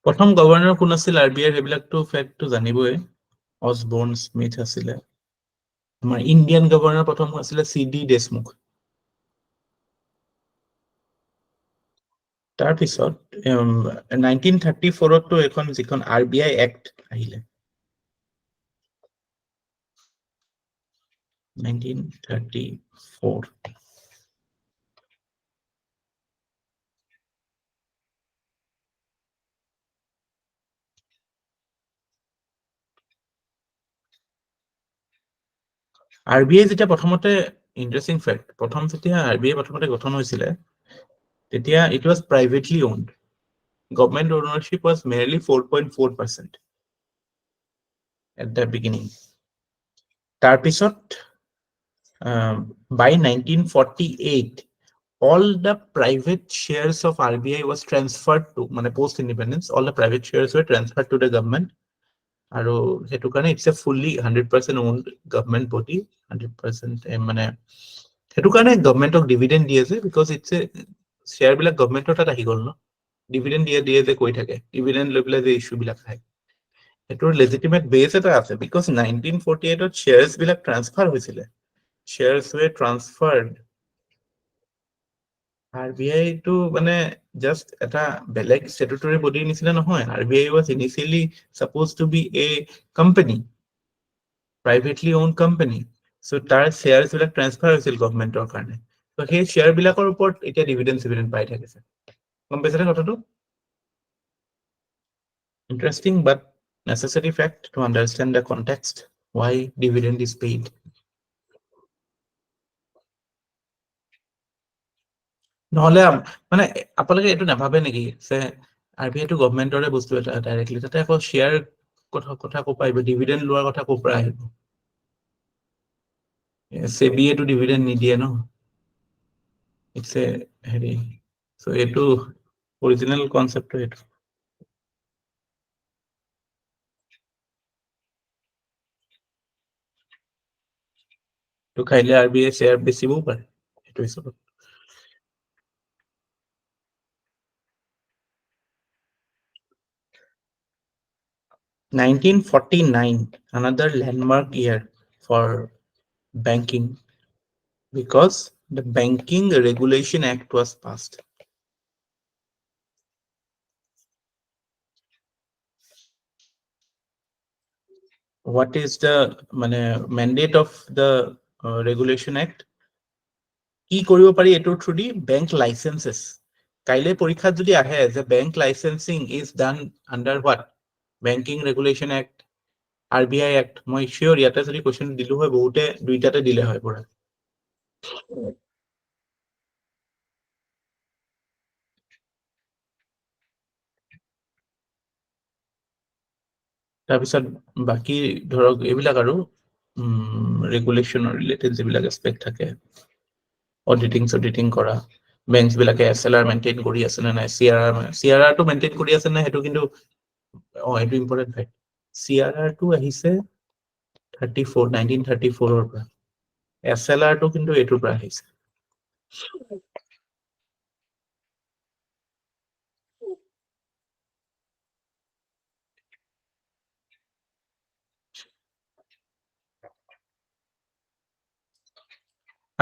প্ৰথম governor কোন আছিল RBI, সেইবিলাকতো ফেক্টটো জানিবই, অছবৰ্ণ স্মিথ আছিলে। আমাৰ ইণ্ডিয়ান গভৰ্ণৰ প্ৰথম আছিলে CD দেশমুখ। তাৰপিছত 1934তো এখন যিখন RBI এক্ট আহিলে, 1934 RBI যেতিয়া প্ৰথমতে, ইন্টাৰেষ্টিং ফেক্ট, প্ৰথম যেতিয়া RBI প্ৰথমতে গঠন হৈছিলে তেতিয়া it was privately owned. Government ownership was merely 4.4% at the beginning. তাৰপিছত by 1948 all the private shares of RBI was transferred to, মানে post independence, all the private shares were transferred to the government, আৰু সেইটো কাৰণে it's a fully 100% owned government body, 100% মানে সেইটো কাৰণে গভৰ্ণমেণ্টক dividend দিয়ে যে, বিকজ ইটছ এ শ্বেয়াৰ বিলাক গভৰ্ণমেণ্টৰ তাত আহি গ'ল ন, ডিভিডেণ্ড দিয়ে যে কৈ থাকে, ডিভিডেণ্ড লৈ পেলাই যে ইছ্যু বিলাক থাকে, সেইটোৰ লেজিটিমেট বেছ এটা আছে, বিকজ 1948ত শ্বেয়াৰ্ছ বিলাক ট্ৰান্সফাৰ হৈছিলে, শ্বেয়াৰ্ছ were transferred. RBI টো মানে জাষ্ট এটা বেলেগ ষ্টেটুটৰী বডিৰ নিচিনা নহয়, RBI was initially supposed to be a company, privately owned company. So তাৰ শ্বেয়াৰ্ছ বিলাক ট্ৰান্সফাৰ হৈছিল গভৰ্ণমেণ্টৰ কাৰণে, তো সেই শ্বেয়াৰ বিলাকৰ ওপৰত এতিয়া ডিভিডেণ্ড পাই থাকিছে, গম পাইছে কথাটো? Interesting but necessary fact to understand the context why dividend is paid. নহলে মানে আপোনালোকে এইটো নাভাবে নেকি যে RBI টো গভৰ্ণমেণ্টৰে বস্তু এটা ডাইৰেক্টলি, তাতে আকৌ শ্বেয়াৰ কথা ক'ৰ পৰা আহিব, ডিভিডেণ্ড লোৱাৰ কথা ক'ৰ পৰা আহিব? সেবিয়েটো ডিভিডেণ্ড নিদিয়ে ন, ইটছ এ হেৰি, চ' এইটো অৰিজিনেল কনচেপ্টটো এইটো। তো কাইলৈ RBI শ্বেয়াৰ বেচিবও পাৰে, সেইটো হিচাপত। (1949) another landmark year for banking, because the Banking Regulation Act was passed. What is the mandate of the Regulation Act? কি কৰিব পাৰি এটোৰ থ্ৰু দি? Bank licenses. কাইলে পৰীক্ষাত যদি আহে যে bank licensing is done under what? Banking regulation act, RBI act, মই শিওৰ ইয়াতে যদি কোৱেশ্চন দিলো হয় বহুতে দুইটাতে দিলে হয় পৰা। তাৰপিছত বাকি ধৰক এইবিলাক আৰু ৰেগুলেশ্যনৰ ৰিলেটেড যিবিলাক এছপেক্ট থাকে, অডিটিং কৰা বেংকছ বিলাকে SLR মেইনটেইন কৰি আছে নে নাই CRR টো মেইনটেইন কৰি আছে নে সেইটো কিন্তু এইটো ইম্পৰ্টেণ্ট ফেক্ট CRR টো আহিছে 1934 ৰ পৰা SLR টো কিন্তু এইটোৰ পৰা আহিছে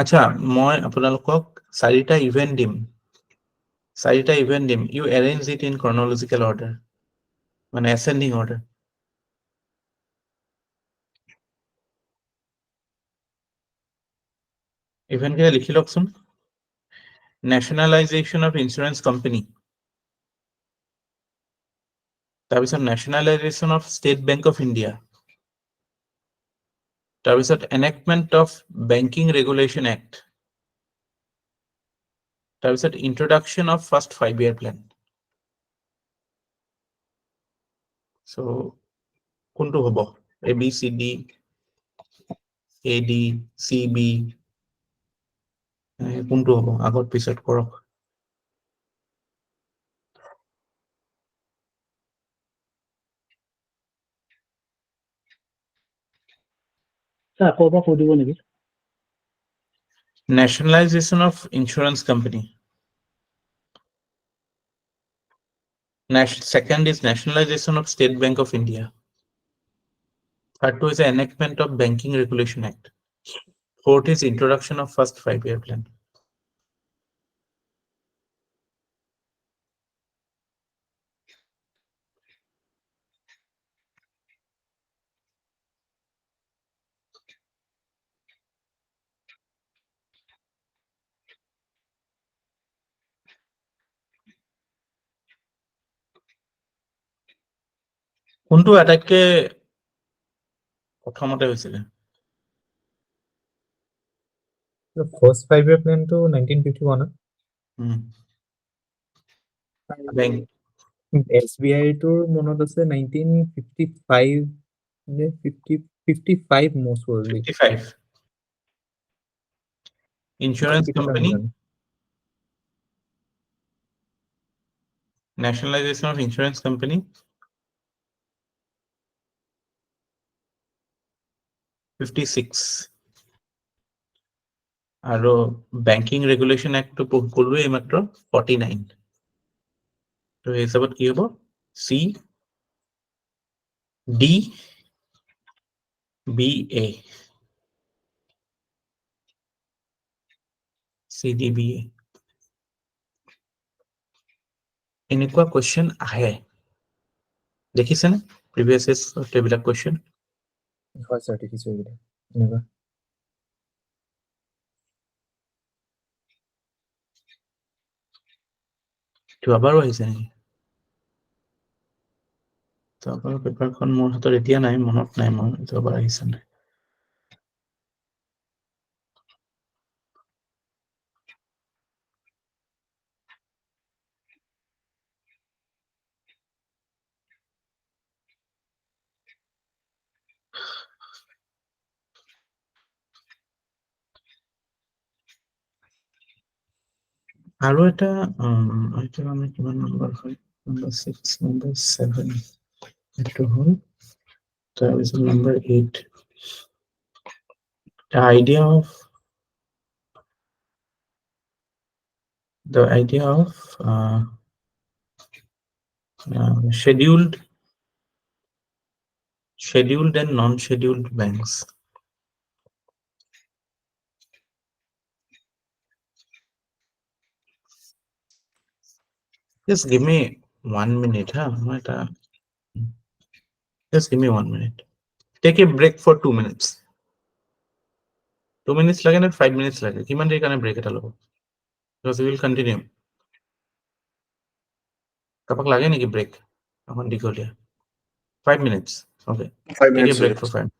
আচ্ছা মই আপোনালোকক 4টা ইভেন্ট দিম you arrange it in chronological order মানে ascending order ইভেন্ট কেইটা লিখি লওকচোন nationalization of insurance company তাৰপিছত nationalization of State Bank of India তাৰপিছত enactment of Banking Regulation Act তাৰপিছত introduction of first 5-year plan so কোনটো হ'ব ABCD AD CB কোনটো হ'ব আগত পিছত কৰক আকৌ এবাৰ কৈ দিব নেকি nationalization of insurance company second is nationalization of State Bank of India third is enactment of Banking Regulation Act fourth is introduction of first 5-year plan কোনটো আটাইতকে প্ৰথমতে হৈছিলে ফাৰ্ষ্ট 5-year plan টো 1951 বেংক SBI টোৰ মনত আছে 1955 নে 55 most probably 55 insurance কি কথা company নাজানো nationalization of insurance company 56 আৰু Banking Regulation Act টো ক'লোৱে এইমাত্ৰ 49 তো এই হিচাপত কি হ'ব C D B A C D B A এনেকুৱা কোৱেশ্চন আহে দেখিছেনে প্ৰিভিয়াছ এইবিলাক কোৱেশ্চন হয় স্যাৰ দেখিছো এইকেইটা এনেকুৱা যোৱাবাৰো আহিছে নেকি যোৱাবাৰৰ পেপাৰখন মোৰ হাতত এতিয়া নাই মনত নাই মই যোৱাবাৰ আহিছে নাই আৰু এটা এইটো আমি কিমান নম্বৰ হয় নম্বৰ 6 নম্বৰ 7 এইটো হ'ল তাৰপিছত number 8 the idea of scheduled and non-scheduled banks just give me 1 minute just give me 1 minute take a break for 2 minutes 2 minutes লাগে না 5 minutes লাগে কিমান দেৰি কাৰণে ব্ৰেক এটা ল'ব because we will continue কাপাক লাগে নেকি ব্ৰেক এখন দীঘলীয়া 5 minutes okay 5 take a minutes break for 5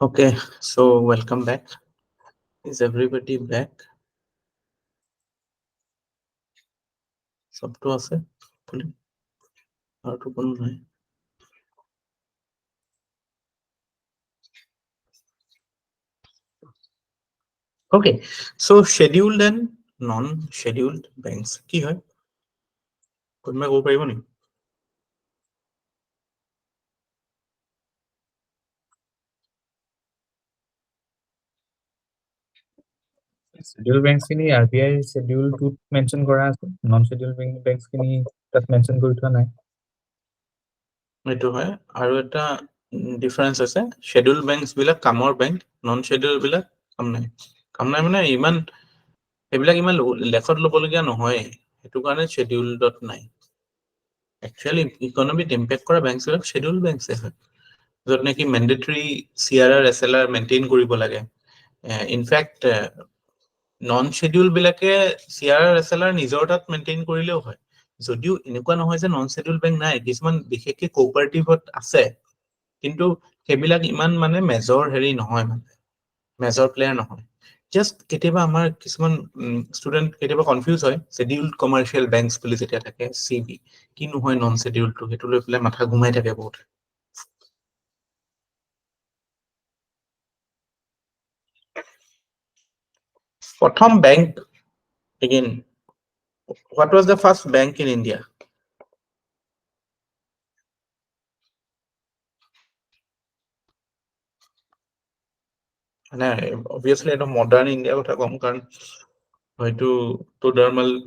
Okay, so welcome back. Is everybody back? সবটো আছে ফুলি আরটো কোনো নাই Okay, so scheduled and non-scheduled banks কি হয় কোনবা কব পাৰিব নি Schedule banks খিনি RBI schedule 2 মেনশন কৰা আছে নন schedule banks খিনি তাত মেনশন কৰি থোৱা নাই এইটো হয় আৰু এটা ডিফাৰেন্স আছে scheduled banks বিলাক কামৰ বেংক নন scheduled বিলাক কাম নাই মানে ইমান এইবিলাক ইমান লেখত ল'বলগীয়া নহয় সেইটো কাৰণে scheduled নাই actually ইকনমিক ইম্প্যাক্ট কৰা বেংকছ বিলাক scheduled banks হয় য'ত নেকি mandatory CRR SLR মেইনটেইন কৰিব লাগে ইনফ্যাক্ট নন scheduled বিলাকে CRR SLR নিজৰ তাত মেইনটেইন কৰিলেও হয় যদিও এনেকুৱা নহয় যে নন scheduled bank নাই কিছুমান বিশেষকৈ কোঅপাৰেটিভত আছে কিন্তু সেইবিলাক ইমান মানে মেজৰ হেৰি নহয় মানে মেজৰ প্লেয়াৰ নহয় জাস্ট কেতিয়াবা আমাৰ কিছুমান ষ্টুডেন্ট কেতিয়াবা কনফিউজ হয় scheduled commercial banks বুলি যেতিয়া থাকে CB কি নহয় নন scheduled টো সেইটো লৈ পেলাই মাথা ঘুমাই থাকে বহুত প্ৰথম bank again what was the first bank in India মানে obviously এটা মডাৰ্ন ইণ্ডিয়া কথা কম কাৰণ হয়তো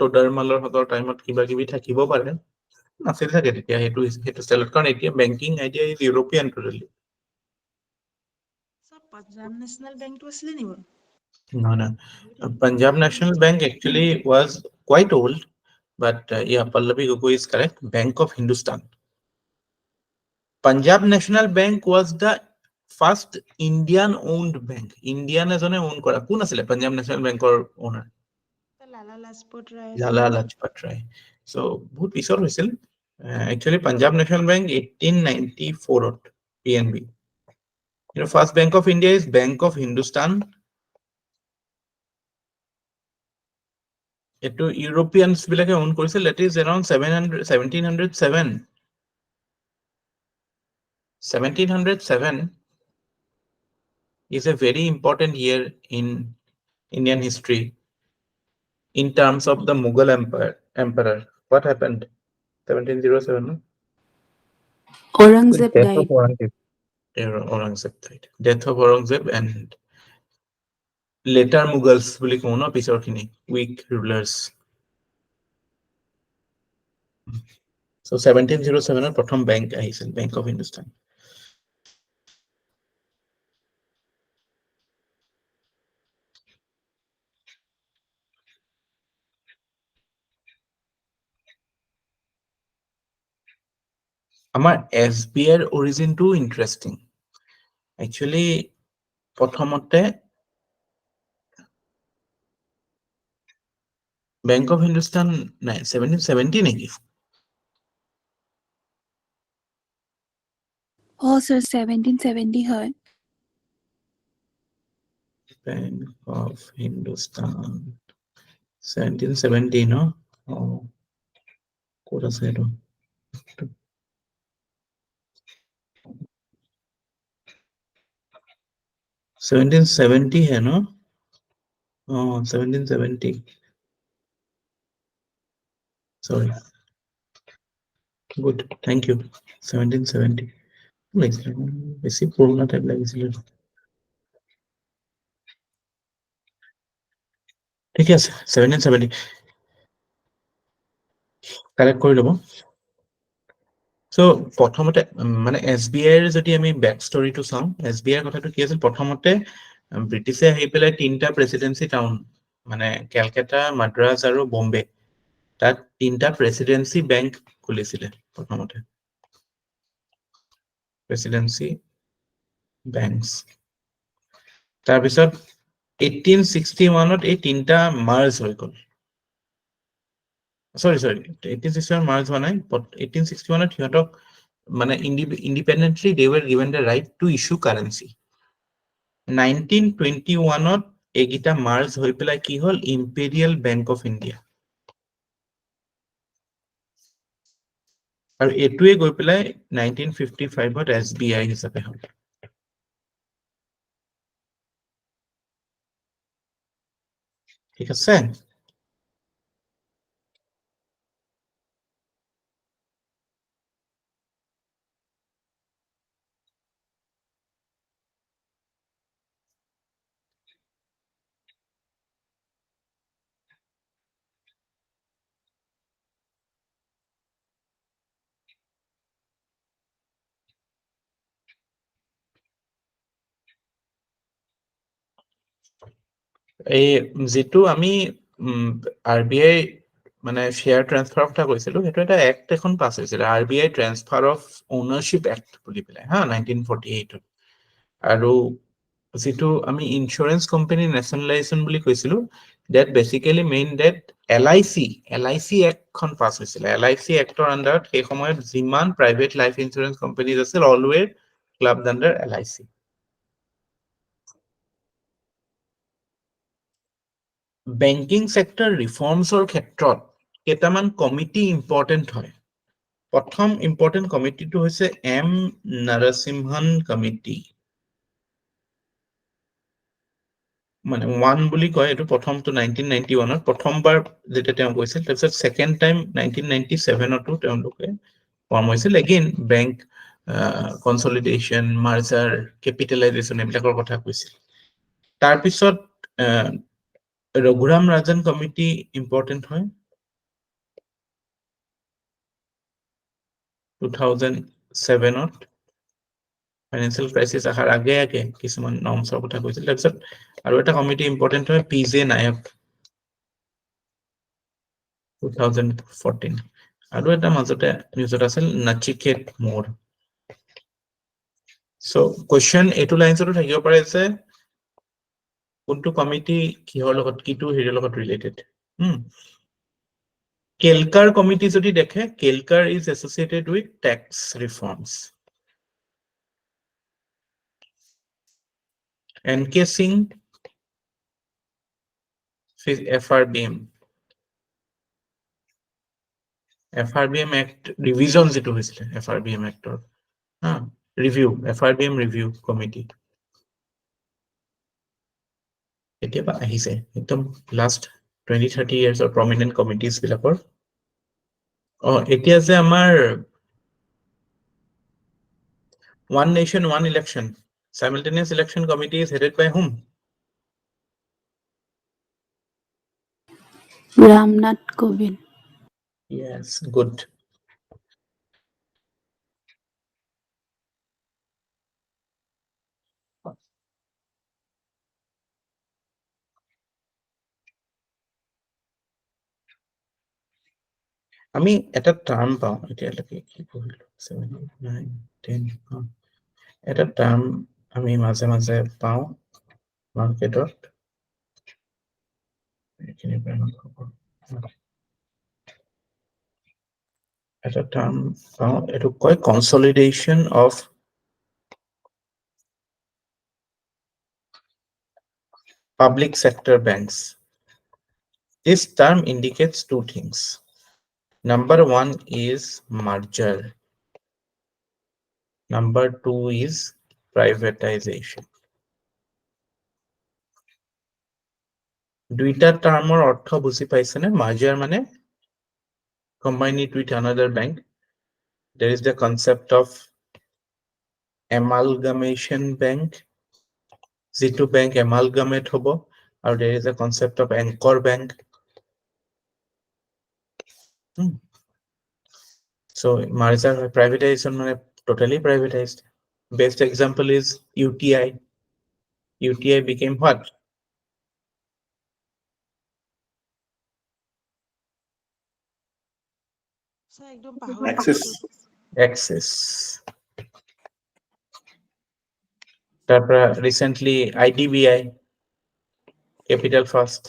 তোডাৰমালৰ হতৰ টাইমত কিবা কিবি থাকিব পাৰে নাছিল থাকে তেতিয়া সেইটো ষ্টাইলত কাৰণ এতিয়া banking idea is European totally sir Punjab National ব্যাংকটো আছিলে নি বাৰু no Punjab National Bank actually was quite old but yeah Pallavi Gogoi is correct Bank of Hindustan Punjab National Bank was the first Indian owned bank Indian এজনে own কৰা কোন আছিল Punjab National Bankৰ owner Lala Lajpat Rai Lala Lajpat Rai. So, বহুত পিছৰ হৈছিল actually Punjab National Bank 1894 PNB. You know, first Bank of India is Bank of Hindustan. Eto Europeans বিলাকে own কৰিছিল that is around 1707. 1707 is a very important year in Indian history in terms of the Mughal emperor. What happened? 1707, no? Aurangzeb Death died. of Aurangzeb. Aurangzeb died. Death of Aurangzeb and later Mughals বুলি কওঁ ন পিছৰ খিনি weak rulers. So 1707 প্ৰথম bank আহিছিল Bank of Hindustan. আমাৰ SBI ৰ origin টো interesting. Actually প্ৰথমতে Bank of Hindustan নাই 1770 নেকি Oh, sir, 1770 হয় Bank of Hindustan 1770 no ক'ত আছে এইটো 1770 है no 1770 sorry good thank you 1770 বেছি পুৰণা টাইপ লাগিছিল ঠিক আছে 1770 কালেক্ট কৰি ল'ব So প্ৰথমতে মানে SBI ৰ যদি আমি ব্যাক ষ্টৰীটো চাওঁ SBI ৰ কথাটো কি আছিল প্ৰথমতে ব্ৰিটিছে আহি পেলাই তিনটা প্ৰেসিডেন্সি টাউন মানে কলকাতা মাদ্ৰাজ আৰু বম্বে তাত তিনটা প্ৰেসিডেন্সি বেংক খুলিছিলে প্ৰথমতে প্ৰেসিডেন্সি বেংকস তাৰ পিছত 1861 ত এই তিনটা মাৰ্জ হৈ গ'ল sorry 1861 মাৰ্জ হোৱা নাই but 1861 ত হিহঁতক মানে independently they were given the right to issue currency 1921 এইকেইটা মাৰ্জ হৈ পেলাই কি হ'ল ইম্পেৰিয়েল বেংক অফ ইণ্ডিয়া আৰু এটোৱে গৈ পেলাই 1955 SBI হিচাপে হ'ল ঠিক আছে এই যেটো আমি RBI মানে শেয়াৰ ট্ৰান্সফাৰ কথা কৈছিলো সেইটো এটা এক্ট এখন পাছ হৈছিল RBI ট্ৰান্সফাৰ অফ ওনাৰশিপ এক্ট বুলি পেলাই হা 1948 আৰু যেটো আমি ইন্স্যুৰেন্স কোম্পানী নেশনালাইজেশন বুলি কৈছিলো that basically mean that LIC act খন পাছ হৈছিল LIC এক্টৰ আন্ডাৰত সেই সময়ত যিমান প্ৰাইভেট লাইফ ইন্স্যুৰেন্স কোম্পানীজ আছিল all were clubbed under LIC banking sector ৰিফৰ্মছৰ ক্ষেত্ৰত কেইটামান কমিটি ইম্পৰ্টেন্ট হয় প্ৰথম ইম্পৰ্টেন্ট কমিটিটো হৈছে M নৰসিমহন কমিটি মানে 1 বুলি কয় এটো প্ৰথমটো 1991 প্ৰথমবাৰ যেটা তেওঁ কৈছিল তাৰপিছত সেকেন্ড টাইম 1997 টো তেওঁলোকে ফৰ্ম হৈছিল again bank consolidation merger capitalization এইবিলাকৰ কথা কৈছিল তাৰপিছত ৰঘুৰাম ৰাজন কমিটি ইম্পৰ্টেন্ট হয় 2007 ফাইনান্সিয়েল ক্ৰাইসিস আহাৰ আগে আগে কিছুমান নৰ্মছৰ কথা কৈছিল তাৰপিছত আৰু এটা কমিটি ইম্পৰ্টেন্ট হয় PJ নায়ক 2014 আৰু এটা মাজতে নিউজত আছিল নাচিকেত মোৰ সো কোৱেশ্চন এটো লাইনছতো থাকিব পাৰে যে কোনটো কমিটি কিহৰ লগত কিটো হেৰিৰ লগত ৰিলেটেড কেলকাৰ কমিটি যদি দেখে Kelkar is associated with tax reforms NK Singh FRBM Act revision যেটো হৈছিল FRBM Actor review FRBM review committee এতিয়াবা আহিছে একদম last 20-30 years of prominent committees বিলাকৰ এতিয়া যে আমাৰ one nation one election simultaneous election committee is headed by whom Ramnath Kovind. yes good আমি এটা টার্ম পাও এতিয়ালৈকে কি পঢ়িলো 7 8 9 10 এটা টার্ম আমি মাঝে মাঝে পাও মার্কেটত এখানে এটা টার্ম পাও এটো কয় consolidation of public sector banks this term indicates two things number one is merger number two is privatization দুইটা টাৰ্মৰ অৰ্থ বুজি পাইছেনে মাৰ্জাৰ মানে combine it with another bank there is the concept of amalgamation bank যেটো bank amalgamate হ'ব আৰু there is a concept of anchor bank so merger privatization মানে totally privatized best example is UTI became what sir একদম পাহৰি Axis. Axis তাৰপৰা recently IDBI Capital First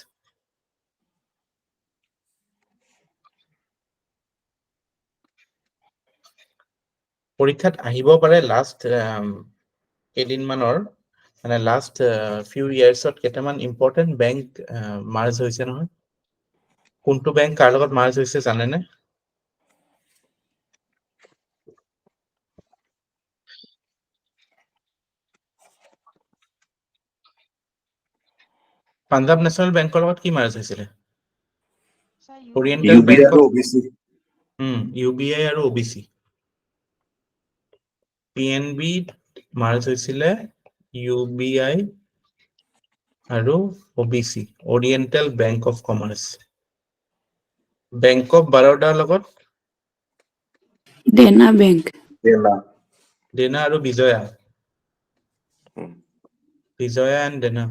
পৰীক্ষাত আহিব পাৰে লাষ্ট কেইদিনমানৰ মানে লাষ্ট ফিউ ইয়াৰ্ছত কেইটামান ইম্পৰ্টেণ্ট বেংক মাৰ্জ হৈছে নহয়। কোনটো বেংক কাৰ লগত মাৰ্জ হৈছে জানেনে? পাঞ্জাৱ নেশ্যনেল বেংকৰ লগত কি মাৰ্জ হৈছিলে? Sir, Oriental UBI Bank আৰু of OBC UBI আৰু OBC। PNB মাৰ্জ হৈছিলে UBI আৰু OBC, Oriental Bank of Commerce। Bank of বাৰোদাৰ লগত দেনা বেংক। দেনা আৰু বিজয়া। উম। বিজয়া এণ্ড দেনা।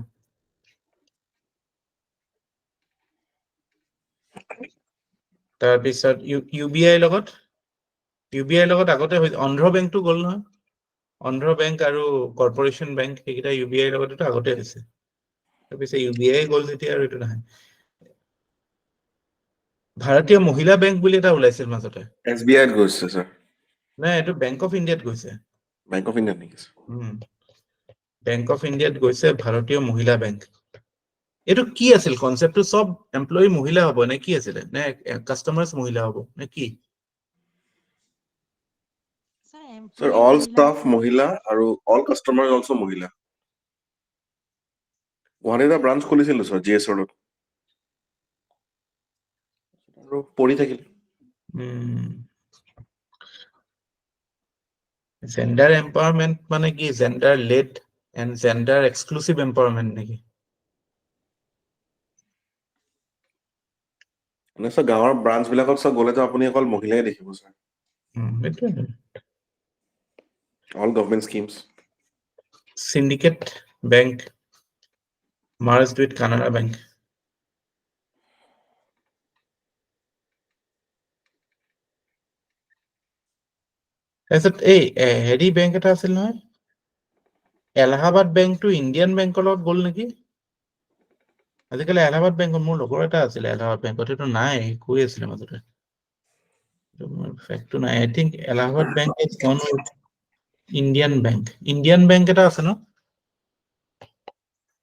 তাৰপিছত UBI লগত আগতে অন্ধ্ৰ বেংকটো গ'ল নহয়। অন্ধ্ৰ বেংক আৰু কৰ্পৰেশ্যন বেংক সেইকেইটা UBI লগতো আগতে হৈছে। তাৰপিছত UBI গ'ল যেতিয়া আৰু এইটো নাহে। ভাৰতীয় মহিলা বেংক বুলি এটা ওলাইছিল মাজতে। SBI গৈছে স্যাৰ। নাই, এইটো বেংক অফ ইণ্ডিয়াত গৈছে। বেংক অফ ইণ্ডিয়া নেকি? বেংক অফ ইণ্ডিয়াত গৈছে ভাৰতীয় মহিলা বেংক। এইটো কি আছিল কনচেপ্টটো? চব এমপ্লয়ী মহিলা হ'ব নে কি আছিলে? নে কাষ্টমাৰ্ছ মহিলা হ'ব নে কি? Sir, স্যাৰ employee অল মহিলা ষ্টাফ মহিলা আৰু অল কাষ্টমাৰ অলসো মহিলা। গুৱাহাটীত ব্ৰাঞ্চ খুলিছিলো স্যাৰ GS ৰোডত। আৰু পঢ়ি থাকিল। জেণ্ডাৰ এম্পাৱাৰমেণ্ট মানে কি? Gender led and gender exclusive empowerment নেকি? মানে স্যাৰ গাঁৱৰ ব্ৰাঞ্চ বিলাকত স্যাৰ গ'লেতো আপুনি অকল মহিলাই দেখিব স্যাৰ। সেইটোৱে। All government schemes. syndicate bank merged with Canara Bank. তাৰপিছত হেৰি বেংক এটা আছিল নহয়, এলাহাবাদ বেংকটো ইণ্ডিয়ান বেংকৰ লগত গ'ল নেকি? আজিকালি এলাহাবাদ বেংকত মোৰ লগৰ এটা আছিলে এলাহাবাদ বেংকত, সেইটো নাই, কৈ আছিলে মাজতে। ফেক্টটো নাই। I think Allahabad Bank is gone with Indian Bank. Indian Bank এটা আছে ন?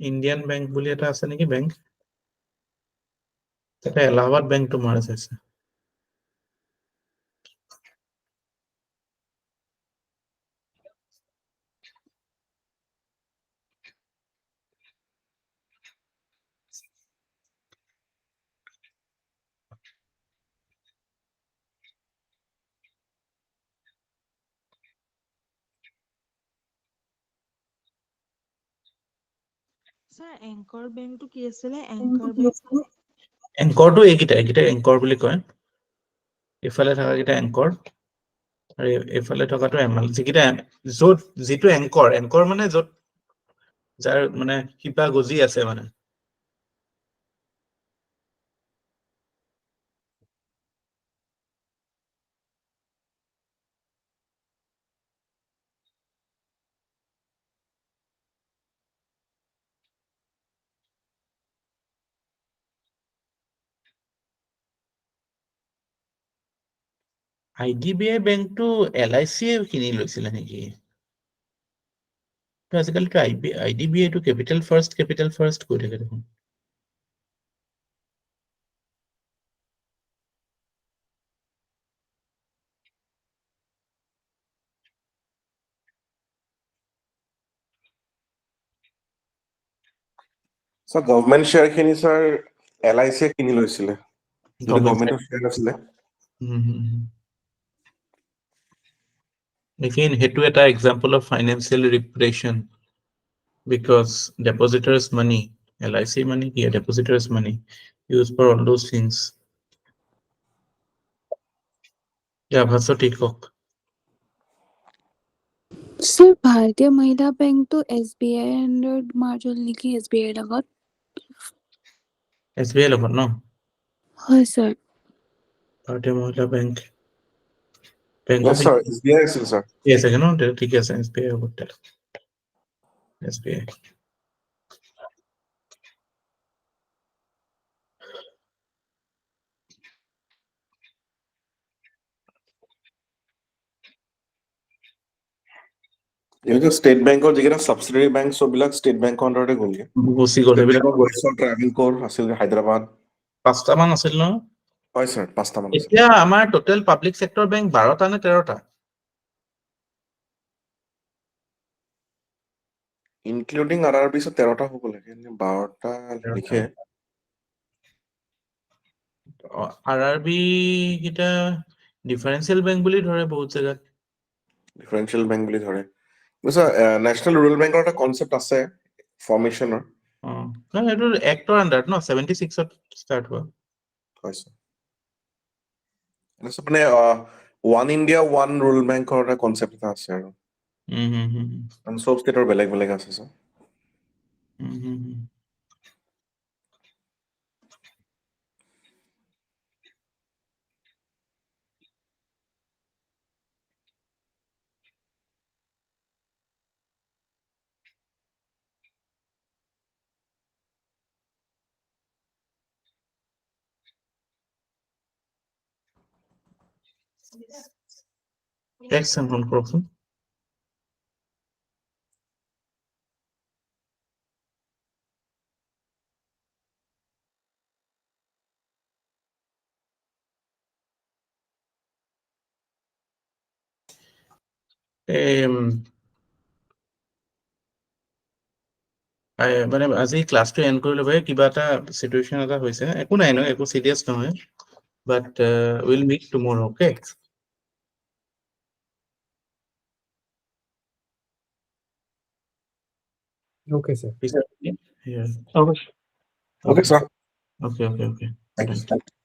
ইণ্ডিয়ান বেংক বুলি এটা আছে নেকি বেংক? তাতে এলাহাবাদ বেংকটো মাৰ্জ হৈছে। Sir, anchor bank টো কি আছিলে? Anchor bank এংকৰটো এইকেইটা এংকৰ বুলি কয়। এইফালে থকাকেইটা এংকৰ আৰু এইফালে থকাটো এমএল। যিটো এংকৰ মানে য'ত যাৰ মানে শিপা গজি আছে মানে। IDBI বেংকটো LICয়ে কিনি লৈছিলে নেকি? আজিকালিতো IDBIটো কেপিটেল ফাৰ্ষ্ট কৈ থাকে দেখোন। স্যাৰ গভৰ্ণমেণ্ট শ্বেয়াৰখিনি স্যাৰ LICয়ে কিনি লৈছিলে। যদি গভৰ্ণমেণ্টৰ শ্বেয়াৰ আছিলে। Again, সেইটো এটা example of financial repression because depositors' money, LIC money, depositors' money used for all those things. Yeah, Bhaskar, take off. Sir, Bharatiya Mahila Bank to SBI under merge hol niki SBI লগত? SBI লগত ন? হয় sir. Bharatiya Mahila Bank Yes, of sir. SBI আছিল sir. Yes, again, no, ঠিক আছে SBI হ'ব তাত। SBI. এইটো state বেংকৰ যিকেইটা ছাবচিডাৰী বেংক চববিলাক ষ্টেট বেংকৰ আণ্ডাৰতে গ'লগে। গুচি গ'ল সেইবিলাকক ট্ৰাভেলকোৰ আছিল হায়দৰাবাদ। 5টামান আছিল ন? হয় ছাৰ, 5টামান আছে। এতিয়া আমাৰ টোটেল পাব্লিক চেক্টৰ বেংক 12টা নে 13টা? ইনক্লুডিং RRBs 13টা হ'ব লাগে, 12টা লিখে। RRB কেইটা ডিফাৰেন্সিয়েল বেংক বুলি ধৰে বহুত জেগাত। ডিফাৰেন্সিয়েল বেংক বুলি ধৰে। নেশ্যনেল ৰুৰেল বেংকৰ এটা কনচেপ্ট আছে ফৰ্মেশ্যনৰ। এইটো এক্টৰ আণ্ডাৰত ন 76ত ষ্টাৰ্ট হোৱা। হয় ছাৰ। মানে ওৱান ইণ্ডিয়া ওৱান ৰুৰেল বেংকৰ এটা কনচেপ্ট এটা আছে আৰু চব ষ্টেটৰ বেলেগ বেলেগ আছে ছাৰ। Next sample কৰকচোন। মানে আজি ক্লাছটো এণ্ড কৰি ল'ব, কিবা এটা চিটুৱেশ্যন এটা হৈছে, একো নাই ন, একো চিৰিয়াছ নহয়, but will meet tomorrow', okay? Okay, sir. Yeah. Okay. Okay, sir. Okay. Thank you.